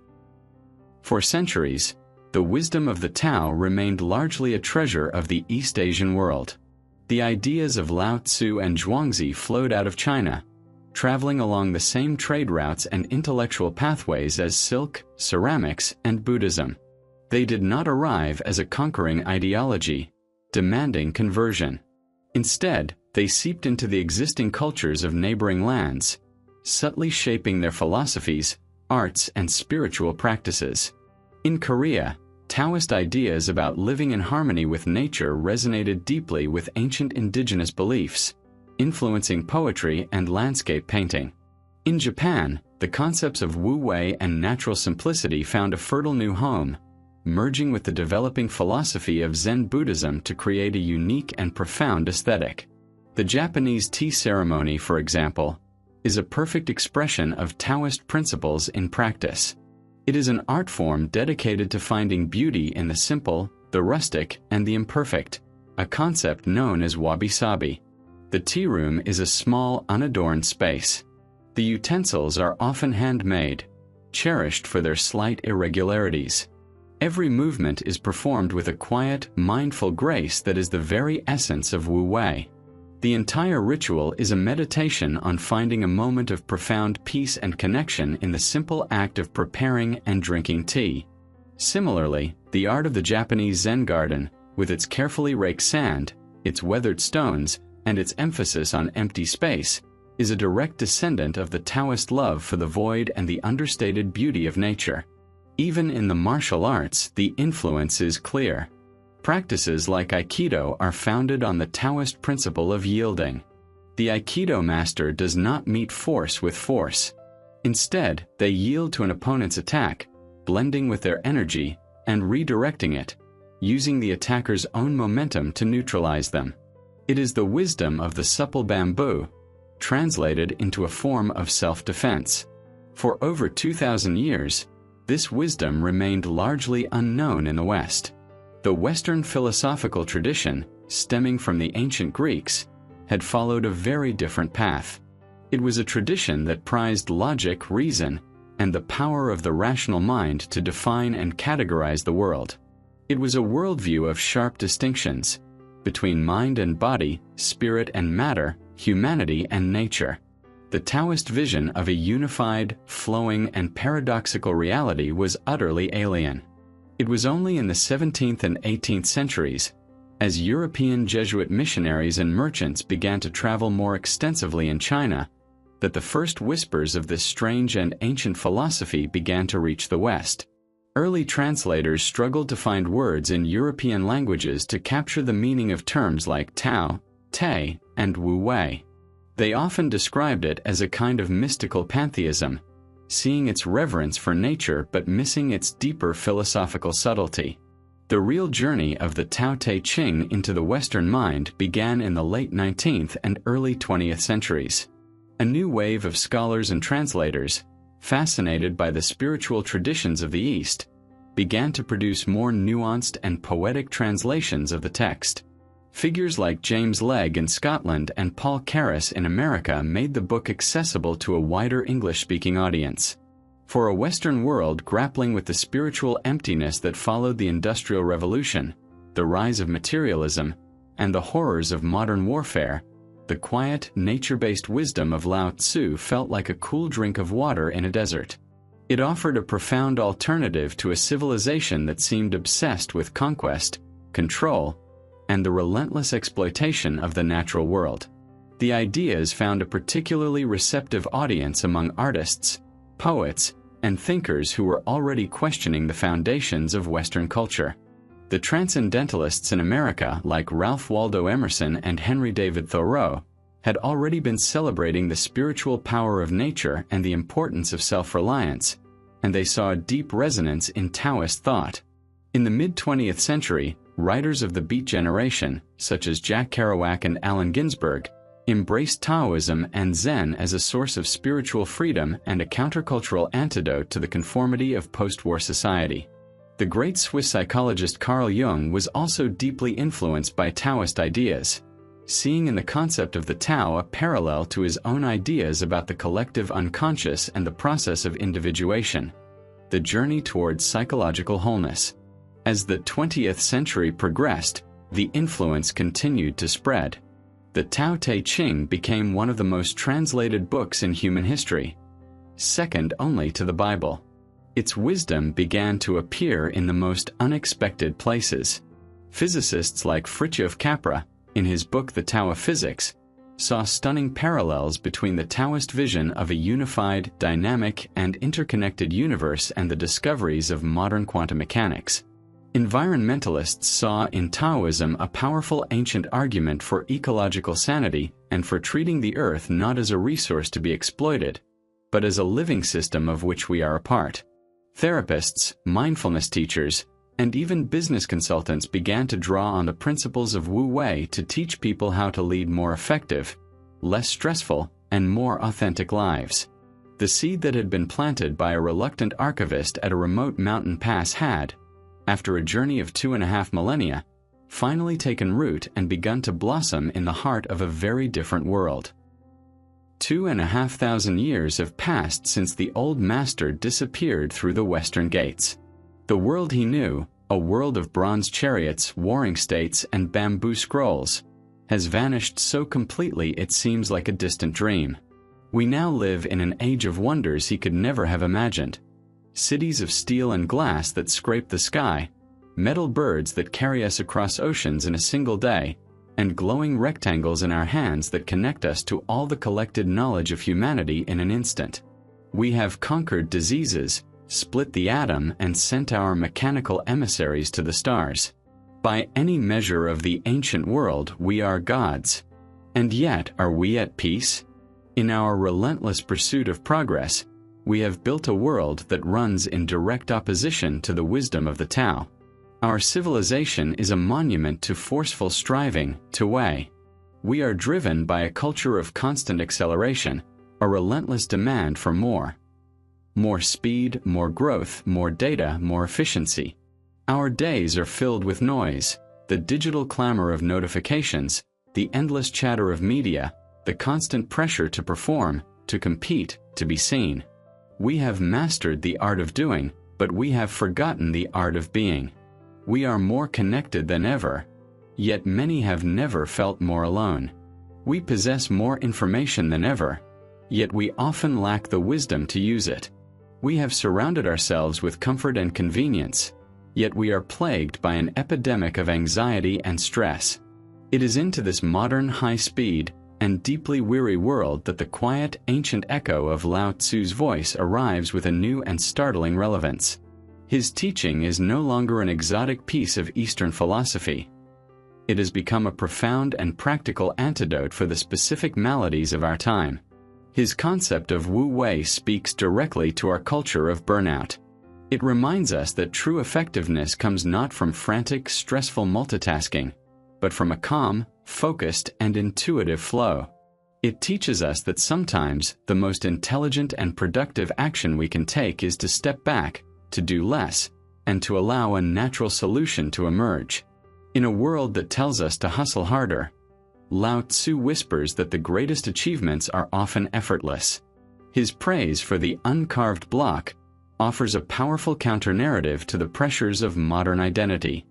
For centuries, the wisdom of the Tao remained largely a treasure of the East Asian world. The ideas of Lao Tzu and Zhuangzi flowed out of China, traveling along the same trade routes and intellectual pathways as silk, ceramics, and Buddhism. They did not arrive as a conquering ideology, demanding conversion. Instead, they seeped into the existing cultures of neighboring lands, subtly shaping their philosophies, arts, and spiritual practices. In Korea, Taoist ideas about living in harmony with nature resonated deeply with ancient indigenous beliefs, influencing poetry and landscape painting. In Japan, the concepts of Wu-wei and natural simplicity found a fertile new home, merging with the developing philosophy of Zen Buddhism to create a unique and profound aesthetic. The Japanese tea ceremony, for example, is a perfect expression of Taoist principles in practice. It is an art form dedicated to finding beauty in the simple, the rustic, and the imperfect, a concept known as wabi-sabi. The tea room is a small, unadorned space. The utensils are often handmade, cherished for their slight irregularities. Every movement is performed with a quiet, mindful grace that is the very essence of Wu-wei. The entire ritual is a meditation on finding a moment of profound peace and connection in the simple act of preparing and drinking tea. Similarly, the art of the Japanese Zen garden, with its carefully raked sand, its weathered stones, and its emphasis on empty space, is a direct descendant of the Taoist love for the void and the understated beauty of nature. Even in the martial arts, the influence is clear. Practices like Aikido are founded on the Taoist principle of yielding. The Aikido master does not meet force with force. Instead, they yield to an opponent's attack, blending with their energy, and redirecting it, using the attacker's own momentum to neutralize them. It is the wisdom of the supple bamboo, translated into a form of self-defense. For over 2,000 years, this wisdom remained largely unknown in the West. The Western philosophical tradition, stemming from the ancient Greeks, had followed a very different path. It was a tradition that prized logic, reason, and the power of the rational mind to define and categorize the world. It was a worldview of sharp distinctions between mind and body, spirit and matter, humanity and nature. The Taoist vision of a unified, flowing, and paradoxical reality was utterly alien. It was only in the 17th and 18th centuries, as European Jesuit missionaries and merchants began to travel more extensively in China, that the first whispers of this strange and ancient philosophy began to reach the West. Early translators struggled to find words in European languages to capture the meaning of terms like Tao, Te, and Wu-wei. They often described it as a kind of mystical pantheism, seeing its reverence for nature but missing its deeper philosophical subtlety. The real journey of the Tao Te Ching into the Western mind began in the late 19th and early 20th centuries. A new wave of scholars and translators, fascinated by the spiritual traditions of the East, began to produce more nuanced and poetic translations of the text. Figures like James Legge in Scotland and Paul Carus in America made the book accessible to a wider English-speaking audience. For a Western world grappling with the spiritual emptiness that followed the Industrial Revolution, the rise of materialism, and the horrors of modern warfare, the quiet, nature-based wisdom of Lao Tzu felt like a cool drink of water in a desert. It offered a profound alternative to a civilization that seemed obsessed with conquest, control, and the relentless exploitation of the natural world. The ideas found a particularly receptive audience among artists, poets, and thinkers who were already questioning the foundations of Western culture. The transcendentalists in America, like Ralph Waldo Emerson and Henry David Thoreau, had already been celebrating the spiritual power of nature and the importance of self-reliance, and they saw a deep resonance in Taoist thought. In the mid-20th century, writers of the Beat generation, such as Jack Kerouac and Allen Ginsberg, embraced Taoism and Zen as a source of spiritual freedom and a countercultural antidote to the conformity of post-war society. The great Swiss psychologist Carl Jung was also deeply influenced by Taoist ideas, seeing in the concept of the Tao a parallel to his own ideas about the collective unconscious and the process of individuation, the journey towards psychological wholeness. As the 20th century progressed, the influence continued to spread. The Tao Te Ching became one of the most translated books in human history, second only to the Bible. Its wisdom began to appear in the most unexpected places. Physicists like Fritjof Capra, in his book The Tao of Physics, saw stunning parallels between the Taoist vision of a unified, dynamic, and interconnected universe and the discoveries of modern quantum mechanics. Environmentalists saw in Taoism a powerful ancient argument for ecological sanity and for treating the earth not as a resource to be exploited, but as a living system of which we are a part. Therapists, mindfulness teachers, and even business consultants began to draw on the principles of Wu-wei to teach people how to lead more effective, less stressful, and more authentic lives. The seed that had been planted by a reluctant archivist at a remote mountain pass had, after a journey of 2.5 millennia, finally taken root and begun to blossom in the heart of a very different world. 2,500 years have passed since the old master disappeared through the western gates. The world he knew, a world of bronze chariots, warring states, and bamboo scrolls, has vanished so completely it seems like a distant dream. We now live in an age of wonders he could never have imagined. Cities of steel and glass that scrape the sky, metal birds that carry us across oceans in a single day, and glowing rectangles in our hands that connect us to all the collected knowledge of humanity in an instant. We have conquered diseases, split the atom, and sent our mechanical emissaries to the stars. By any measure of the ancient world, we are gods. And yet, are we at peace? In our relentless pursuit of progress, we have built a world that runs in direct opposition to the wisdom of the Tao. Our civilization is a monument to forceful striving, to weigh. We are driven by a culture of constant acceleration, a relentless demand for more. More speed, more growth, more data, more efficiency. Our days are filled with noise, the digital clamor of notifications, the endless chatter of media, the constant pressure to perform, to compete, to be seen. We have mastered the art of doing, but we have forgotten the art of being. We are more connected than ever, yet many have never felt more alone. We possess more information than ever, yet we often lack the wisdom to use it. We have surrounded ourselves with comfort and convenience, yet we are plagued by an epidemic of anxiety and stress. It is into this modern, high-speed, and deeply weary world that the quiet, ancient echo of Lao Tzu's voice arrives with a new and startling relevance. His teaching is no longer an exotic piece of Eastern philosophy. It has become a profound and practical antidote for the specific maladies of our time. His concept of Wu-wei speaks directly to our culture of burnout. It reminds us that true effectiveness comes not from frantic, stressful multitasking, but from a calm, focused, and intuitive flow. It teaches us that sometimes the most intelligent and productive action we can take is to step back, to do less, and to allow a natural solution to emerge. In a world that tells us to hustle harder, Lao Tzu whispers that the greatest achievements are often effortless. His praise for the uncarved block, offers a powerful counter-narrative to the pressures of modern identity.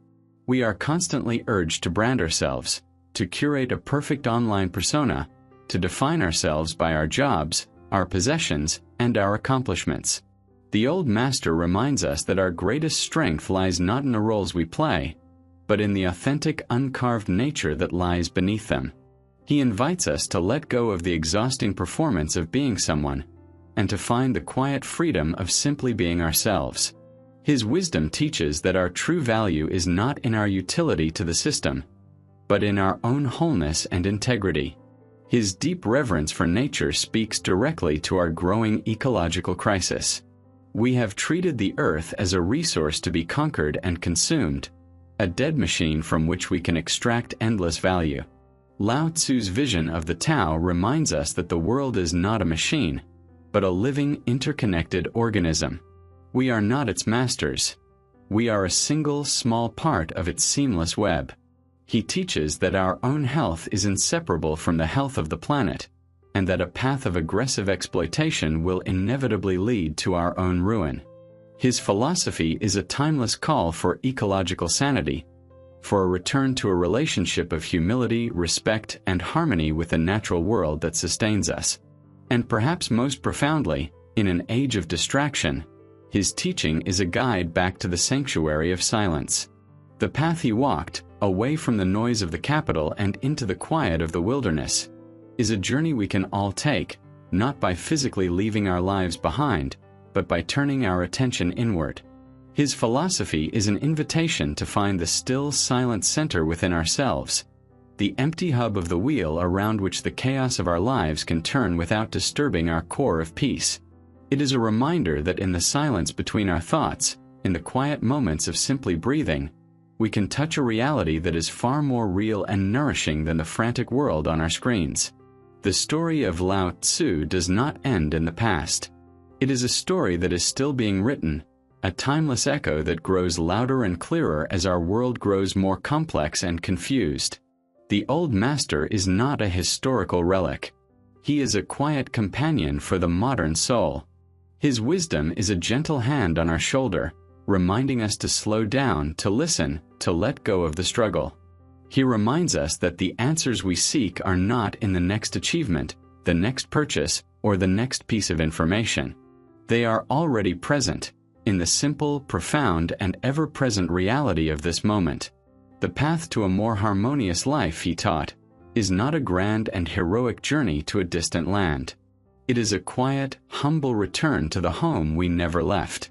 We are constantly urged to brand ourselves, to curate a perfect online persona, to define ourselves by our jobs, our possessions, and our accomplishments. The old master reminds us that our greatest strength lies not in the roles we play, but in the authentic, uncarved nature that lies beneath them. He invites us to let go of the exhausting performance of being someone, and to find the quiet freedom of simply being ourselves. His wisdom teaches that our true value is not in our utility to the system, but in our own wholeness and integrity. His deep reverence for nature speaks directly to our growing ecological crisis. We have treated the earth as a resource to be conquered and consumed, a dead machine from which we can extract endless value. Lao Tzu's vision of the Tao reminds us that the world is not a machine, but a living, interconnected organism. We are not its masters. We are a single, small part of its seamless web. He teaches that our own health is inseparable from the health of the planet, and that a path of aggressive exploitation will inevitably lead to our own ruin. His philosophy is a timeless call for ecological sanity, for a return to a relationship of humility, respect, and harmony with the natural world that sustains us. And perhaps most profoundly, in an age of distraction, his teaching is a guide back to the sanctuary of silence. The path he walked, away from the noise of the capital and into the quiet of the wilderness, is a journey we can all take, not by physically leaving our lives behind, but by turning our attention inward. His philosophy is an invitation to find the still, silent center within ourselves, the empty hub of the wheel around which the chaos of our lives can turn without disturbing our core of peace. It is a reminder that in the silence between our thoughts, in the quiet moments of simply breathing, we can touch a reality that is far more real and nourishing than the frantic world on our screens. The story of Lao Tzu does not end in the past. It is a story that is still being written, a timeless echo that grows louder and clearer as our world grows more complex and confused. The old master is not a historical relic. He is a quiet companion for the modern soul. His wisdom is a gentle hand on our shoulder, reminding us to slow down, to listen, to let go of the struggle. He reminds us that the answers we seek are not in the next achievement, the next purchase, or the next piece of information. They are already present, in the simple, profound, and ever-present reality of this moment. The path to a more harmonious life, he taught, is not a grand and heroic journey to a distant land. It is a quiet, humble return to the home we never left.